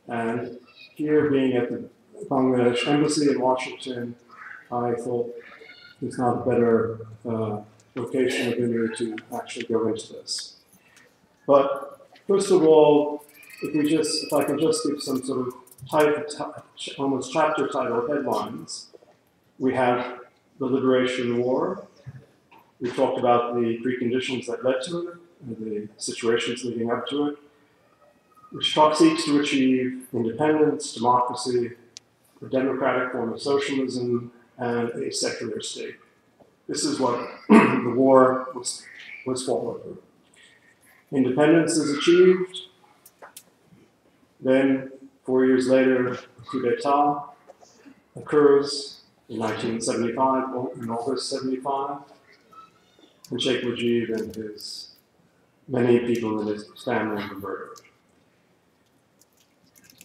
And here, being at the Bangladesh Embassy in Washington, I thought it's not a better location of venue to actually go into this. But first of all, if I can just give some sort of almost chapter title headlines. We have the Liberation War. We talked about the preconditions that led to it, and the situations leading up to it, which seeks to achieve independence, democracy, a democratic form of socialism, and a secular state. This is what the war was fought over. Independence is achieved. Then, 4 years later, a coup d'etat occurs in 1975, in August 75, and Sheikh Mujib and many people in his family were murdered.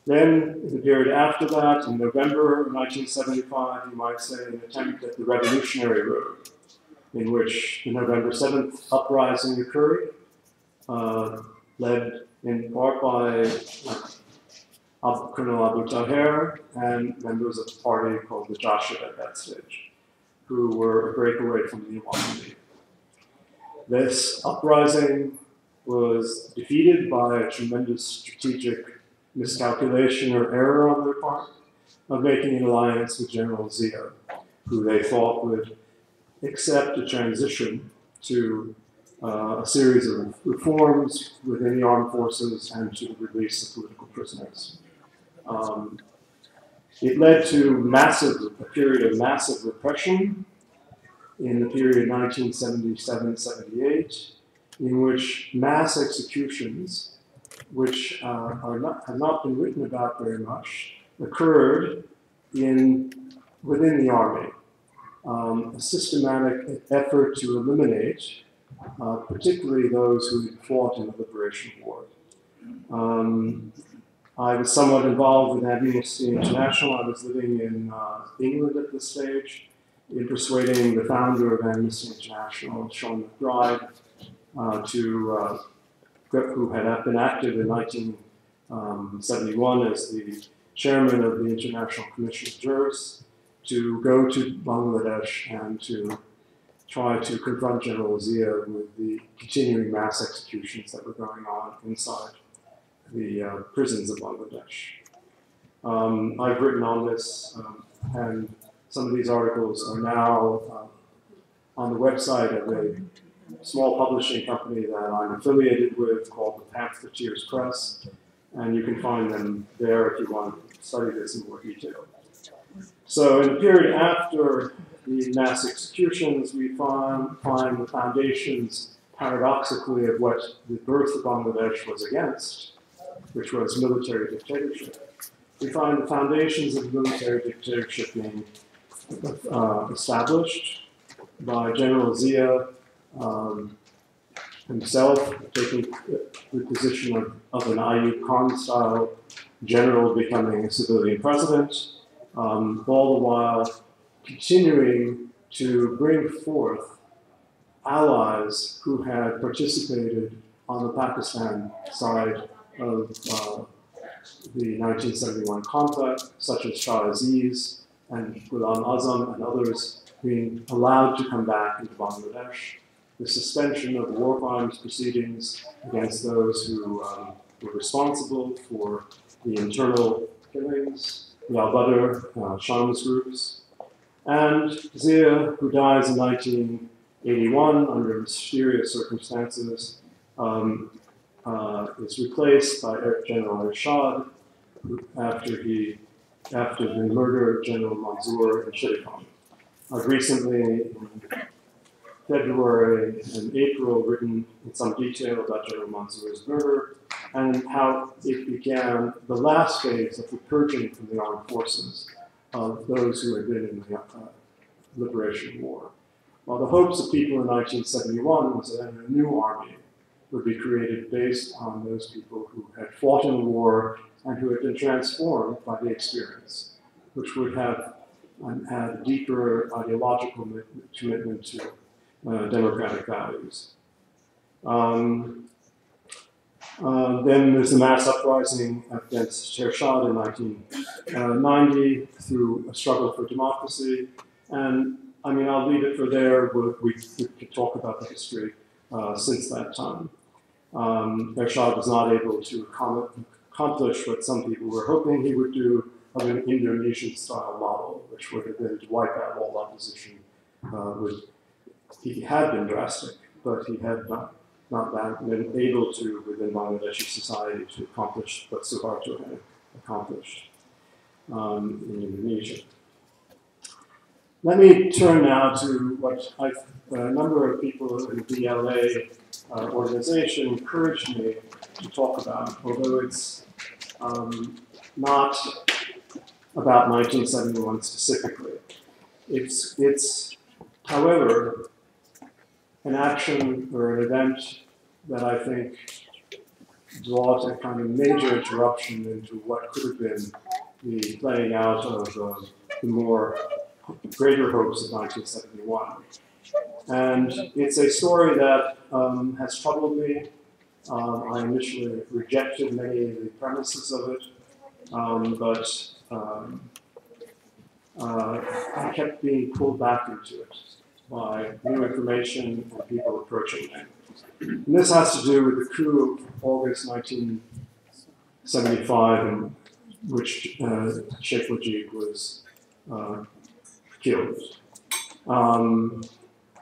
Then, in the period after that, in November of 1975, you might say, an attempt at the Revolutionary Road, in which the November 7th uprising occurred, led in part by Colonel Abu Taher and members of a party called the Joshua at that stage, who were a breakaway from the Awami League. This uprising was defeated by a tremendous strategic miscalculation or error on their part of making an alliance with General Zia, who they thought would accept a transition to a series of reforms within the armed forces and to release the political prisoners. It led to a period of massive repression in the period 1977-78, in which mass executions, which have not been written about very much, occurred within the army. A systematic effort to eliminate, particularly those who had fought in the Liberation War. I was somewhat involved with Amnesty International. I was living in England at this stage, in persuading the founder of Amnesty International, Sean McBride, who had been active in 1971 as the chairman of the International Commission of Jurists, to go to Bangladesh and to try to confront General Zia with the continuing mass executions that were going on inside the prisons of Bangladesh. I've written on this, and some of these articles are now on the website of a small publishing company that I'm affiliated with called the Pamphleteers Press, and you can find them there if you want to study this in more detail. So in the period after the mass executions, we find the foundations, paradoxically, of what the birth of Bangladesh was against, which was military dictatorship. We find the foundations of military dictatorship being established by General Zia himself, taking the position of an Ayub Khan-style general becoming a civilian president, all the while continuing to bring forth allies who had participated on the Pakistan side of the 1971 conflict, such as Shah Aziz and Ghulam Azam and others, being allowed to come back into Bangladesh, the suspension of war crimes proceedings against those who were responsible for the internal killings, the Al-Badr, Shams groups, and Zia, who dies in 1981 under mysterious circumstances, is replaced by General Ershad after the murder of General Manzoor in Chittagong. I've recently, in February and April, written in some detail about General Manzoor's murder and how it began the last phase of the purging from the armed forces of those who had been in the Liberation War. While the hopes of people in 1971 was that a new army would be created based on those people who had fought in the war and who had been transformed by the experience, which would have had a deeper ideological commitment to democratic values. Then there's the mass uprising against Ershad in 1990 through a struggle for democracy. And I mean, I'll leave it for there. We could talk about the history since that time. Ershad was not able to accomplish what some people were hoping he would do of an Indonesian-style model, which would have been to wipe out all opposition. He had been drastic, but he had not been able to, within Bangladeshi society, to accomplish what Suharto had accomplished in Indonesia. Let me turn now to what a number of people in the DLA organization encouraged me to talk about, although it's not about 1971 specifically. It's, however, an action or an event that I think brought a kind of major interruption into what could have been the playing out of the more greater hopes of 1971. And it's a story that has troubled me. I initially rejected many of the premises of it, but I kept being pulled back into it by new information and people approaching me. And this has to do with the coup of August 1975, in which Sheikh Mujib was killed.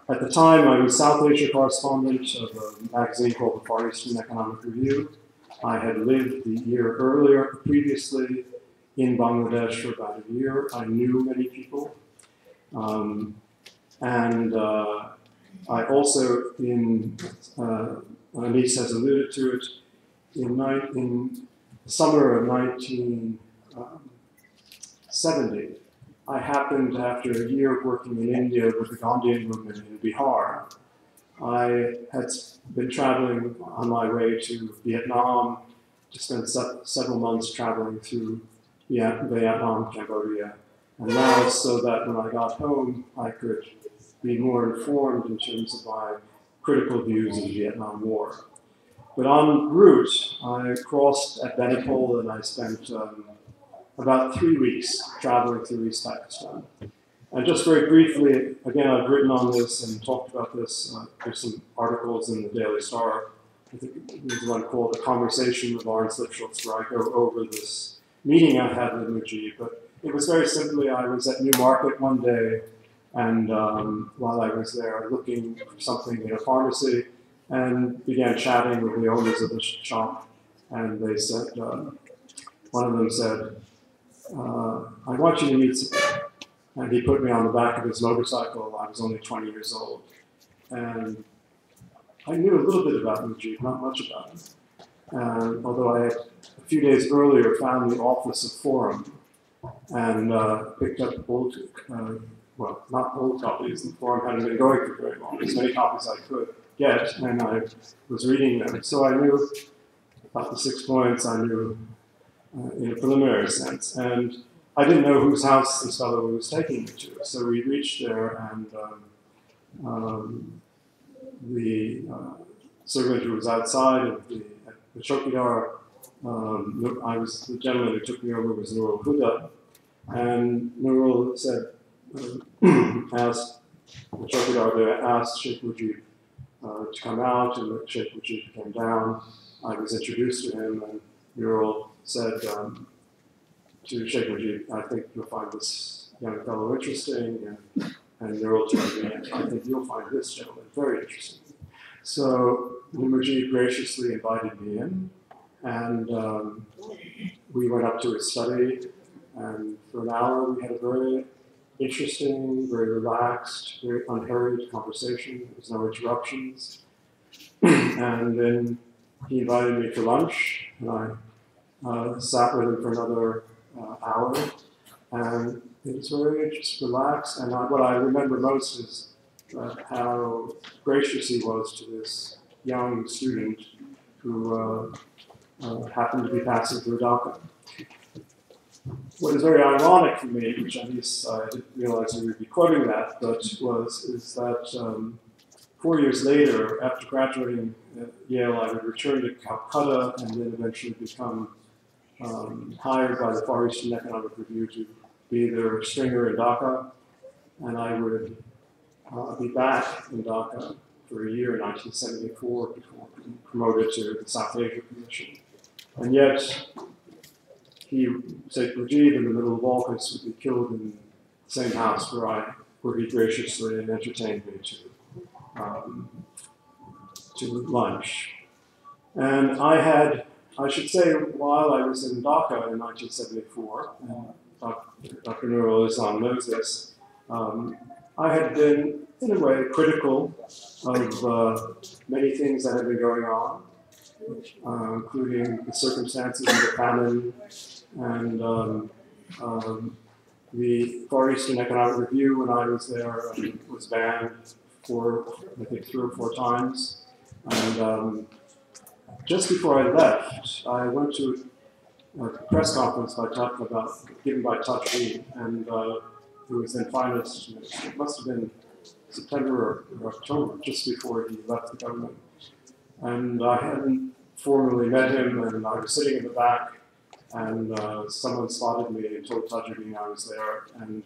At the time, I was South Asia correspondent of a magazine called the Far Eastern Economic Review. I had lived the year previously in Bangladesh for about a year. I knew many people. I also, Anise has alluded to it, in the summer of 1970, I happened, after a year of working in India with the Gandhian movement in Bihar, I had been traveling on my way to Vietnam to spend several months traveling through Vietnam, Cambodia, and Laos, so that when I got home, I could be more informed in terms of my critical views of the Vietnam War. But en route, I crossed at Benipol and I spent about 3 weeks traveling through East Pakistan. And just very briefly, again, I've written on this and talked about this. There's some articles in the Daily Star. I think there's one called A Conversation with Lawrence Lipschutz, where I go over this meeting I had with Mujib. But it was very simply, I was at Newmarket one day, and while I was there looking for something in a pharmacy, and began chatting with the owners of the shop. And they said, one of them said, I want you to meet someone. And he put me on the back of his motorcycle. I was only 20 years old. And I knew a little bit about Mujib, not much about him. Although I had, a few days earlier, found the office of Forum and picked up old, well, not old copies, the Forum hadn't been going for very long, as many copies I could get, and I was reading them. So I knew about the 6 points, I knew in a preliminary sense. And I didn't know whose house this fellow was taking me to. So we reached there, and servant who was outside of the chowkidar. The gentleman who took me over was Nurul Huda, and Nurul said, asked the chowkidar there, asked Sheikh Mujib to come out, and Sheikh Mujib came down. I was introduced to him, and Nurul said to Sheikh Mujib, I think you'll find this young fellow interesting, and Nurul told me, I think you'll find this gentleman very interesting. So Mujib graciously invited me in, and we went up to his study, and for an hour we had a very interesting, very relaxed, very unhurried conversation. There was no interruptions. And then he invited me for lunch, and I sat with him for another hour, and it was very just relaxed. And what I remember most is how gracious he was to this young student who happened to be passing through Dhaka. What is very ironic for me, which at least I didn't realize we would be quoting that, but is that 4 years later, after graduating at Yale, I would return to Calcutta and then eventually become hired by the Far Eastern Economic Review to be their stringer in Dhaka, and I would be back in Dhaka for a year in 1974 before being promoted to the South Asia Commission. And yet, Sheikh Mujib in the middle of August would be killed in the same house where he graciously entertained me to lunch. And I should say, while I was in Dhaka in 1974, and Dr. Nurul Islam knows this, I had been, in a way, critical of many things that had been going on, including the circumstances of the famine, and the Far Eastern Economic Review, when I was there, was banned for, I think, 3 or 4 times. And just before I left, I went to a press conference given by Tajveed, and who was then finalist. It must have been September or October, just before he left the government. And I hadn't formally met him, and I was sitting in the back, and someone spotted me and told Tajveed I was there. And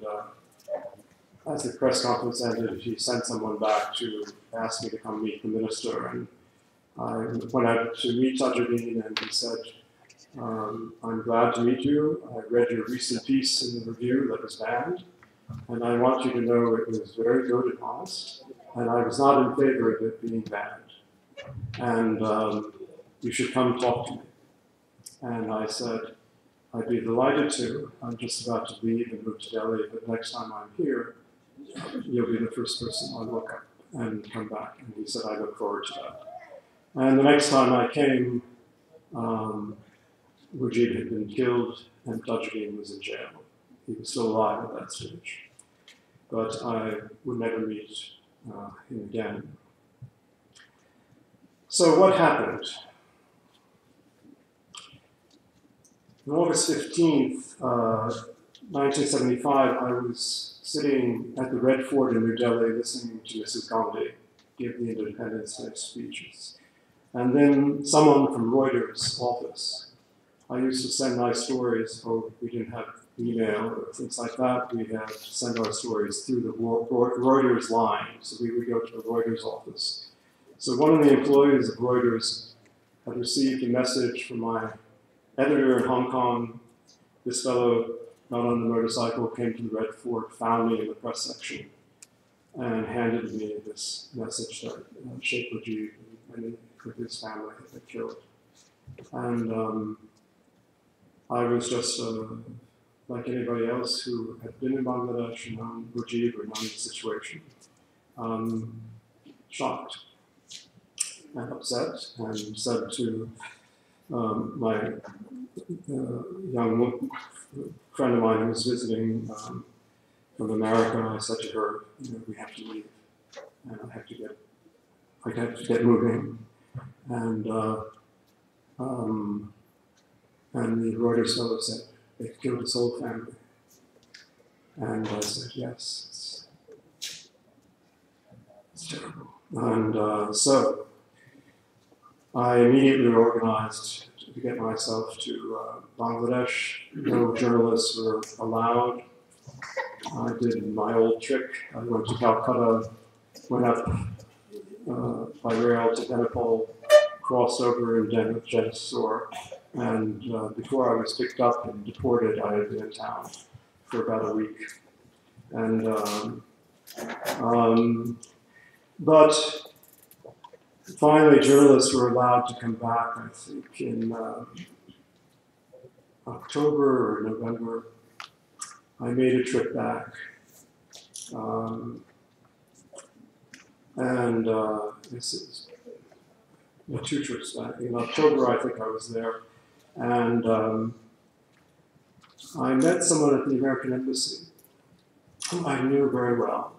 as the press conference ended, he sent someone back to ask me to come meet the minister. And I went out to meet Tajveed, and he said, I'm glad to meet you. I read your recent piece in the review that was banned, and I want you to know it was very good and honest, and I was not in favor of it being banned. And you should come talk to me. And I said, I'd be delighted to. I'm just about to leave and move to Delhi, but next time I'm here, you'll be the first person I'll look up and come back. And he said, I look forward to that. And the next time I came, Mujib had been killed and Tajveed was in jail. He was still alive at that stage. But I would never meet him again. So what happened? On August 15th, 1975, I was sitting at the Red Fort in New Delhi listening to Mrs. Gandhi give the Independence Day speeches. And then someone from Reuters' office. I used to send my stories, we didn't have email or things like that. We had to send our stories through the Reuters line. So we would go to the Reuters office. So one of the employees of Reuters had received a message from my editor in Hong Kong. This fellow, not on the motorcycle, came to the Red Fort, found me in the press section, and handed me this message that Sheikh Mujib and his family had been killed. And I was just like anybody else who had been in Bangladesh and known Mujib or known the situation, shocked and upset, and said to my young friend of mine who was visiting from America, I said to her, we have to leave, and I have to get moving. And the Reuters fellow said, they've killed his whole family. And I said, yes, it's terrible. And so I immediately organized to get myself to Bangladesh. No journalists were allowed. I did my old trick. I went to Calcutta, went up by rail to Benapole, crossed over in Genocide, and before I was picked up and deported, I had been in town for about a week. And but finally, journalists were allowed to come back, I think, in October or November. I made a trip back. This is 2 trips back. In October, I think I was there. And I met someone at the American Embassy whom I knew very well.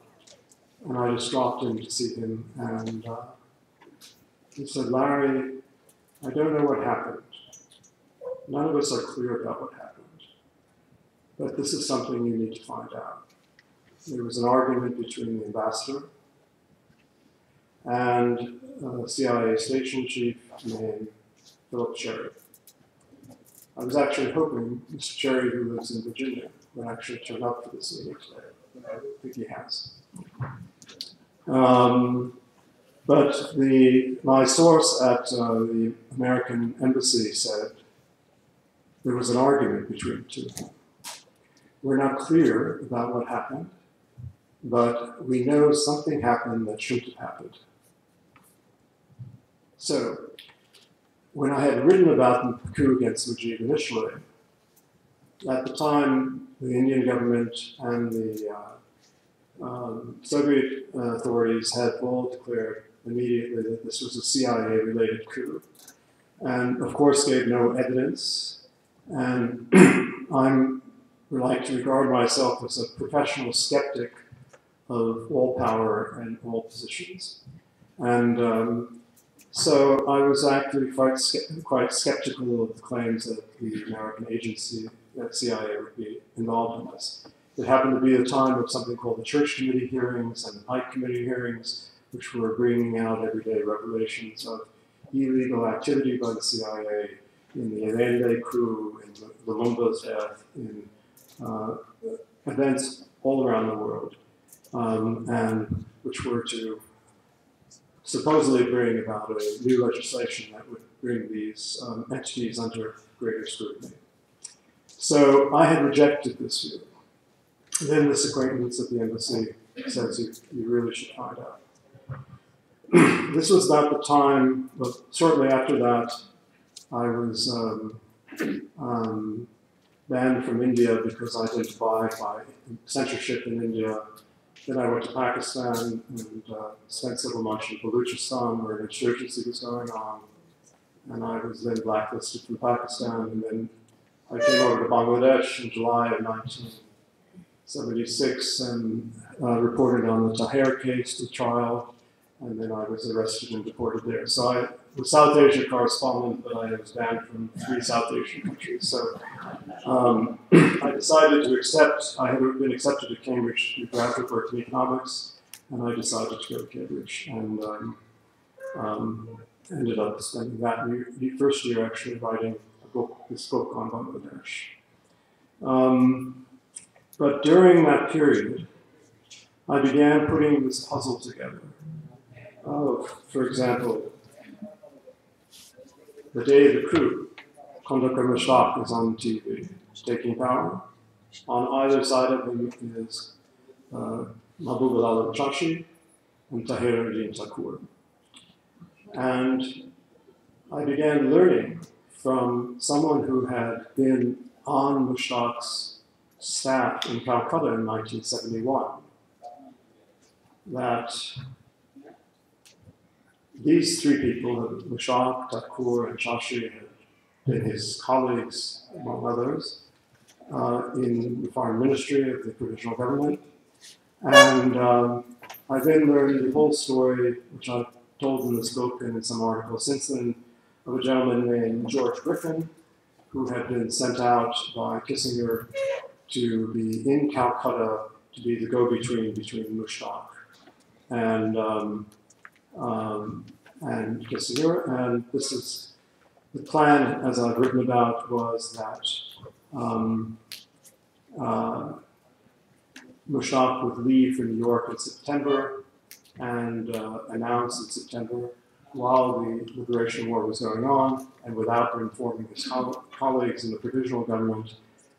And I just dropped in to see him. And he said, "Larry, I don't know what happened. None of us are clear about what happened. But this is something you need to find out." There was an argument between the ambassador and a CIA station chief named Philip Cherry. I was actually hoping Mr. Cherry, who lives in Virginia, would actually turn up for this meeting today, but I don't think he has. But my source at the American Embassy said there was an argument between the two of them. We're not clear about what happened, but we know something happened that shouldn't have happened. So, when I had written about the coup against Mujib initially, at the time, the Indian government and the Soviet authorities had all declared immediately that this was a CIA-related coup, and of course gave no evidence. And I like to regard myself as a professional skeptic of all power and all positions. And so I was actually quite skeptical of the claims that the American agency, that CIA, would be involved in this. It happened to be the time of something called the Church Committee hearings and the Pike Committee hearings, which were bringing out everyday revelations of illegal activity by the CIA in the Allende coup, in Lumumba's death, in events all around the world, and which were to supposedly bring about a new legislation that would bring these entities under greater scrutiny. So I had rejected this view. Then this acquaintance at the embassy says you really should find out. This was about the time, but shortly after that, I was banned from India because I didn't abide by censorship in India. Then I went to Pakistan and spent several months in Balochistan where an insurgency was going on. And I was then blacklisted from Pakistan. And then I came over to Bangladesh in July of 1976 and reported on the Tahir case, the trial. And then I was arrested and deported there. So I was South Asia correspondent, but I was banned from 3 South Asian countries. So I decided to accept, I had been accepted to Cambridge to graduate work in economics, and I decided to go to Cambridge and ended up spending that first year actually writing this book on Bangladesh. But during that period, I began putting this puzzle together. For example, the day of the coup, Kondakar Mushtaq is on TV, taking power. On either side of him is Mahbub Alam Chashi and Tahir Thakur. And I began learning from someone who had been on Mushtaq's staff in Calcutta in 1971 that these 3 people, Mushtaq, Thakur, and Chashi, had been his colleagues, among others, in the foreign ministry of the provisional government. And I then learned the whole story, which I've told in this book and in some articles since then, of a gentleman named George Griffin, who had been sent out by Kissinger to be in Calcutta to be the go-between between Mushtaq and Kissinger. And this is the plan, as I've written about, was that Musharraf would leave for New York in September and announce in September, while the Liberation War was going on, and without informing his colleagues in the provisional government,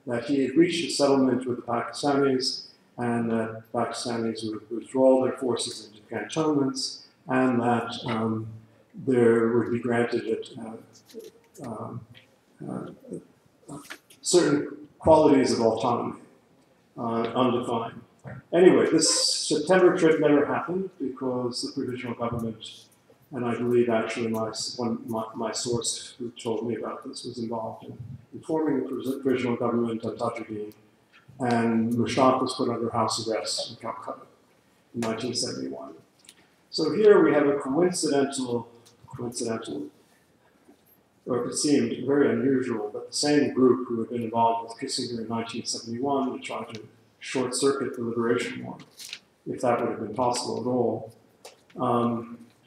that he had reached a settlement with the Pakistanis, and that Pakistanis would withdraw their forces into cantonments, and that there would be granted certain qualities of autonomy, undefined. Anyway, this September trip never happened because the provisional government, and I believe actually my source who told me about this was involved in informing the provisional government on Tajudeen, and Musharraf was put under house arrest in Calcutta in 1971. So here we have a coincidental, or it seemed very unusual, but the same group who had been involved with Kissinger in 1971 to try to short-circuit the Liberation War, if that would have been possible at all.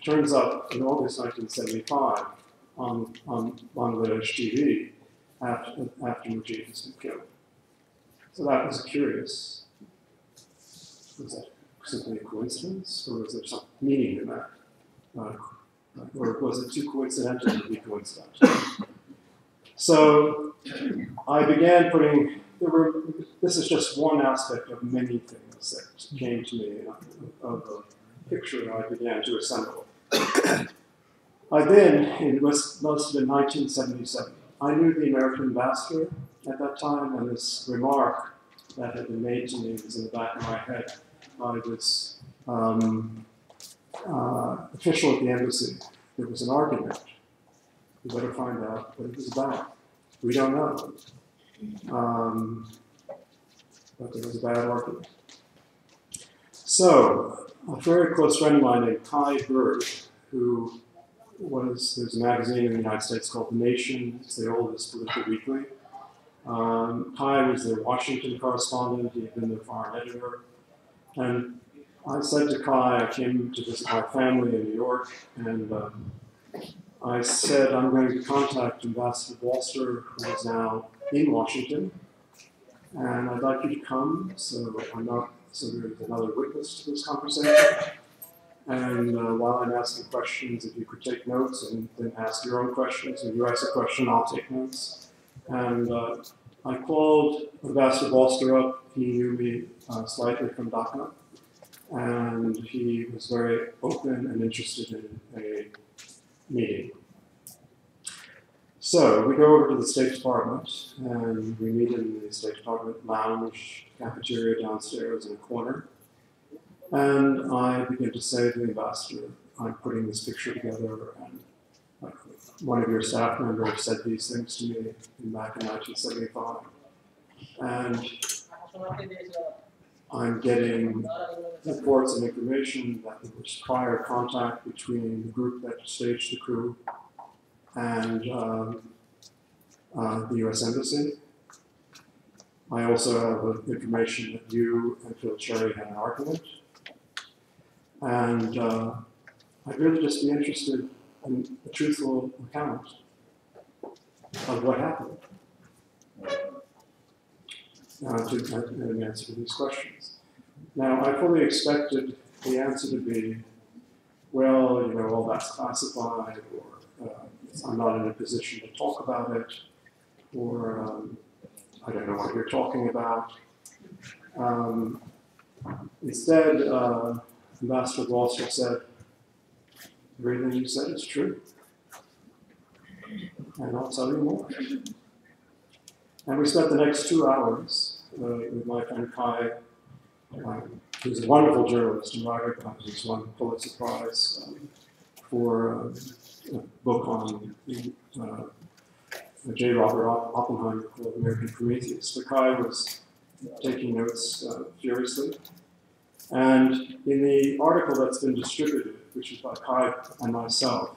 Turns out in August 1975, on Bangladesh TV, after Mujib has been killed. So that was curious. Was that simply a coincidence, or was there some meaning in that? Or was it too coincidental to be coincidental? So I began putting, this is just one aspect of many things that came to me of a picture I began to assemble. I then, it must have been 1977, I knew the American ambassador at that time, and this remark that had been made to me was in the back of my head by this official at the embassy. There was an argument. We better find out what it was about. We don't know. But there was a bad argument. So, a very close friend of mine named Kai Bird, who there's a magazine in the United States called The Nation. It's the oldest political weekly. Kai was their Washington correspondent. He had been their foreign editor. And I said to Kai, I came to visit my family in New York, and I said, I'm going to contact Ambassador Bolster, who is now in Washington, and I'd like you to come, so there's another witness to this conversation. And while I'm asking questions, if you could take notes and then ask your own questions. If you ask a question, I'll take notes. And I called Ambassador Bolster up. He knew me slightly from Dhaka. And he was very open and interested in a meeting. So we go over to the State Department, and we meet in the State Department lounge, cafeteria downstairs in a corner. And I begin to say to the ambassador, I'm putting this picture together, and one of your staff members said these things to me back in 1975. And I'm getting reports and information that there was prior contact between the group that staged the coup and the U.S. Embassy. I also have information that you and Phil Cherry had an argument. And I'd really just be interested in a truthful account of what happened. To an answer to these questions. Now, I fully expected the answer to be, well, all that's classified, or I'm not in a position to talk about it, or I don't know what you're talking about. Instead, Ambassador Bolster said, everything you said is true, and I'll tell you more. And we spent the next 2 hours with my friend Kai, who's a wonderful journalist and writer, who's won the Pulitzer Prize for a book on J. Robert Oppenheimer called American Prometheus. So Kai was taking notes furiously. And in the article that's been distributed, which is by Kai and myself,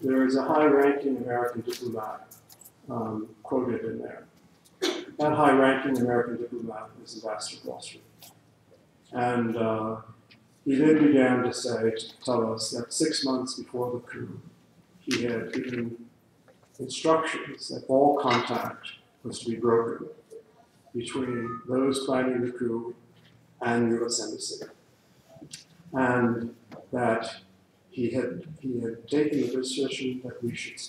there is a high-ranking American diplomat quoted in there. That high-ranking American diplomat is Ambassador Bolster. And he then began to tell us that 6 months before the coup, he had given instructions that all contact was to be broken between those planning the coup and the U.S. Embassy. And that he had taken the decision that we should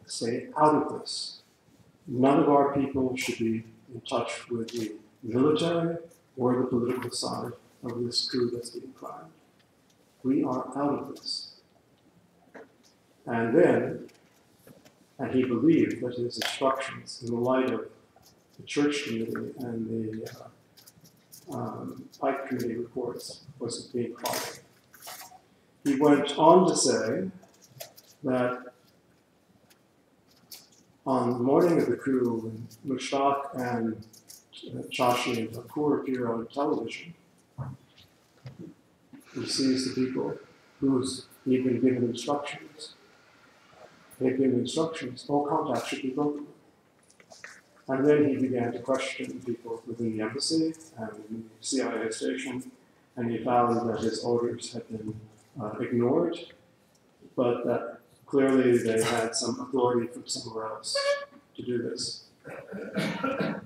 stay out of this. None of our people should be in touch with the military or the political side of this coup that's being planned. We are out of this. And he believed that his instructions, in the light of the Church Committee and the Pike Committee reports, was being followed. He went on to say that on the morning of the coup, when Mushtaq and Chashi and Thakur appear on television, he sees the people he'd been given instructions. They'd given instructions, all contact should be broken. And then he began to question people within the embassy and the CIA station, and he found that his orders had been ignored, but that clearly they had some authority from somewhere else to do this.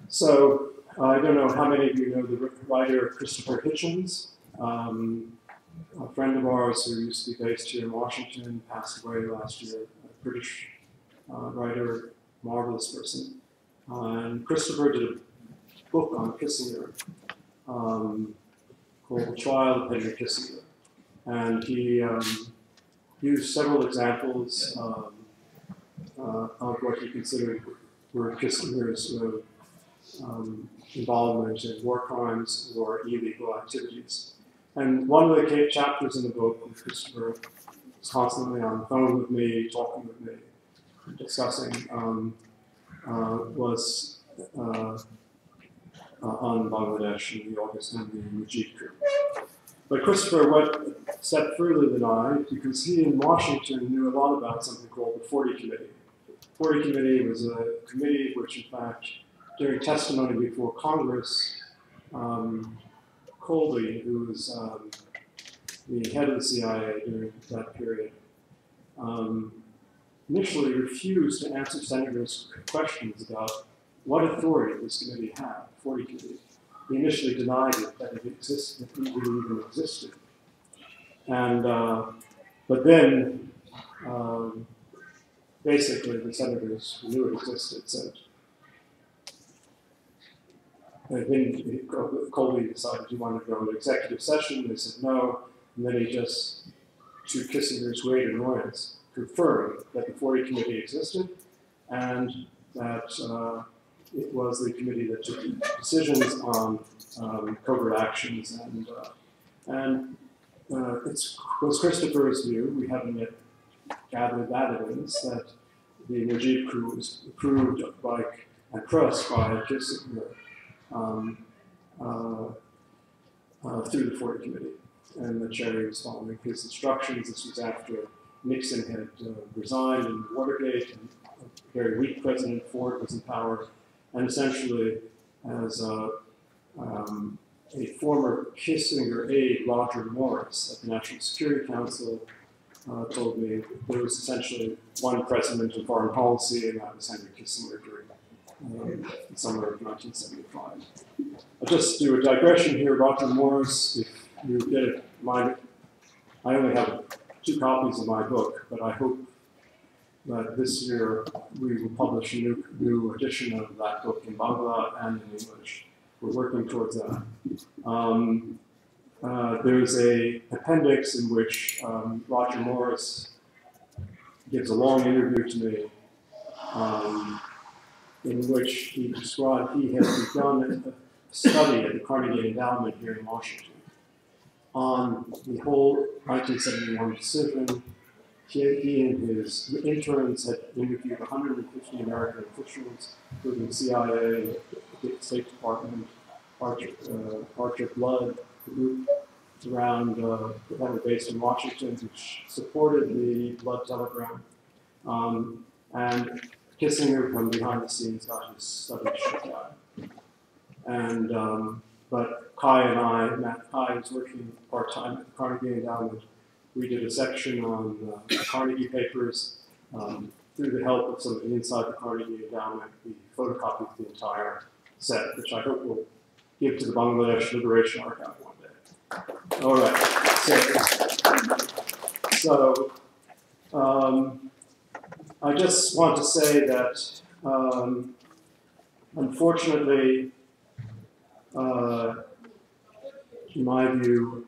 So I don't know how many of you know the writer Christopher Hitchens, a friend of ours who used to be based here in Washington, passed away last year, a British writer, marvelous person. And Christopher did a book on Kissinger called The Trial of Henry Kissinger. And he used several examples of what he considered were Kissinger's involvement in war crimes or illegal activities. And one of the chapters in the book, with Christopher was constantly on the phone with me, talking with me, discussing, was on Bangladesh in the August and the Mujib coup. But Christopher went a step further than I, because he in Washington knew a lot about something called the 40 Committee. The 40 Committee was a committee which, in fact, during testimony before Congress, Colby, who was the head of the CIA during that period, initially refused to answer senators' questions about what authority this committee had, the 40 Committee. He initially denied it, that it existed, that it even existed. And, but then, basically, the senators who knew it existed said, and then Colby decided he wanted to go into executive session. They said no, and then he just, to Kissinger's great annoyance, confirmed that the 40 Committee existed and that it was the committee that took decisions on covert actions. And it was Christopher's view, we haven't yet gathered that evidence, that the Mujib coup was approved by and pressed by Kissinger through the 40 Committee. And that Cherry was following his instructions. This was after Nixon had resigned in Watergate, and a very weak President Ford was in power. And essentially, as a former Kissinger aide, Roger Morris, at the National Security Council, told me there was essentially one president in foreign policy, and that was Henry Kissinger during the summer of 1975. I'll just do a digression here. Roger Morris, if you get it, I only have 2 copies of my book, but I hope that this year we will publish a new edition of that book in Bangla and in English. We're working towards that. There's an appendix in which Roger Morris gives a long interview to me in which he described he had begun a study at the Carnegie Endowment here in Washington on the whole 1971 decision. He and his interns had interviewed 150 American officials, including the CIA, the State Department, Archer Blood, the group around that were based in Washington, which supported the Blood telegram. And Kissinger, from behind the scenes, got his study shut down. And but Kai and I, Matt Kai was working part-time at the Carnegie Endowment. We did a section on the Carnegie papers. Through the help of somebody inside the Carnegie Endowment, we photocopied the entire set, which I hope we'll give to the Bangladesh Liberation Archive one day. All right. So I just want to say that, unfortunately, in my view,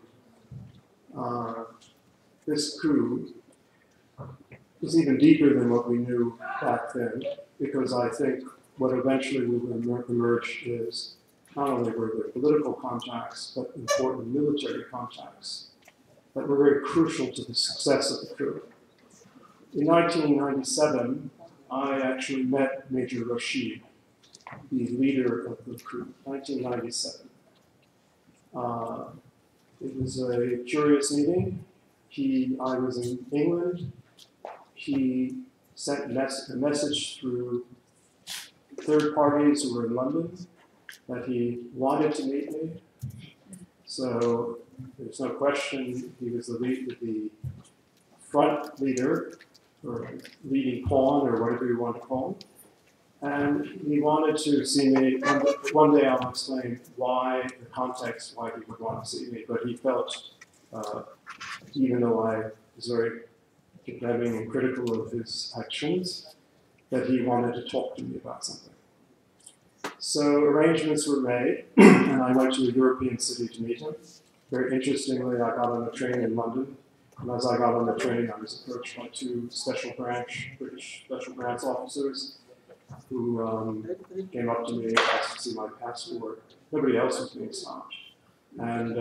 this coup is even deeper than what we knew back then, because I think what eventually will emerge is not only were there political contacts, but important military contacts that were very crucial to the success of the coup. In 1997, I actually met Major Rashid, the leader of the coup, 1997. It was a curious meeting. I was in England. He sent a message through third parties who were in London that he wanted to meet me. So there's no question he was the front leader, or leading pawn, or whatever you want to call him. And he wanted to see me. One day I'll explain why, the context, why he would want to see me. But he felt, even though I was very condemning and critical of his actions, that he wanted to talk to me about something. So arrangements were made, and I went to a European city to meet him. Very interestingly, I got on a train in London, and as I got on the train, I was approached by two British special branch officers who came up to me and asked to see my passport. Nobody else was being stopped. And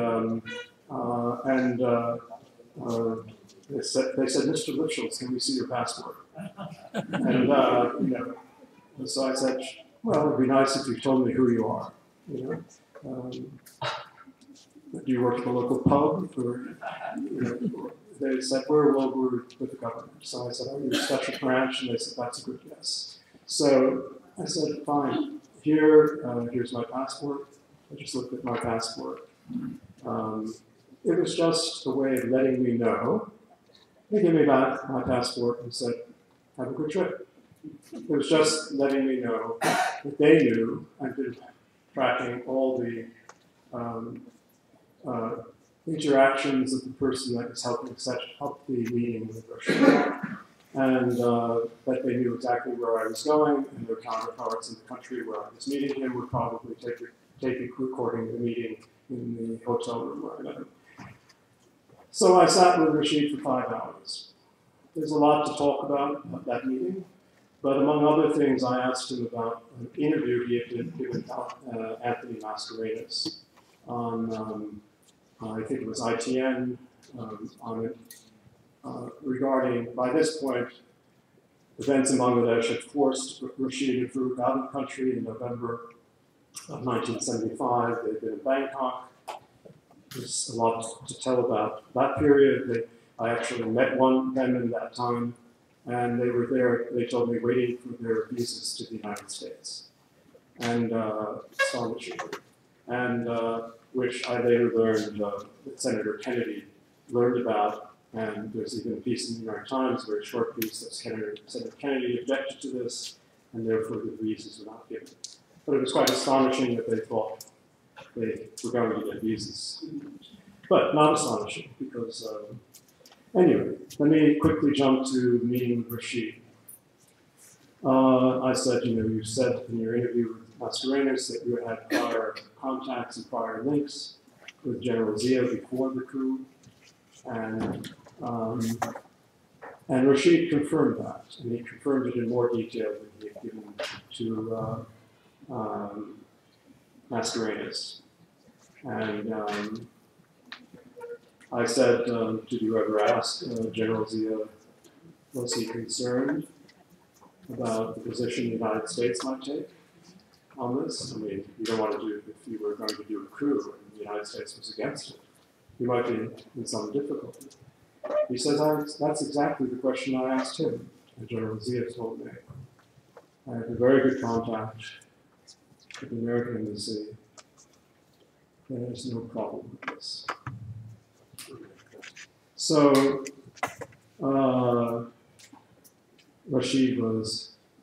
they said, Mr. Lipschultz, can we see your passport? And, so I said, well, it'd be nice if you told me who you are. Do you work at the local pub? Or, they said, we're with the government. So I said, oh, you're a special branch? And they said, that's a good guess. So I said, fine, here's my passport. I just looked at my passport. It was just a way of letting me know. They gave me back my passport and said, have a good trip. It was just letting me know that they knew I'd been tracking all the interactions of the person that was helping set up the meeting with Russia. And that they knew exactly where I was going, and their counterparts in the country where I was meeting him would probably take a recording of the meeting in the hotel room where I met him. So I sat with Rashid for 5 hours. There's a lot to talk about that meeting, but among other things, I asked him about an interview he had given Anthony Mascarenhas on, I think it was ITN, on it, regarding, by this point, events in Bangladesh had forced Rashid and Farouk out of the country in November of 1975. They'd been in Bangkok. There's a lot to tell about that period. I actually met one of them in that time, and they were there, they told me, waiting for their visas to the United States, and which I later learned that Senator Kennedy learned about. And there's even a piece in the New York Times, a very short piece, that Senator Kennedy objected to this, and therefore the visas were not given. But it was quite astonishing that they thought they were going to get visas. But not astonishing, because, anyway, let me quickly jump to meeting with Rashid. I said, you said in your interview with Mascarenhas that you had prior contacts and prior links with General Zia before the coup. And Rashid confirmed that, and he confirmed it in more detail than he had given to Mascarenhas. And I said, did you ever ask General Zia, was he concerned about the position the United States might take on this? I mean, you don't want to do, if you were going to do a coup and the United States was against it, you might be in some difficulty. He says, that's exactly the question I asked him, and General Zia told me. I had a very good contact with the American embassy, there's no problem with this. So Rashid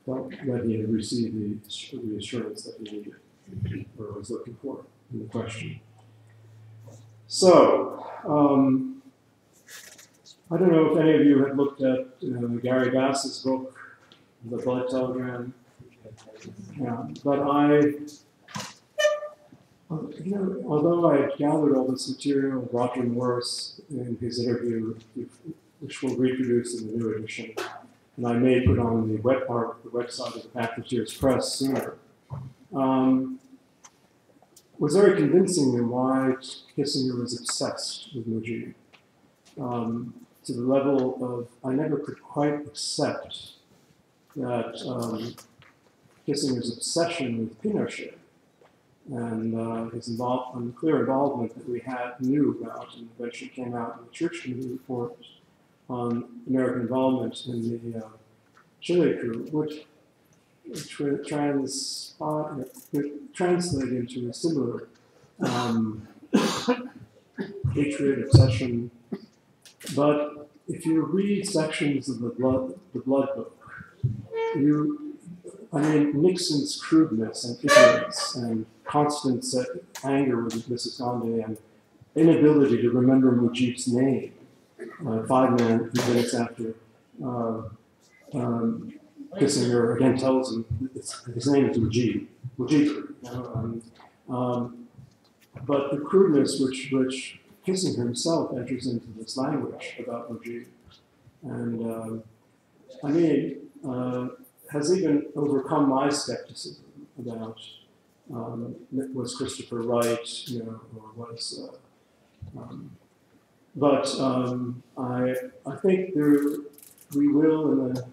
felt that he had received the assurance that he needed or was looking for in the question. So, I don't know if any of you have looked at Gary Bass's book, The Blood Telegram. Yeah, but although I had gathered all this material, Roger Morris in his interview, which we'll reproduce in the new edition, and I may put on the website of the Packeteers Press sooner, was very convincing in why Kissinger was obsessed with Mujib. To the level of, I never could quite accept that Kissinger's obsession with Pinochet and his clear involvement that we knew about and eventually came out in the Church Committee report on American involvement in the Chile coup, which translate into a similar hatred, obsession. But if you read sections of the Blood Book, Nixon's crudeness and ignorance and constant anger with Mrs. Gandhi and inability to remember Mujib's name 5 minutes after Kissinger again tells him his name is Mujib. But the crudeness which Kissinger himself enters into this language about Mujib, and has even overcome my skepticism about was Christopher right, or was. I think we will in the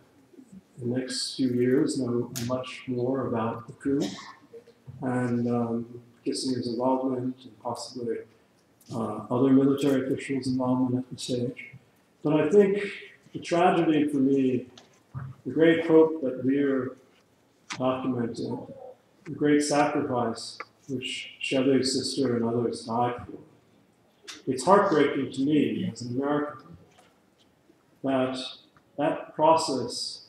next few years know much more about the coup and Kissinger's involvement and possibly other military officials' involvement at the stage. But I think the tragedy for me, the great hope that Lear documented, the great sacrifice which Shelley's sister and others died for, it's heartbreaking to me as an American that that process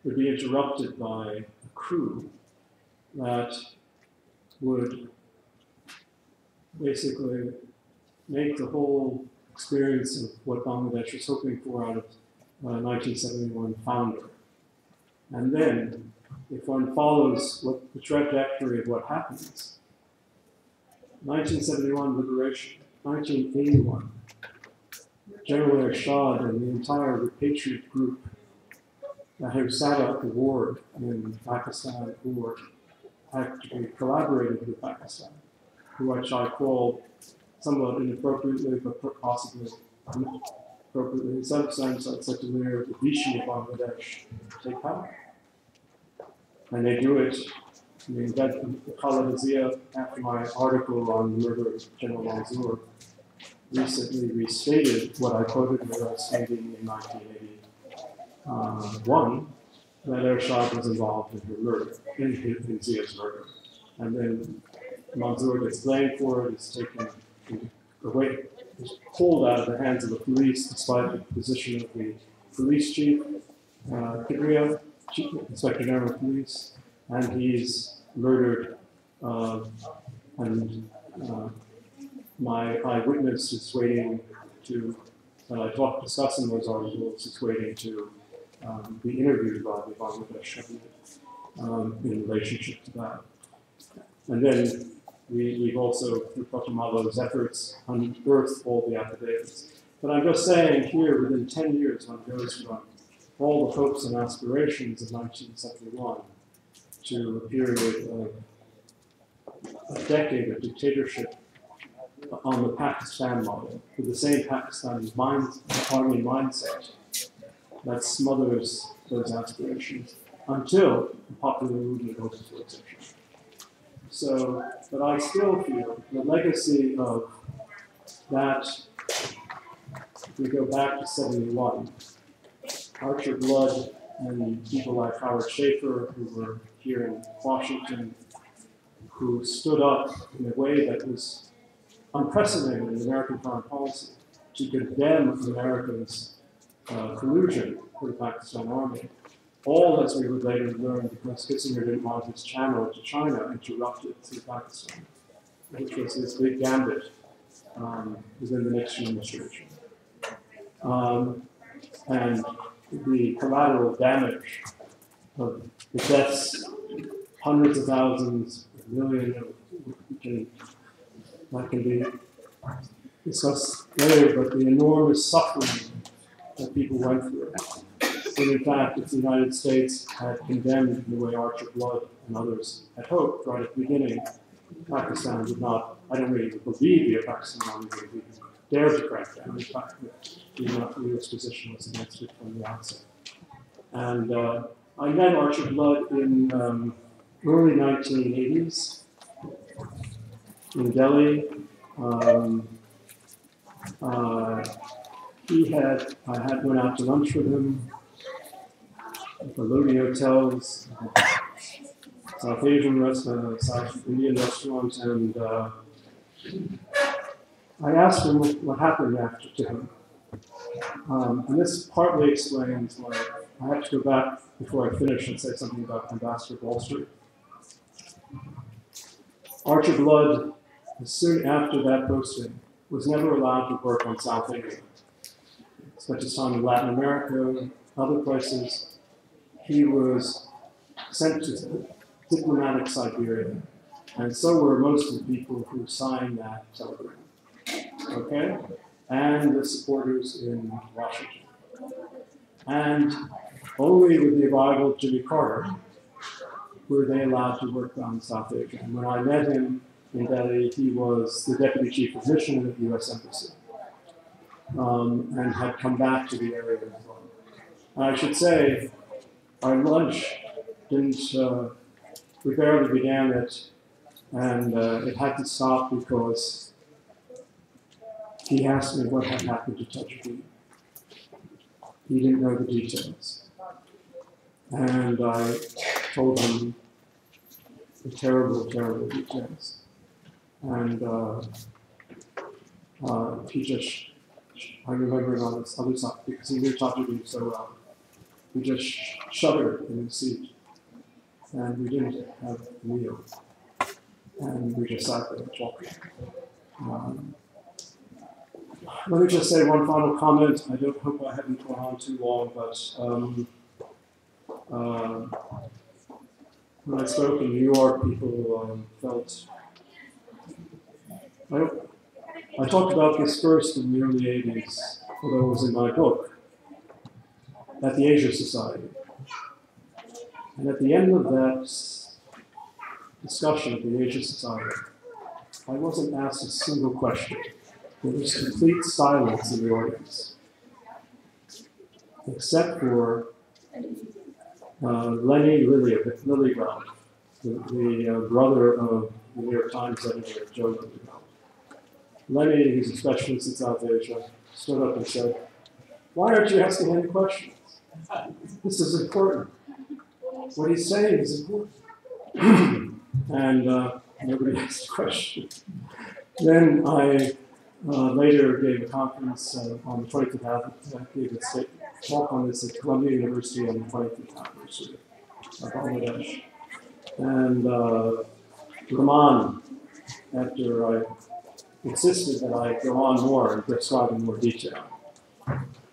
would be interrupted by a coup that would basically make the whole experience of what Bangladesh was hoping for out of 1971 founder. And then, if one follows what the trajectory of what happens, 1971 liberation, 1981, General Ershad and the entire repatriate group who sat out the war in Pakistan or actually collaborated with Pakistan, which I call somewhat inappropriately, but possibly appropriately in some sense, I'd said to Lear, the Vichy of Bangladesh take power. And they do it. The Khaled Zia, after my article on the murder of General Mansour, recently restated what I quoted her as stating in 1981, that Ershad was involved in her murder, in Zia's murder. And then Mansour gets blamed for it, is taken away, is pulled out of the hands of the police despite the position of the police chief, Kibriya, Chief Inspector General of Police, and he's murdered. My eyewitness is waiting to, and I discussing those articles, is waiting to be interviewed by the Bangladesh government in relationship to that. And then we've also, through Kotamalo's efforts, unearthed all the affidavits. But I'm just saying here, within 10 years, one goes from all the hopes and aspirations of 1971 to a period of a decade of dictatorship on the Pakistan model, with the same Pakistani army mindset that smothers those aspirations until the popular movement goes into extinction. So, but I still feel the legacy of that, if we go back to 71, Archer Blood and people like Howard Schaefer, who were here in Washington, who stood up in a way that was unprecedented in American foreign policy to condemn Americans' collusion with the Pakistan army. All, as we would later learn, because Kissinger didn't want his channel to China interrupted through Pakistan, which was his big gambit within the Nixon administration. And the collateral damage of the deaths, hundreds of thousands, millions, that can be discussed later, but the enormous suffering that people went through. And in fact, if the United States had condemned in the way Archer Blood and others had hoped right at the beginning, Pakistan would not, I don't really believe the Pakistan army would even dare to crack down. In fact, the U.S. position was against it from the outset. And I met Archer Blood in early 1980s in Delhi. I had went out to lunch with him at the Lodi hotels, South Asian restaurant, South Indian restaurant, and I asked him what happened after to him. And this partly explains why I have to go back before I finish and say something about Ambassador Bolster. Archer Blood, soon after that posting, was never allowed to work on South Asia. Spent his time in Latin America, other places. He was sent to diplomatic Siberia, and so were most of the people who signed that telegram. Okay? And the supporters in Washington. And only with the arrival of Jimmy Carter were they allowed to work on South Asia. And when I met him in Delhi, he was the deputy chief of mission at the U.S. Embassy, and had come back to the area as well. And I should say, our lunch didn't, we barely began it, and it had to stop because he asked me what had happened to Touch B. He didn't know the details. And I told him the terrible, terrible details. And he just, I remember it on this other side, because he knew Touch B so well. He just shuddered in his seat. And we didn't have a meal. And we just sat there and talked. Let me just say one final comment. I don't hope I haven't gone on too long, but when I spoke in New York, people felt. I talked about this first in the early 80s, although it was in my book, at the Asia Society. And at the end of that discussion at the Asia Society, I wasn't asked a single question. There was complete silence in the audience, except for Lenny Lillyveld, the brother of the New York Times editor Joe Lillyveld. Lenny, who's a specialist in South Asia, stood up and said, "Why aren't you asking any questions? This is important. What he's saying is important." And nobody asked a question. Then I later gave a conference on the 25th, gave a talk on this at Columbia University on the 25th anniversary of Bangladesh. And Rahman, after I insisted that I go on more and describe in more detail,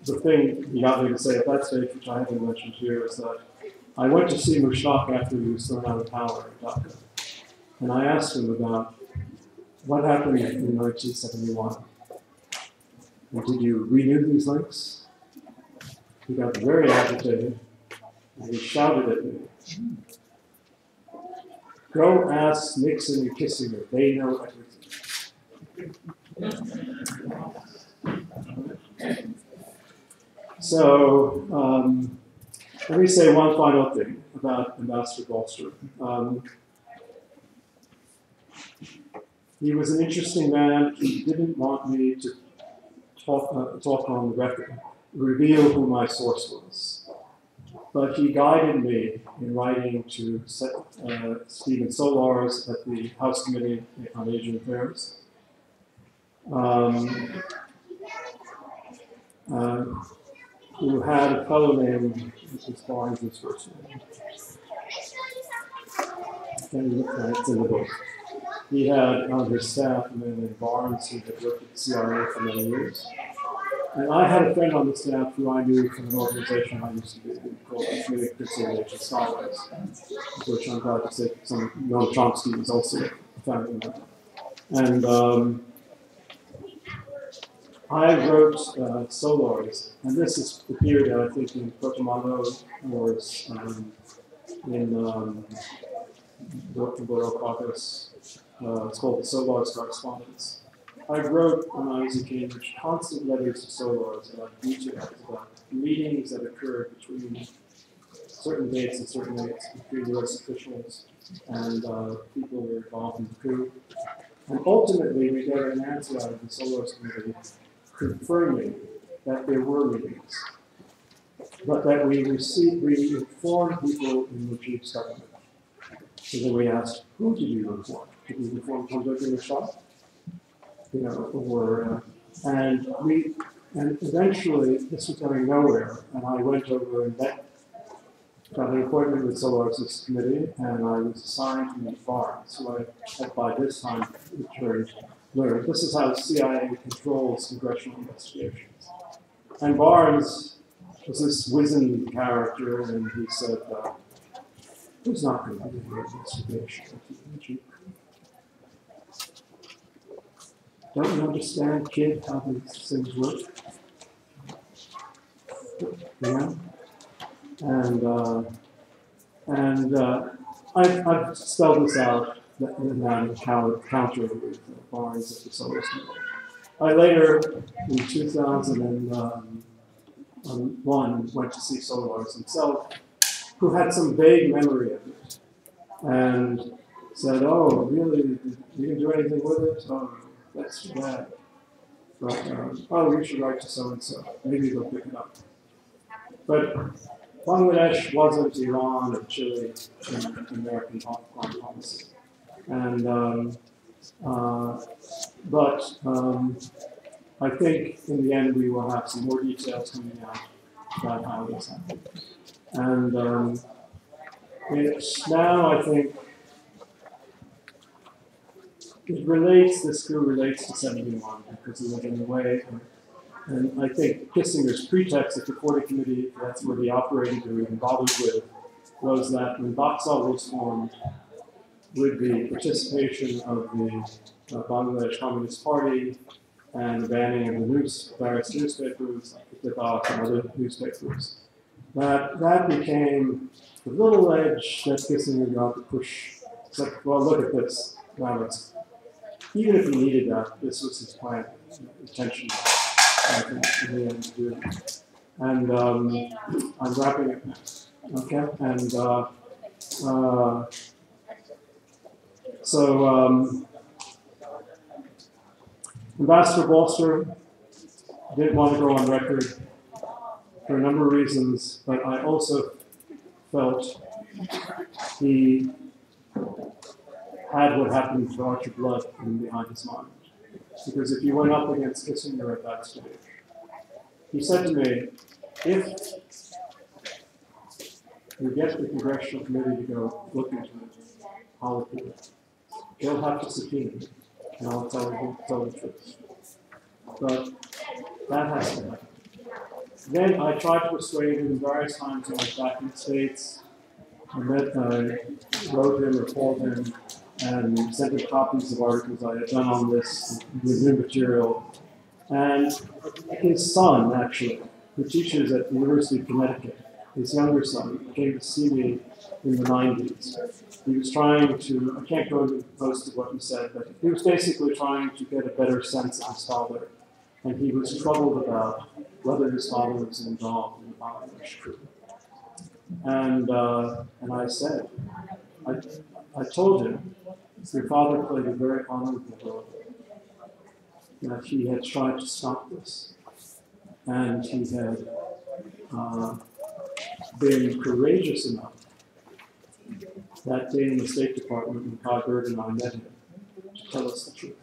the thing he got me to say at that stage, which I haven't mentioned here, is that I went to see Mushtaq after he was thrown out of power in Dhaka. And I asked him about what happened in 1971. And did you renew these links? He got very agitated, and he shouted at me, "Go ask Nixon and Kissinger, they know everything." So, let me say one final thing about Ambassador Bolster. He was an interesting man. He didn't want me to talk on the record, reveal who my source was. But he guided me in writing to Stephen Solars at the House Committee on Asian Affairs. who had a fellow named, Mrs. Barnes' first name. It's in the book. He had on his staff a man named Barnes who had worked at the CIA for many years. And I had a friend on the staff who I knew from an organization I used to be in called the Committee of Conciliation Scholars, which I'm glad to say Noam Chomsky was also a founding member. And I wrote Solars, and this is the period I think in Cotamano Wars in Borough Caucus. It's called the Solars Correspondence. I wrote when I was in Cambridge constant letters to Solars about details, about meetings that occurred between certain dates and certain dates between US officials and people who were involved in the coup. And ultimately, we got an answer out of the Solars Committee confirming that there were meetings, but that we informed people in the chief's government. So then we asked, who did you inform? Did you inform Condotte Shah? You know, or and eventually this was going nowhere, and I went over and got an appointment with Solars' committee, and I was assigned to meet Barnes, who I had by this time learned. This is how CIA controls congressional investigations. And Barnes was this wizened character, and he said, "Who's not going to do an investigation? Don't you understand, kid, how these things work?" Yeah. And I've spelled this out in that encounter with Barnes at the Solars Committee. I later, in 2001, went to see Solars himself, who had some vague memory of it, and said, "Oh, really? You can do anything with it? Oh, that's too bad. But, oh, you should write to so-and-so. Maybe they'll pick it up." But Bangladesh wasn't Iran or Chile in American foreign policy. And, I think in the end we will have some more details coming out about how this happened. And it's now, I think, this coup relates to 71 because he went in the way. And I think Kissinger's pretext at the 40 committee, that's where he operated or even bothered with, was that when Boxall was formed, with the participation of the Bangladesh Communist Party and the banning of the various newspapers, like the Debak and other newspapers, that became the little edge that Kissinger got to push. It's like, well, look at this. Now even if he needed that, this was his plan, intention. I think in the end to do it. And I'm wrapping it now. Okay? And so Ambassador Bolster didn't want to go on record for a number of reasons, but I also felt he had what happened to Archer Blood behind his mind. Because if you went up against Kissinger at that stage, he said to me, if you get the Congressional Committee to go look into it, I'll approve it. They'll have to subpoena me, and I'll tell the truth. But that has to happen. Then I tried to persuade him various times when I was back in the States. I wrote him or called him and sent him copies of articles I had done on this, with new material. And his son, actually, who teaches at the University of Connecticut, his younger son, came to see me in the 90s. He was trying to, I can't go into most of what he said, but he was basically trying to get a better sense of his father. And he was troubled about whether his father was involved in the Bangladesh coup. And I said, I told him, your father played a very honorable role, that he had tried to stop this. And he had been courageous enough that day in the State Department when Todd Bird and I met him to tell us the truth.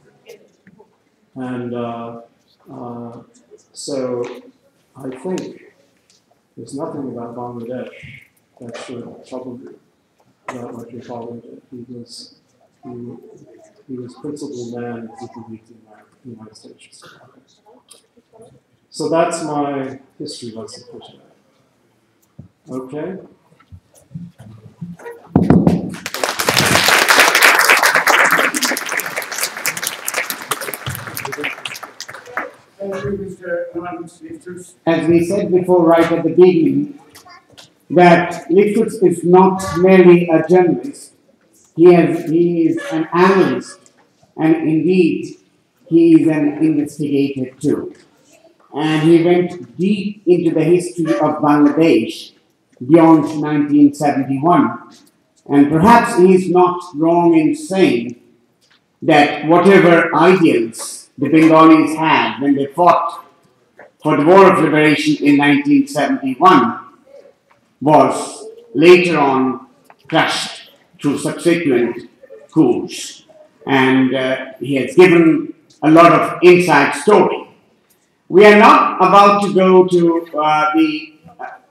And so I think there's nothing about Bangladesh that should trouble you about what your father did. He was principal man of the United States. So that's my history lesson for today. Okay? As we said before, right at the beginning, that Litfuts is not merely a journalist, he is an analyst, and indeed, he is an investigator too. And he went deep into the history of Bangladesh beyond 1971. And perhaps he is not wrong in saying that whatever ideals the Bengalis had when they fought for the War of Liberation in 1971 was later on crushed through subsequent coups. And he has given a lot of inside story. We are not about to go to the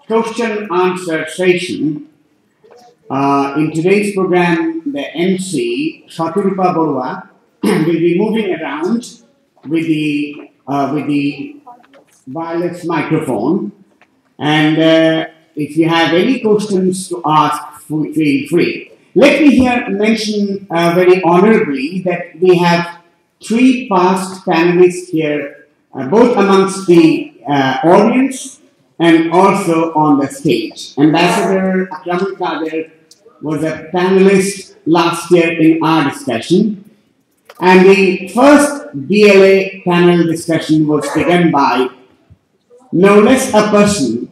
question-answer session. In today's program, the MC, Shatirupa Borua, will be moving around with the wireless microphone. And if you have any questions to ask, feel free. Let me here mention very honorably that we have 3 past panelists here, both amongst the audience and also on the stage. Ambassador Akram Kader was a panelist last year in our discussion. And the first BLA panel discussion was begun by no less a person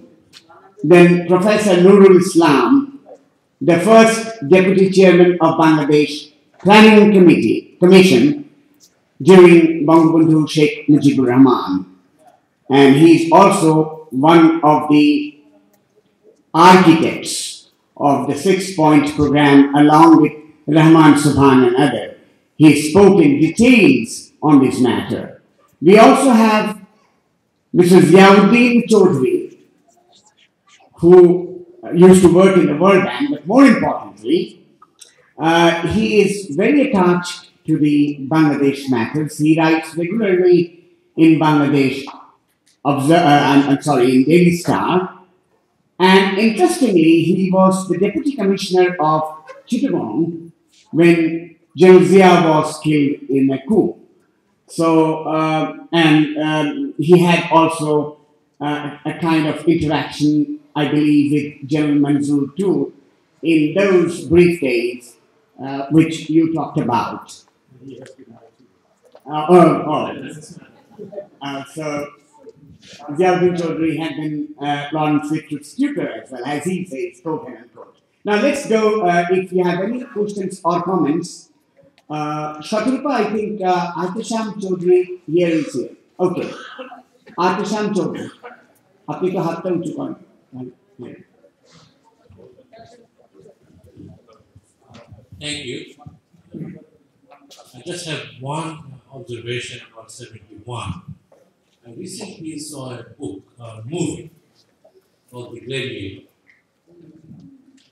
than Professor Nurul Islam, the first Deputy Chairman of Bangladesh Planning Commission during Bangabandhu Sheikh Mujibur Rahman. And he is also one of the architects of the 6-point program along with Rahman Subhan and others. He spoke in details on this matter. We also have Mr. Ziauddin Chaudhry, who used to work in the World Bank, but more importantly, he is very attached to the Bangladesh matters. He writes regularly in Bangladesh, in Daily Star. And interestingly, he was the Deputy Commissioner of Chittagong when General Zia was killed in a coup. So, he had also a kind of interaction, I believe, with General Manzoor too, in those brief days which you talked about. So, Ziauddin Chaudhry had been Lawrence Littrup's tutor as well, as he says, quote and unquote. Now let's go, if you have any questions or comments. Shatirupa, I think Artisham Chaudhry here is here. Okay. Artisham Chaudhry. Apni to hatta unchu koren. Thank you. I just have one observation about 71. I recently saw a book, a movie called The Gladiator,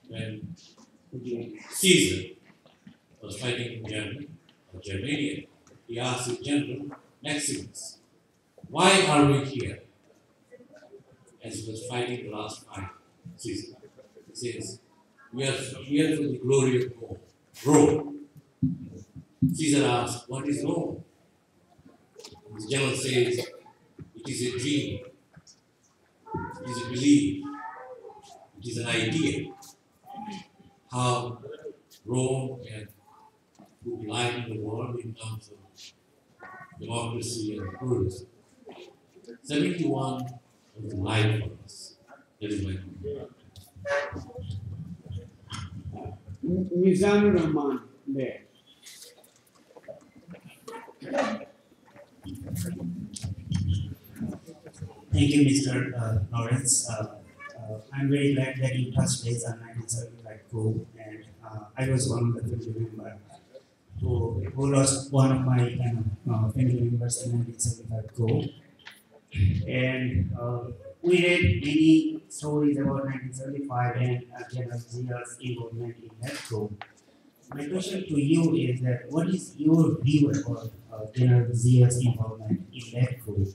when Caesar was fighting in Germany, or Germania. He asked his general, Maximus, why are we here? As he was fighting the last fight, Caesar. He says, we are here for the glory of Rome. Caesar asked, what is Rome? His general says, it is a dream, it is a belief, it is an idea. How Rome can put life in the world in terms of democracy and pluralism. 71 was the life for us. That is my comment. Mizanur Rahman there. Thank you, Mr. Lawrence. I'm very glad that you touched base on 1975 coup, and I was one of the people who remember who lost one of my family members in 1975 go. And we read many stories about 1975 and General Zia's involvement in that go. My question to you is that what is your view about General Zia's involvement in that coup?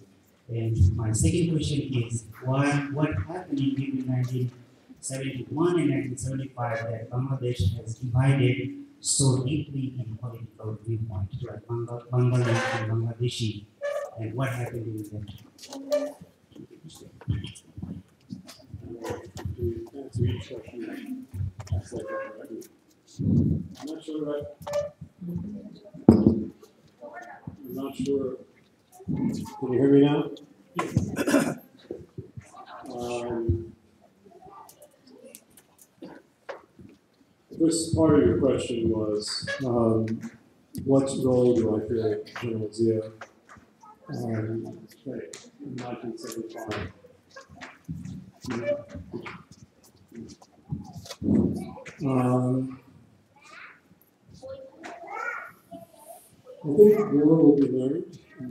And my second question is what happened in between 1971 and 1975 that Bangladesh has divided so deeply in political viewpoint, like Bangladesh and Bangladeshi, and what happened in that? Answer each question. I'm not sure. I'm not sure. Can you hear me now? Yes. The first part of your question was, what role do I feel General Zia played in 1975? I think more will be learned in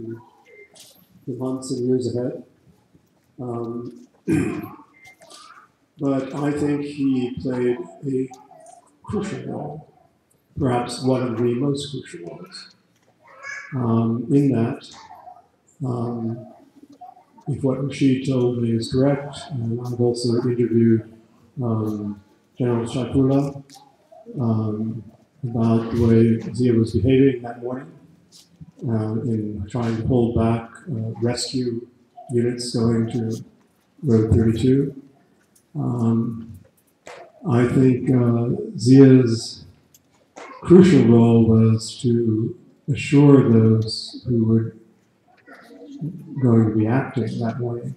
the months and years ahead. But I think he played a crucial role, perhaps one of the most crucial roles, in that, if what Rashid told me is correct, and I've also interviewed General Shafullah about the way Zia was behaving that morning in trying to hold back rescue units going to Road 32. I think Zia's crucial role was to assure those who were going to be acting that way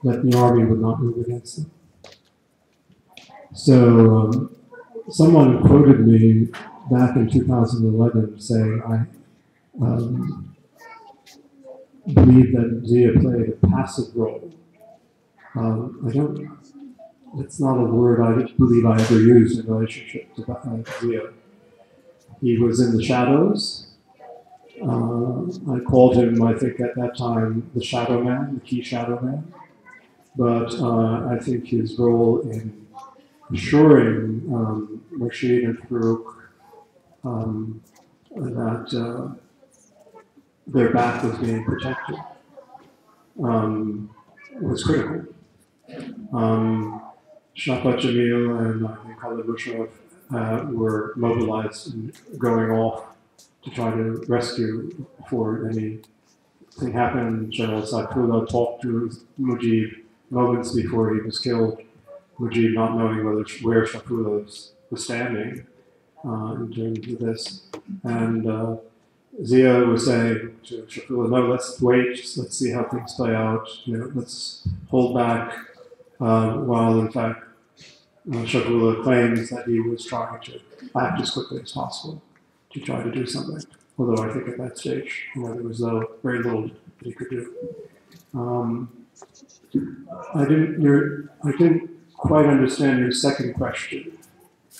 that the army would not move against them. So someone quoted me back in 2011 saying, I believe that Zia played a passive role. It's not a word I believe I ever used in relationship to Zia. He was in the shadows. I called him, I think at that time, the shadow man, the key shadow man. But I think his role in assuring Rashid and Farouk that their back was being protected was critical. Shafat Jamil and I think Khalid Musharraf were mobilized and going off to try to rescue before anything happened. General Saifullah talked to Mujib moments before he was killed. Mujib not knowing where Shafullah was standing in terms of this. And Zia was saying to Shafullah, no, let's wait, let's see how things play out, let's hold back, while in fact Shafullah claims that he was trying to act as quickly as possible to try to do something. Although I think at that stage, there was very little that he could do. I didn't quite understand your second question.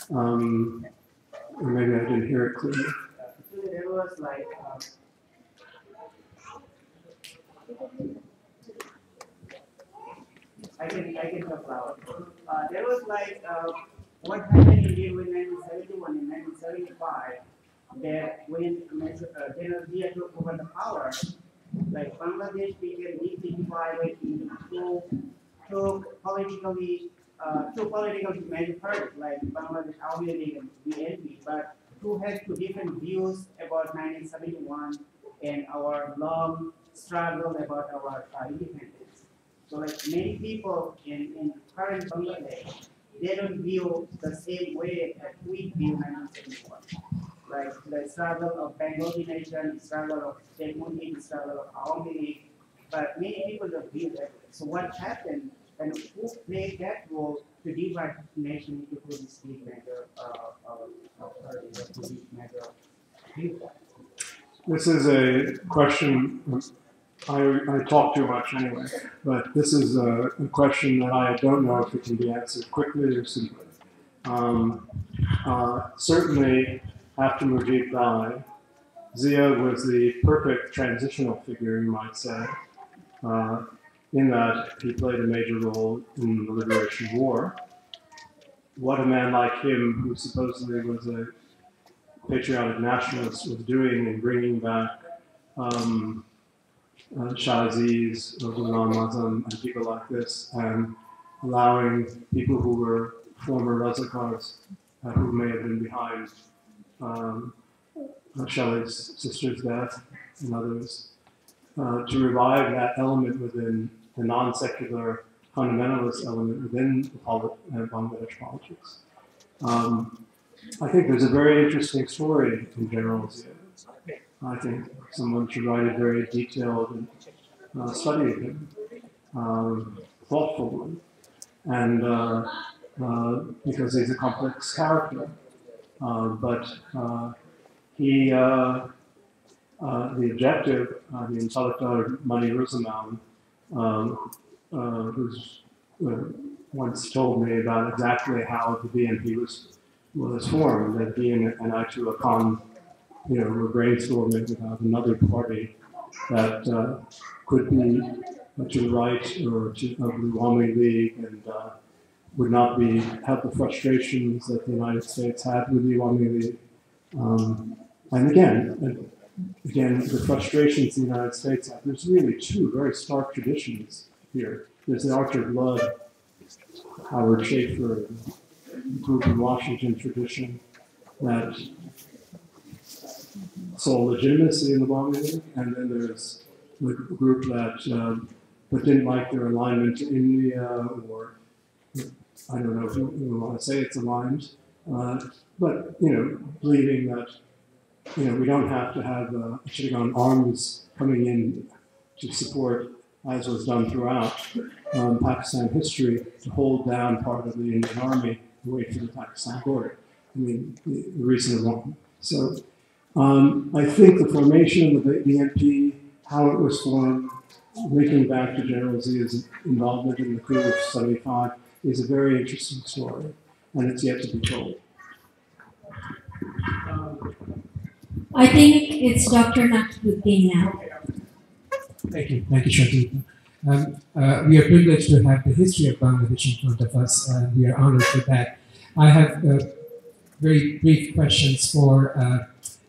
Or maybe I didn't hear it clearly. Actually, there was like I can talk loud. There was like what happened in 1971 and 1975 that when General Zia took over the power, like Bangladesh became deeply divided into two political major parties like Bangladesh Army League and BNP, but who had two different views about 1971 and our long struggle about our independence. So like many people in current Bangladesh, they don't view the same way that we view 1971. Like the struggle of Bengali nation, struggle of Sheikh Mujib, struggle of Army League, but many people don't view that way. So what happened and who played that role to divide the nation into these major viewpoints? This is a question, I talk too much anyway, but this is a question that I don't know if it can be answered quickly or simply. Certainly, after Mujib died, Zia was the perfect transitional figure, you might say, in that he played a major role in the Liberation War. What a man like him, who supposedly was a patriotic nationalist, was doing in bringing back Shah Aziz, Ghulam Azam, and people like this, and allowing people who were former Razakars, who may have been behind Shelley's sister's death and others, to revive that element within the non-secular fundamentalist element within Bangladesh politics. I think there's a very interesting story in General Zia. I think someone should write a very detailed study of him, thoughtful one, and because he's a complex character. But the objective, the intellectual Mani Ruzaman, who's once told me about exactly how the BNP was formed, that he and Ayatollah Khan, were brainstorming about another party that could be to the right or to of the Awami League and would not have the frustrations that the United States had with the Awami League. And again, the frustrations the United States have. There's really two very stark traditions here. There's the Archer Blood, Howard Schaefer, group in Washington tradition that saw legitimacy in the Awami League, and then there's the group that but didn't like their alignment to India, or I don't know if you want to say it's aligned, but believing that we don't have to have Chittagong arms coming in to support, as was done throughout Pakistan history, to hold down part of the Indian army and wait for the Pakistan border. I mean, the recent one. So I think the formation of the BNP, how it was formed, linking back to General Zia's involvement in the coup of '75, is a very interesting story, and it's yet to be told. I think it's Dr. Nakibuddin now. Thank you, Shantita. We are privileged to have the history of Bangladesh in front of us, and we are honored for that. I have very brief questions for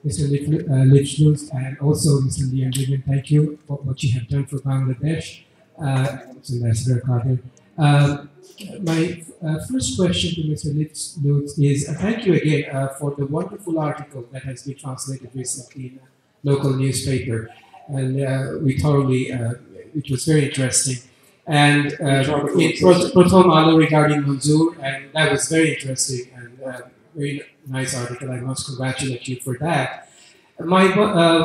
Mr. Lichnus and also Mr. Lear Levin. Thank you for what you have done for Bangladesh. Ambassador Carter. My first question to Mr. Lichnus is thank you again for the wonderful article that has been translated recently in a local newspaper. And we thoroughly, it was very interesting. And in Prothom Alo regarding Manzoor, and that was very interesting and very nice article. I must congratulate you for that. My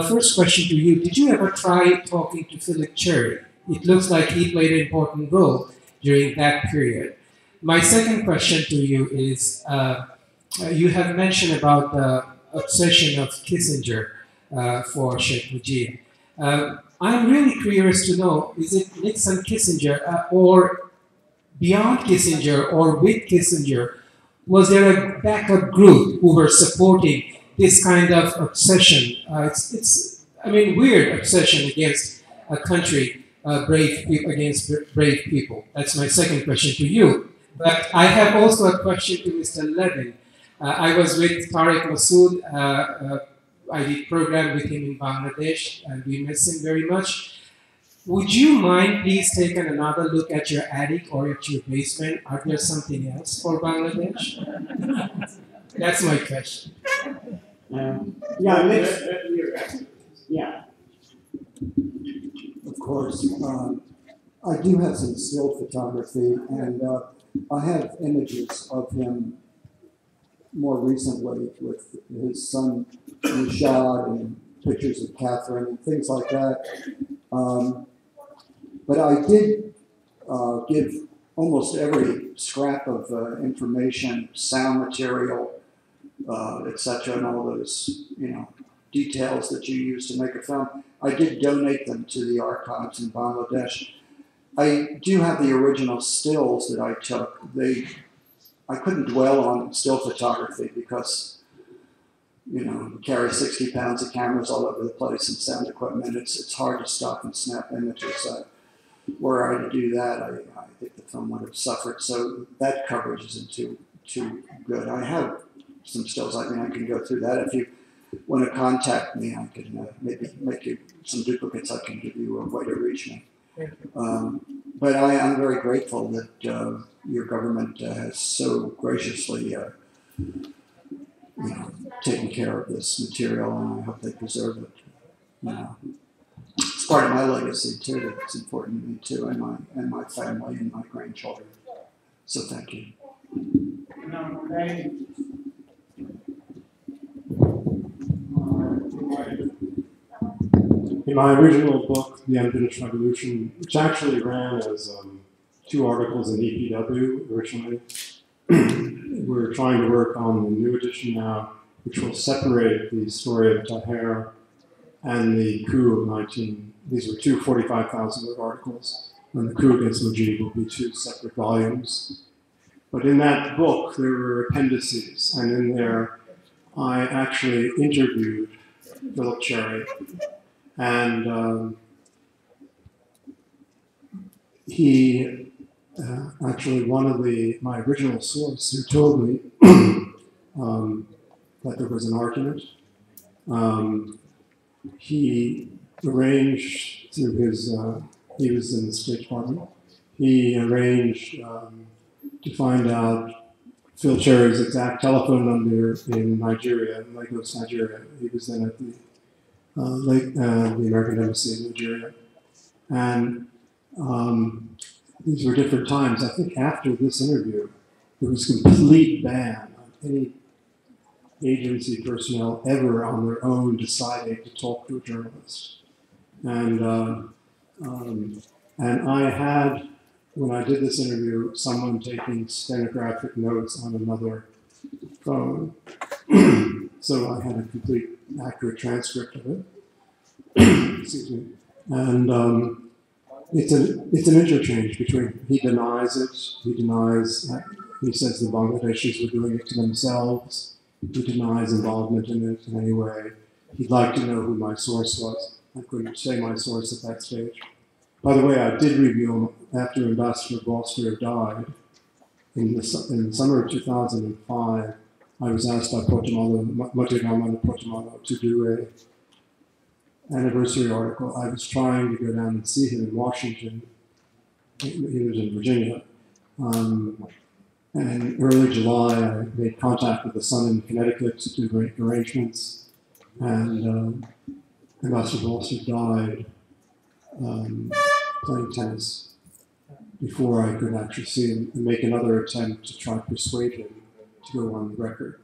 first question to you, did you ever try talking to Philip Cherry? It looks like he played an important role during that period. My second question to you is, you have mentioned about the obsession of Kissinger for Sheikh Mujib. I'm really curious to know, is it Nixon Kissinger or beyond Kissinger or with Kissinger? Was there a backup group who were supporting this kind of obsession? It's weird obsession against a country, against brave people. That's my second question to you. But I have also a question to Mr. Levin. I was with Tariq Masood. I did program with him in Bangladesh, and we miss him very much. Would you mind please taking another look at your attic or at your basement? Are there something else for Bangladesh? That's my question. Yeah. Of course. I do have some still photography, and I have images of him more recently with his son Rashad and pictures of Catherine and things like that. But I did give almost every scrap of information, sound material, etc., and all those details that you use to make a film. I did donate them to the archives in Bangladesh. I do have the original stills that I took. I couldn't dwell on still photography because you know, carry 60 pounds of cameras all over the place and sound equipment. It's hard to stop and snap images. Were I to do that, I think the film would have suffered. So that coverage isn't too good. I have some stills. I mean, I can go through that. If you want to contact me, I can maybe make you some duplicates. I can give you a way to reach me. But I am very grateful that your government has so graciously taken care of this material, and I hope they preserve it. It's part of my legacy too. It's important to me too, and my family and my grandchildren. So thank you. In my original book, The Unfinished Revolution, which actually ran as 2 articles in EPW originally, we're trying to work on the new edition now, which will separate the story of Taher and the coup of these were 2 45,000-word articles, and the coup against Mujib will be 2 separate volumes. But in that book, there were appendices, and in there, I actually interviewed Philip Cherry, and he actually one of my original source who told me that there was an argument. He arranged through his, he was in the State Department, he arranged to find out Phil Cherry's exact telephone number in Nigeria, in Lagos, Nigeria. He was then at the American Embassy in Nigeria. And these were different times. I think after this interview, there was a complete ban on any agency personnel ever on their own deciding to talk to a journalist. And I had, when I did this interview, someone taking stenographic notes on another phone. So I had a complete, accurate transcript of it. Excuse me. And it's an interchange between, he denies it, he says the Bangladeshis were doing it to themselves, he denies involvement in it in any way. He'd like to know who my source was. I couldn't say my source at that stage. By the way, I did reveal, after Ambassador Bolster died, in the summer of 2005, I was asked by Portomalo to do an anniversary article. I was trying to go down and see him in Washington. He was in Virginia. And in early July, I made contact with the son in Connecticut to make arrangements. And Ambassador Bolster died playing tennis before I could actually see him and make another attempt to try to persuade him to go on the record.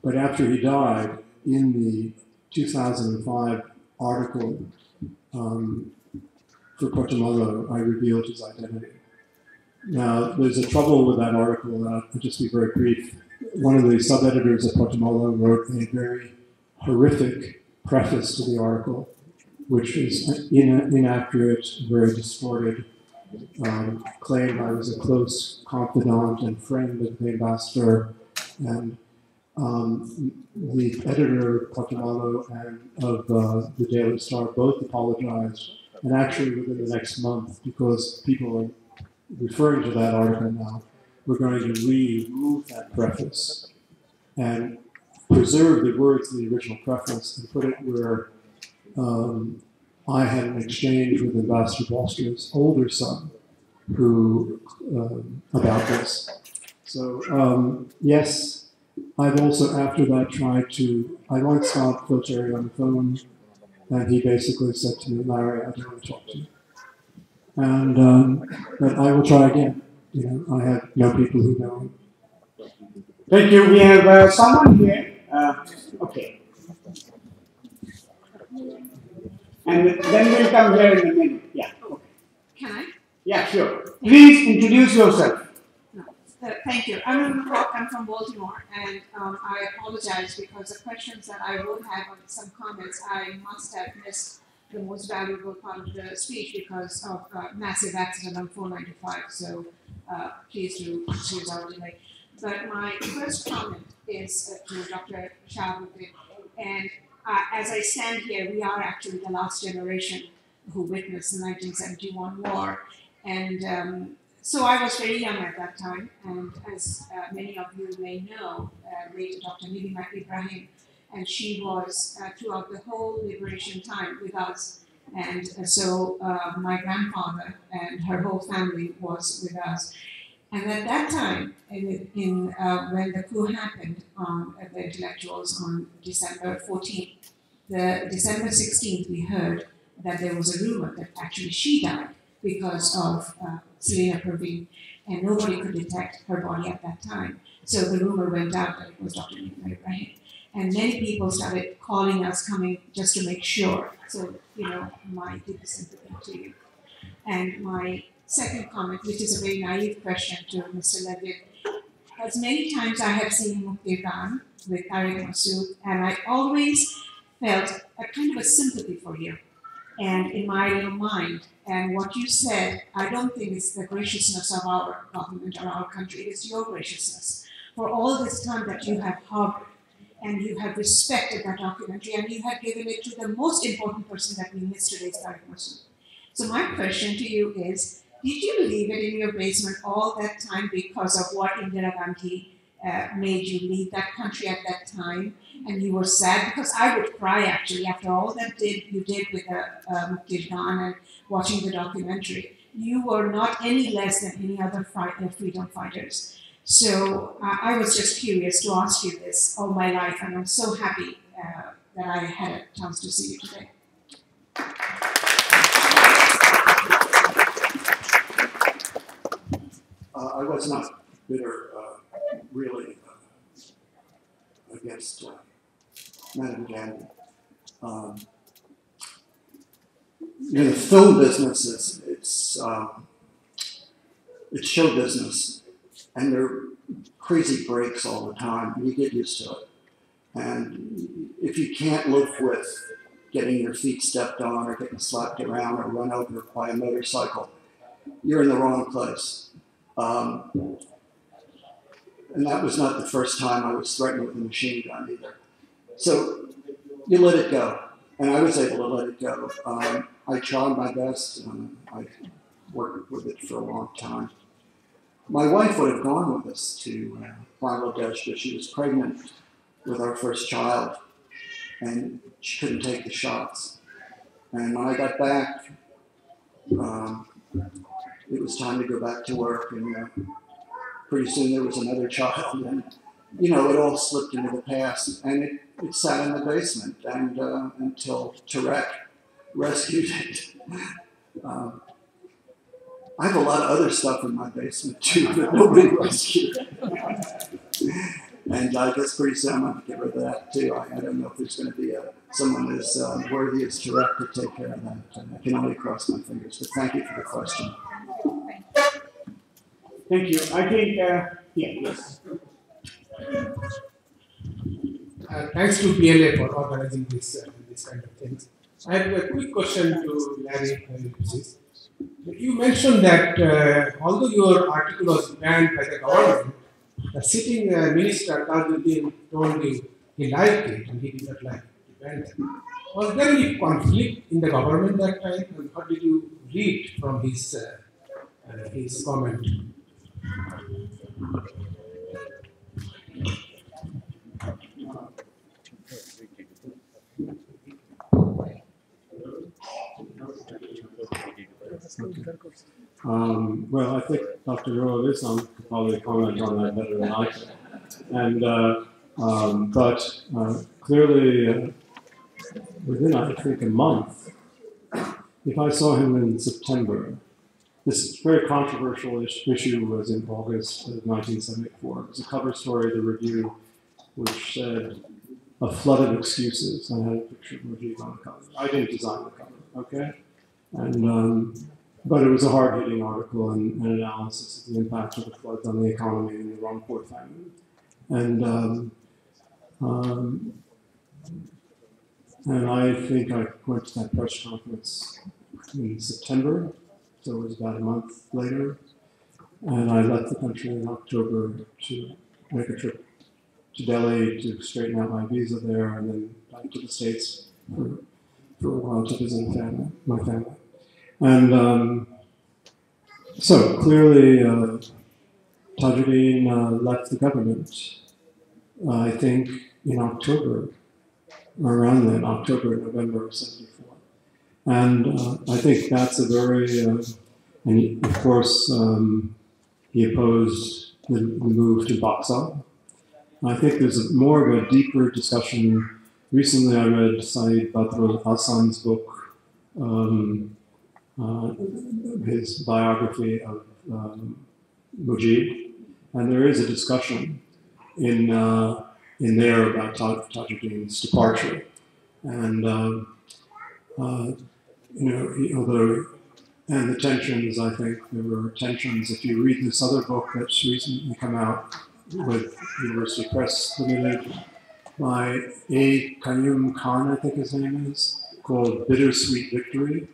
But after he died, in the 2005 article for Portomalo, I revealed his identity. Now, there's a trouble with that article, and I'll just be very brief. One of the sub-editors at Portomalo wrote a very horrific preface to the article, which is inaccurate, very distorted, claimed I was a close confidant and friend of the ambassador, and the editor of Portomalo and of the Daily Star both apologized, and actually within the next month, because people are referring to that article now, we're going to remove that preface and preserve the words of the original preface and put it where I had an exchange with Ambassador Bolster's older son who about this. So yes, I've also after that tried to, I once got Phil Cherry on the phone and he basically said to me, Larry, I don't want to talk to you. And but I will try again. You know, I have no people who know him. Thank you. We have someone here. Okay. And then we'll come here in a minute. Yeah. Okay. Can I? Yeah, sure. Please introduce yourself. No. Thank you. I'm from Baltimore, and I apologize because the questions that I would have on some comments, I must have missed the most valuable part of the speech because of massive accident on 495. So please do excuse our delay. But my first comment is to Dr. Shahabuddin. And as I stand here, we are actually the last generation who witnessed the 1971 war. And so I was very young at that time. And as many of you may know, late Dr. Nidima Ibrahim, and she was throughout the whole liberation time with us. And so my grandfather and her whole family was with us. And at that time, when the coup happened on the intellectuals on December 14th, the December 16th, we heard that there was a rumor that actually she died because of Selena Perveen, and nobody could detect her body at that time. So the rumor went out that it was Dr. Nidima Ibrahim. And many people started calling us, coming just to make sure. So, you know, my deepest sympathy to you. And my second comment, which is a very naive question to Mr. Levin, as many times I have seen Mukti Khan with Tariq Masood, and I always felt a kind of a sympathy for you. And in my little mind, and what you said, I don't think it's the graciousness of our government or our country, it's your graciousness. For all this time that you have harbored, and you have respected that documentary, and you have given it to the most important person that we missed today, Tariq Masood. So my question to you is, did you leave it in your basement all that time because of what Indira Gandhi made you leave that country at that time? And you were sad? Because I would cry actually after all that you did with Mukti Khan and watching the documentary. You were not any less than any other freedom fighters. So I was just curious to ask you this all my life, and I'm so happy that I had a chance to see you today. I was not bitter, really, against Madam Gandhi. You know, the film business it's show business. And there are crazy breaks all the time. You get used to it. And if you can't live with getting your feet stepped on or getting slapped around or run over by a motorcycle, you're in the wrong place. And that was not the first time I was threatened with a machine gun either. So you let it go. And I was able to let it go. I tried my best. I worked with it for a long time. My wife would have gone with us to Bangladesh, but she was pregnant with our first child, and she couldn't take the shots. And when I got back, it was time to go back to work, and pretty soon there was another child, and you know, it all slipped into the past, and it sat in the basement, and until Tarek rescued it. I have a lot of other stuff in my basement too that nobody rescued. And I guess pretty soon I'm going to get rid of that too. I don't know if there's going to be someone as worthy as Tarek to take care of that. I can only cross my fingers. But thank you for the question. Thank you. I think, yes. Thanks to PLA for organizing this kind of things. I have a quick question to Larry. You mentioned that although your article was banned by the government, the sitting minister Tajuddin told you he liked it and he did not like to ban it. Was there any conflict in the government that time? And what did you read from his comment? Well, I think Dr. Rowe could probably comment on that better than I can. And, but clearly, within, I think, a month, if I saw him in September, this very controversial issue was in August of 1974. It was a cover story of the Review, which said, "A flood of excuses." I had a picture of Rajiv on the cover. I didn't design the cover, okay? And, but it was a hard-hitting article and an analysis of the impact of the floods on the economy and the Rampur famine. And I think I went to that press conference in September, so it was about a month later. And I left the country in October to make a trip to Delhi to straighten out my visa there, and then back to the States for a while to visit my family. And so clearly, Tajudeen left the government, I think, in October, around then, October, November of '74. And I think that's a very, and of course, he opposed the move to Boxall. I think there's more of a deeper discussion. Recently, I read Saeed Badrul Hasan's book, his biography of Mujib, and there is a discussion in there about Tajudeen's departure, and although and the tensions, I think there were tensions. If you read this other book that's recently come out with University Press Limited by A. Qayyum Khan, I think his name is, called Bittersweet Victory,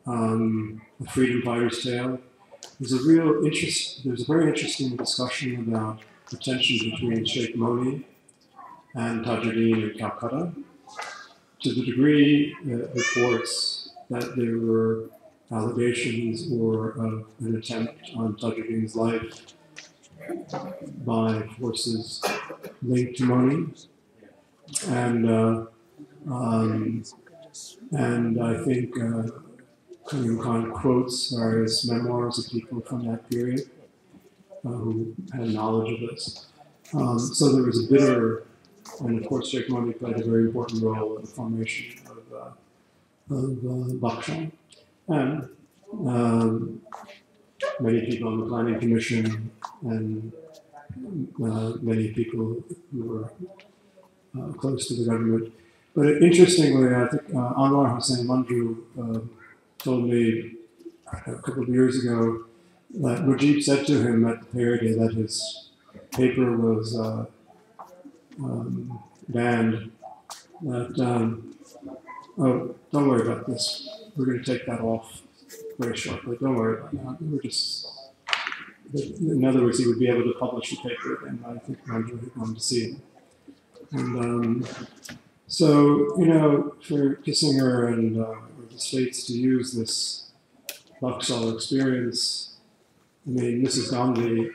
A Freedom Fighter's Tale. There's a very interesting discussion about the tension between Sheikh Moni and Tajudeen in Calcutta, to the degree that reports that there were allegations or an attempt on Tajudeen's life by forces linked to Moni. And I think Qayyum Khan quotes various memoirs of people from that period who had knowledge of this. So there was a bitter, and of course Sheikh Moni played a very important role in the formation of Bakshan. And many people on the Planning Commission and many people who were close to the government. But interestingly, I think Anwar Hussain Manju told me a couple of years ago that Mujib said to him at the period that his paper was banned, that, oh, don't worry about this. We're going to take that off very shortly. Don't worry about that. We're just, in other words, he would be able to publish the paper, and I think Manju had gone to see him. And so, for Kissinger and the States to use this Baksal experience, I mean, Mrs. Gandhi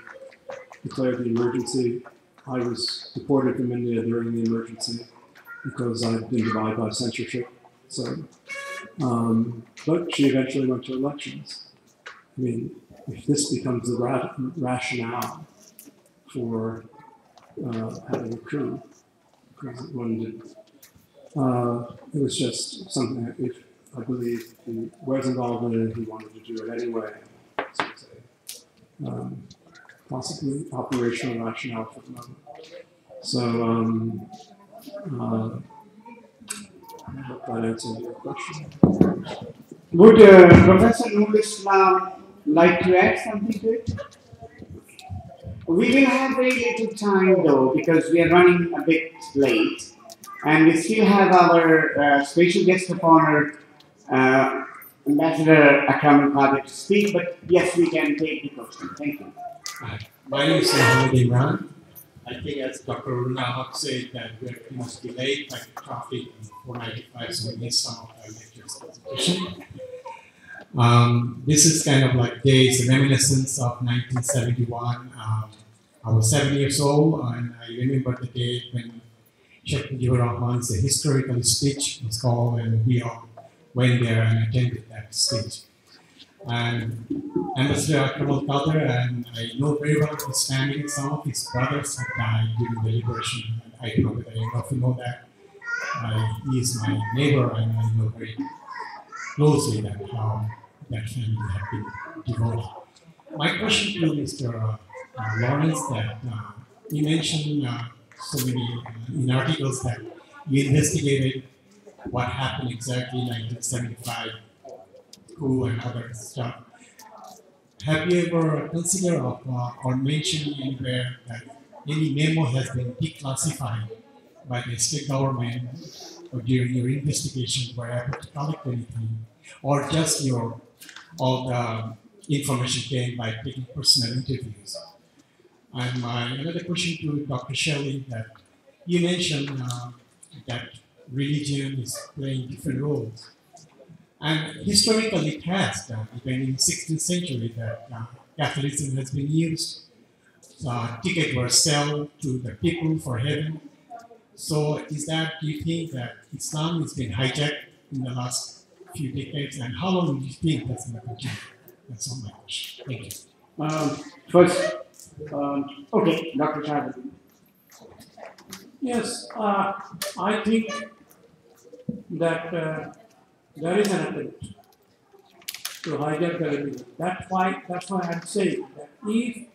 declared the emergency. I was deported from India during the emergency because I'd been divided by censorship. So, but she eventually went to elections. I mean, if this becomes the rationale for having a coup, because one did, it was just something that if I believe he was involved in it, he wanted to do it anyway. So it's a possibly operational rationale for the moment. So, I hope that answers your question. Would Professor Nurul Islam like to add something to it? We will have very little time though, because we are running a bit late, and we still have our special guest of honor, Ambassador Akram Qadir, to speak, but yes, we can take the question. Thank you. My name is Mohammed Imran. I think as Dr. Runa Haq said that we are pretty much delayed by traffic in 495, so we missed some of our lectures presentation. This is kind of like days, reminiscence of 1971. I was 7 years old, and I remember the day when Sheikh Mujibur Rahman's historical speech was called, and we all went there and attended that speech. And Ambassador Akram Qadir, and I know very well his family. Some of his brothers have died during the liberation, and I don't know whether you often know that. He is my neighbor, and I know very closely that how that family have been devoted. My question to Mr. Lawrence, that you mentioned so many in articles that you investigated what happened exactly in 1975, coup and other stuff. Have you ever considered or mentioned anywhere that any memo has been declassified by the state government, or during your investigation were able to collect anything, or just all the information came by taking personal interviews? And my another question to Dr. Shelley, that you mentioned that religion is playing different roles. And historically it has done, even in the 16th century, that Catholicism has been used. Tickets were sold to the people for heaven. So do you think that Islam has been hijacked in the last few decades, and how long do you think that's going to continue? That's all my question. Thank you. First, okay, Dr. Chad. Yes, I think that there is an attempt to hijack the religion. That's why I'm saying that if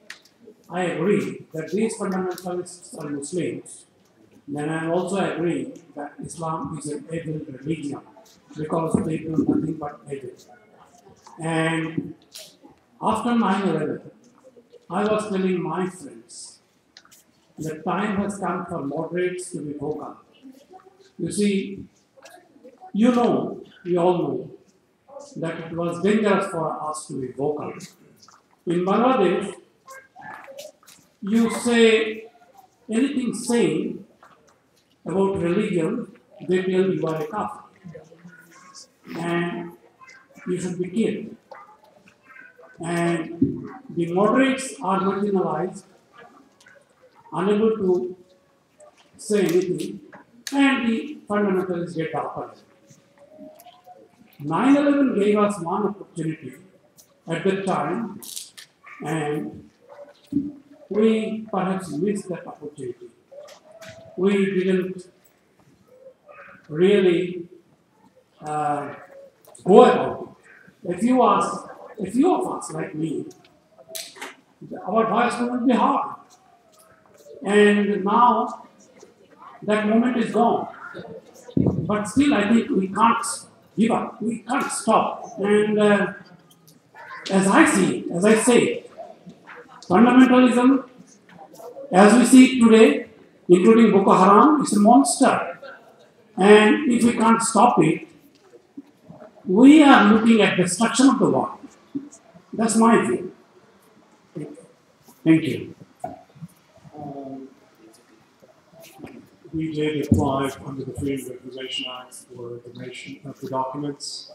I agree that these fundamentalists are Muslims, then I also agree that Islam is an evil religion because they do nothing but evil. And after 9/11, I was telling my friends that time has come for moderates to be vocal. You see, we all know that it was dangerous for us to be vocal. In Bangladesh, you say anything sane about religion, they tell you are a kafir. And you should be killed. And the moderates are marginalized, unable to say anything, and the fundamentalists get upper. 9/11 gave us one opportunity at that time, and we perhaps missed that opportunity. We didn't really go about it. A few of us like me, our voice would be hard. And now that moment is gone. But still, I think we can't give up. We can't stop. And as I say, fundamentalism, as we see it today, including Boko Haram, is a monster. And if we can't stop it, we are looking at destruction of the world. That's my view. Thank you. We did apply under the Freedom of Information Act for information of the documents.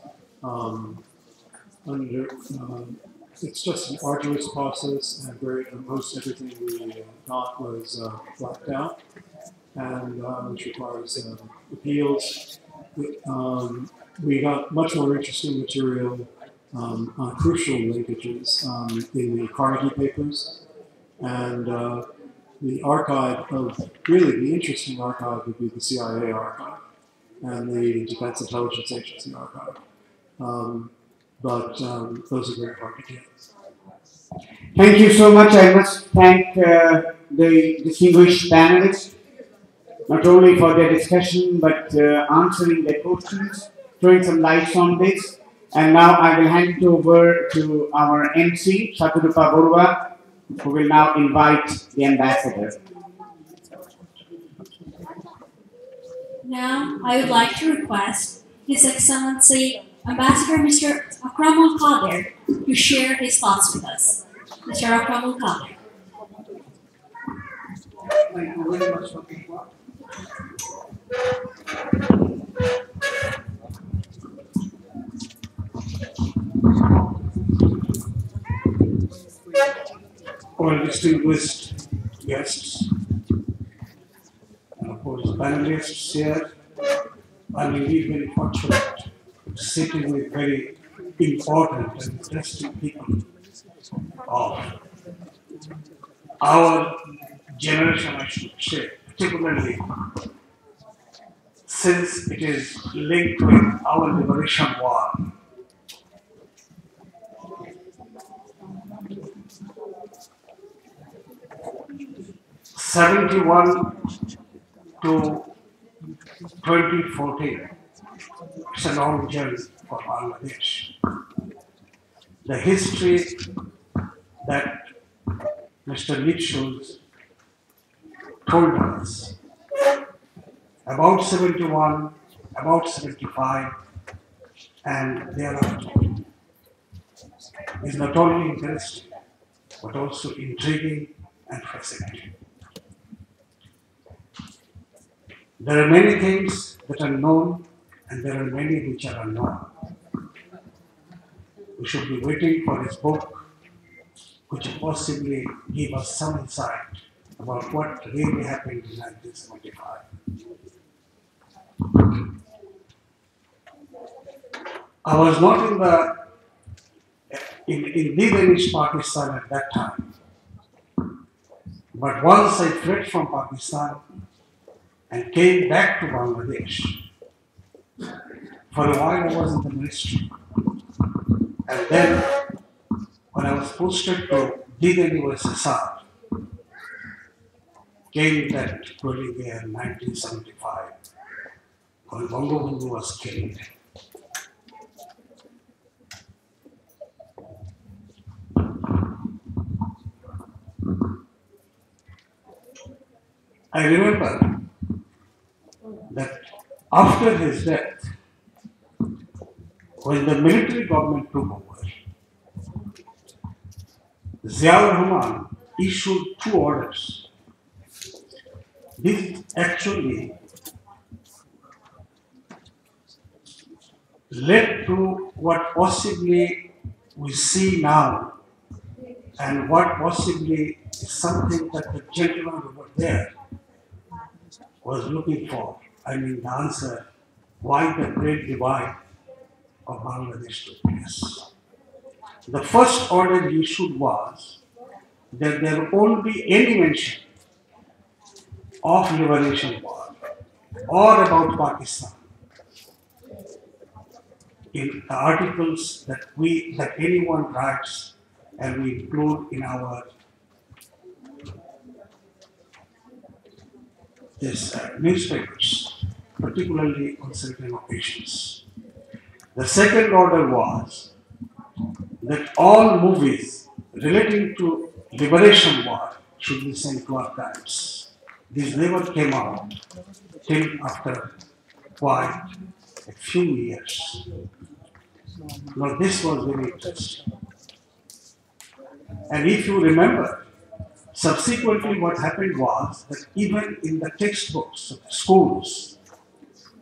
It's just an arduous process, and most everything we got was blacked out, and which requires appeals. We got much more interesting material on crucial linkages in the Carnegie papers, and the archive of, really the interesting archive would be the CIA archive and the Defense Intelligence Agency archive. But those are very hard to get. Thank you so much. I must thank the distinguished panelists, not only for their discussion, but answering their questions, throwing some lights on this. And now I will hand it over to our MC, Shaturupa Borua, who will now invite the ambassador. Now, I would like to request His Excellency Ambassador Mr. Akramul Qadir to share his thoughts with us. Mr. Akramul Qadir. Thank you very much for being here. All distinguished guests, and of course panelists here, I'm indeed very fortunate sitting with very important and interesting people of our generation, I should say, particularly since it is linked with our liberation war. '71 to 2014. It's a long journey for Bangladesh. The history that Mr. Mitchell told us about 71, about 75, and thereafter is not only interesting, but also intriguing and fascinating. There are many things that are known and there are many which are unknown. We should be waiting for his book, which will possibly give us some insight about what really happened in 1975. I was not in Bangladesh, Pakistan at that time. But once I fled from Pakistan and came back to Bangladesh, for a while I was in the ministry. And then when I was posted to USSR, came that dwelling there in 1975, when Bangabandhu was killed. I remember that after his death, when the military government took over, Ziaur Rahman issued 2 orders. This actually led to what possibly we see now and what possibly is something that the gentleman over there was looking for. I mean, the answer, why the great divide of Bangladesh took place. The first order he issued was that there won't be any mention of liberation war or about Pakistan in the articles that anyone writes and we include in our newspapers, particularly on certain occasions. The second order was that all movies relating to liberation war should be sent to archives. This never came out till after quite a few years. Now this was very interesting. And if you remember, subsequently what happened was that even in the textbooks of the schools,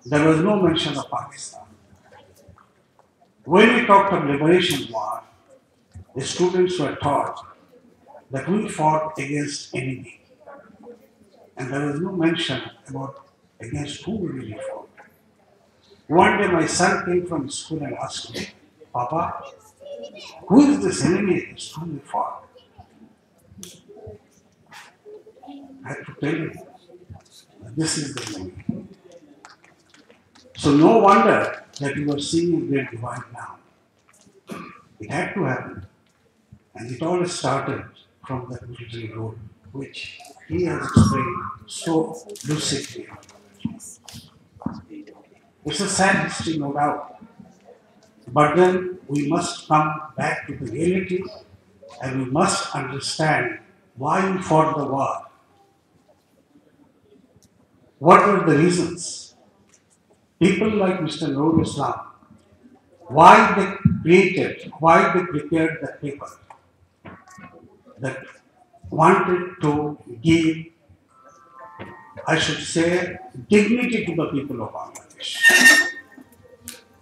there was no mention of Pakistan. When we talked of liberation war, the students were taught that we fought against enemy. And there was no mention about against who we really fought. One day my son came from school and asked me, Papa, who is this enemy against whom we fought? I had to tell him, this is the enemy. So no wonder that we were seeing a great divide now. It had to happen. And it all started from that military role, which he has explained so lucidly. It's a sad history, no doubt. But then we must come back to the reality and we must understand why we fought the war. What were the reasons? People like Mr. Noor Islam, why they prepared the paper that wanted to give, I should say, dignity to the people of Bangladesh.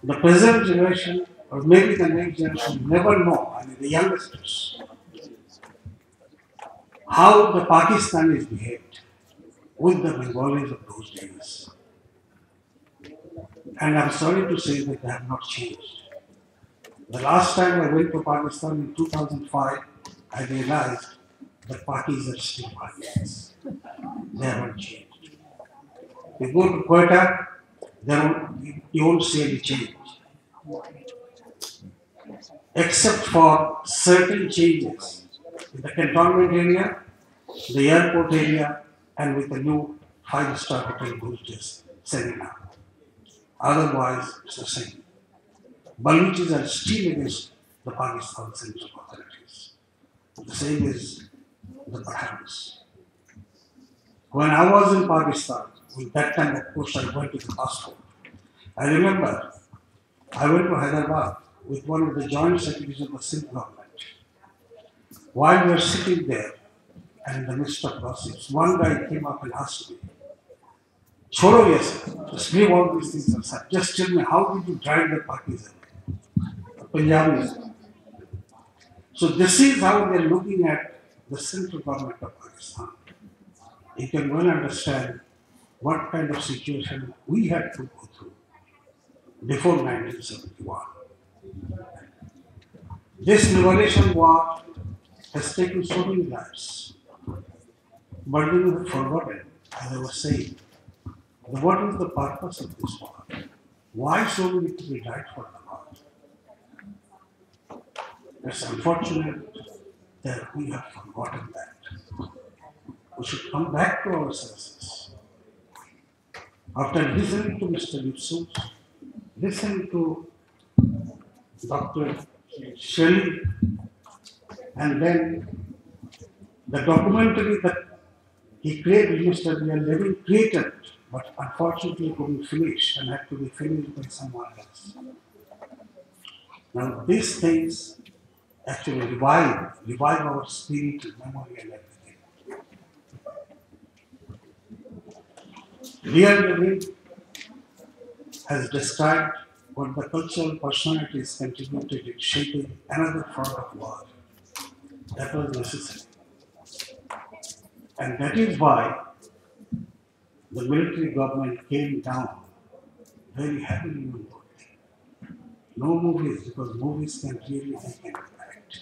The present generation, or maybe the next generation, never know, I mean the youngsters, how the Pakistanis behaved with the Bengalis of those days. And I'm sorry to say that they have not changed. The last time I went to Pakistan in 2005, I realized that Pakis are still Pakis. They haven't changed. You go to Quetta, you won't see any change. Except for certain changes in the cantonment area, the airport area, and with the new 5-star hotel Bhuj setting up. Otherwise, it's the same. Baluchis are still against the Pakistan central authorities. The same is the Pathans. When I was in Pakistan, with that time of course I went to the passport. I remember I went to Hyderabad with one of the joint secretaries of the Sindh government. While we were sitting there, and in the midst of gossips, one guy came up and asked me, Choro, yes, just leave all these things aside. Just tell me, how did you drive the Pakistan? Punjabis. So this is how they're looking at the central government of Pakistan. You can well understand what kind of situation we had to go through before 1971. This liberation war has taken so many lives, but we have forgotten, as I was saying, what is the purpose of this war? Why so many people died for the war? It's unfortunate that we have forgotten that. We should come back to our senses. After listening to Mr. Yusuf, listening to Dr. Shelley, and then the documentary that he created, Mr. Lear Levin created, but unfortunately couldn't finish and had to be finished by someone else. Now these things actually revive our spirit and memory and everything. Lear Levin has described what the cultural personalities contributed in shaping another front of war. That was necessary. And that is why the military government came down very heavily on board. No movies, because movies can really make an impact.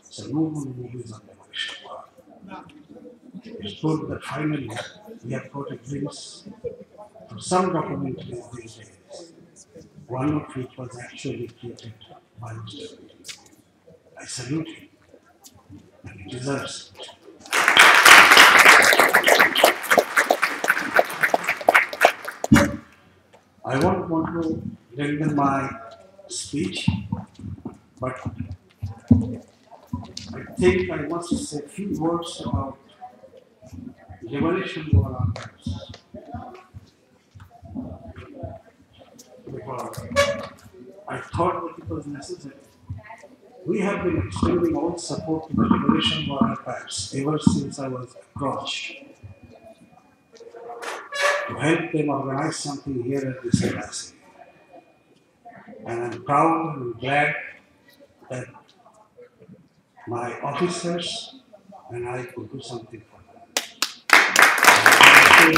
So no more movies on liberation war. It's good that finally we have got a glimpse of some documentaries these days, one of which was actually created by Mr. Levin. I salute him, and he deserves it. I won't want to lengthen my speech, but I think I must say a few words about liberation war archives. Because I thought that it was necessary. We have been extending all support to the liberation war archives ever since I was approached to help them organize something here at this embassy. And I'm proud and glad that my officers and I could do something for them. I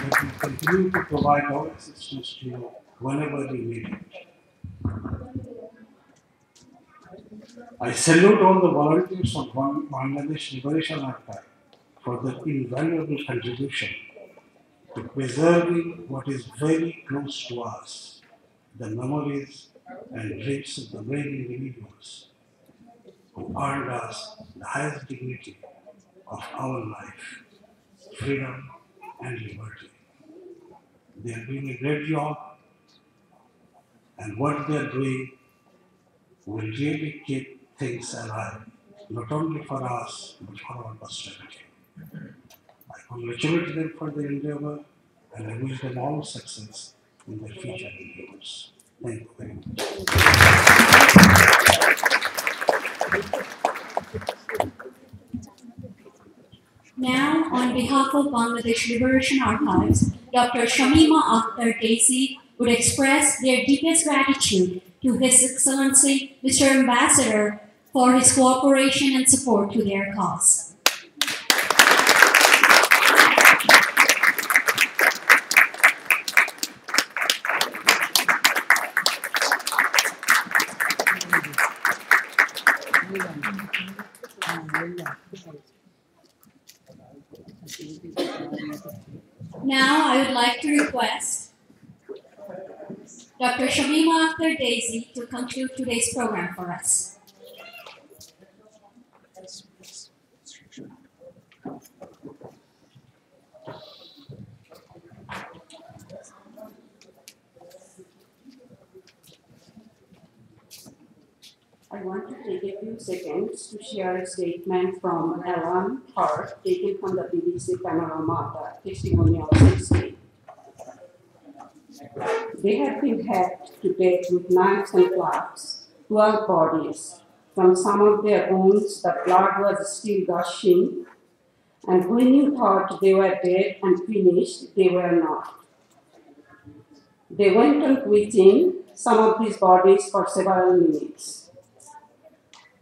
that we continue to provide all assistance to you whenever we need it. I salute all the volunteers of Bangladesh Liberation Archive for their invaluable contribution to preserving what is very close to us, the memories and dreams of the brave individuals who earned us the highest dignity of our life, freedom and liberty. They are doing a great job, and what they are doing will really keep things alive, not only for us, but for our posterity. I congratulate them for their endeavor, and I wish them all success in their future endeavors. Thank you very much. Now, on behalf of Bangladesh Liberation Archives, Dr. Shamima Akhtar Daisy would express their deepest gratitude to His Excellency, Mr. Ambassador, for his cooperation and support to their cause. Now, I would like to request Dr. Shamima Akhtar Daisy to conclude today's program for us. I want to take a few seconds to share a statement from Alan Hart, taken from the BBC Panorama, testimonial 60. They had been hacked to death with knives and clubs, 12 bodies. From some of their wounds, the blood was still gushing, And when you thought they were dead and finished, they were not. They went on quitting some of these bodies for several minutes.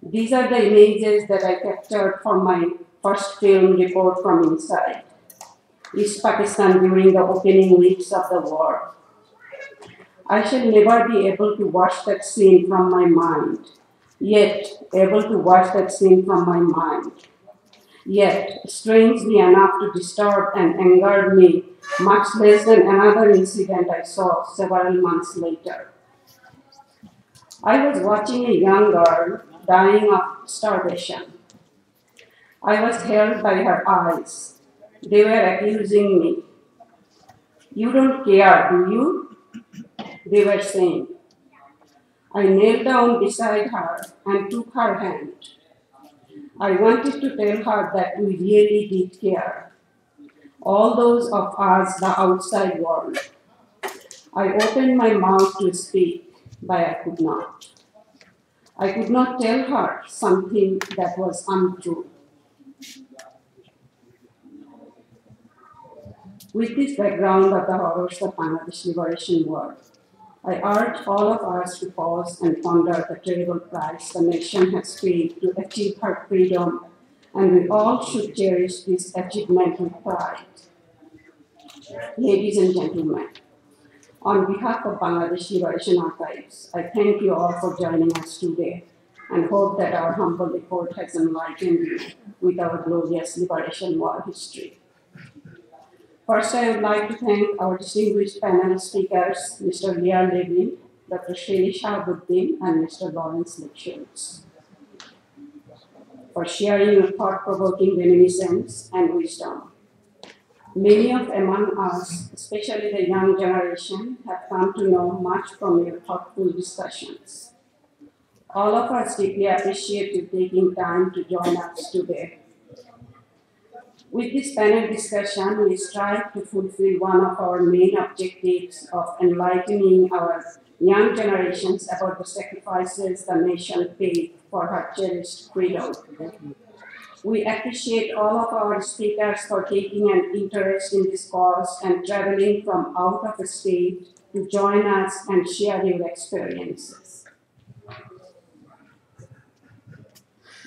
These are the images that I captured from my first film report from inside East Pakistan during the opening weeks of the war. I shall never be able to wash that scene from my mind, yet strangely enough to disturb and anger me much less than another incident I saw several months later. I was watching a young girl dying of starvation. I was held by her eyes. They were accusing me. "You don't care, do you?" they were saying. I knelt down beside her and took her hand. I wanted to tell her that we really did care. All those of us, the outside world. I opened my mouth to speak, but I could not. I could not tell her something that was untrue. With this background of the horrors of Bangladesh Liberation War, I urge all of us to pause and ponder the terrible price the nation has paid to achieve her freedom, and we all should cherish this achievement with pride. Ladies and gentlemen, on behalf of Bangladesh Liberation Archives, I thank you all for joining us today and hope that our humble report has enlightened you with our glorious Liberation War history. First, I would like to thank our distinguished panel speakers, Mr. Lear Levin, Dr. Sheri Shahabuddin, and Mr. Lawrence Schultz, for sharing your thought-provoking reminiscence and wisdom. Many of among us, especially the young generation, have come to know much from your thoughtful discussions. All of us deeply appreciate you taking time to join us today. With this panel discussion, we strive to fulfill one of our main objectives of enlightening our young generations about the sacrifices the nation paid for her cherished freedom. We appreciate all of our speakers for taking an interest in this cause and traveling from out of the state to join us and share your experiences.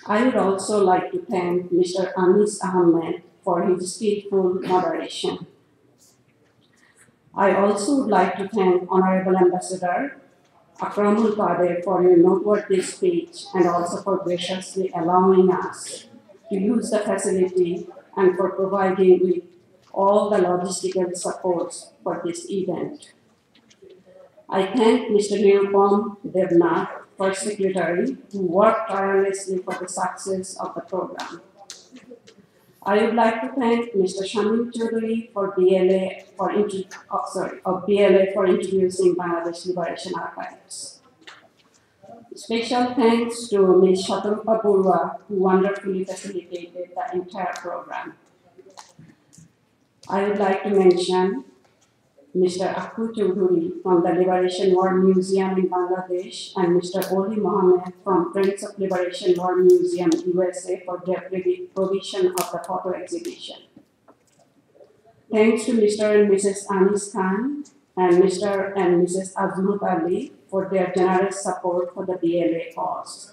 I would also like to thank Mr. Anis Ahmed for his skillful moderation. I also would like to thank Honorable Ambassador Akramul Kader for your noteworthy speech and also for graciously allowing us to use the facility and for providing with all the logistical supports for this event. I thank Mr. Nirupam Devnath, First Secretary, who worked tirelessly for the success of the program. I would like to thank Mr. Shamim Choudhury for BLA for introducing Bangladesh Liberation Archives. Special thanks to Ms. Shatarupa Burwa, who wonderfully facilitated the entire program. I would like to mention Mr. Akku Choudhury from the Liberation War Museum in Bangladesh and Mr. Oli Mohammed from Friends of Liberation War Museum, USA for their provision of the photo exhibition. Thanks to Mr. and Mrs. Anis Khan and Mr. and Mrs. Azmut Ali for their generous support for the BLA cause.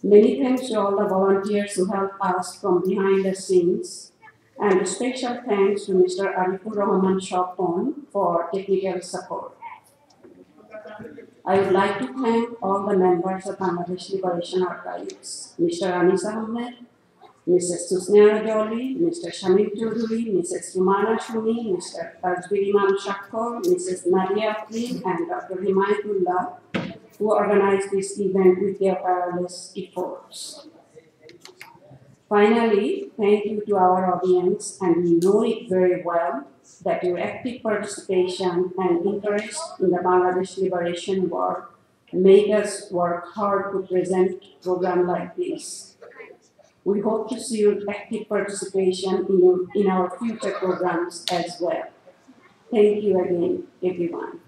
Many thanks to all the volunteers who helped us from behind the scenes, and a special thanks to Mr. Arifur Rahman Shopon for technical support. I would like to thank all the members of Bangladesh Liberation Archives, Mr. Anis Ahmed, Mrs. Susnea Rajoli, Mr. Shamim Choudhury, Mrs. Rumana Shumi, Mr. Tajbir Imam Shakkar, Mrs. Nadia Afrin, and Dr. Himayatullah, who organized this event with their tireless efforts. Finally, thank you to our audience, and we know it very well that your active participation and interest in the Bangladesh Liberation War make us work hard to present a program like this. We hope to see your active participation in our future programs as well. Thank you again, everyone.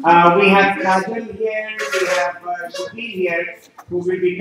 And We have Kajal here, we have Shakil here, who will be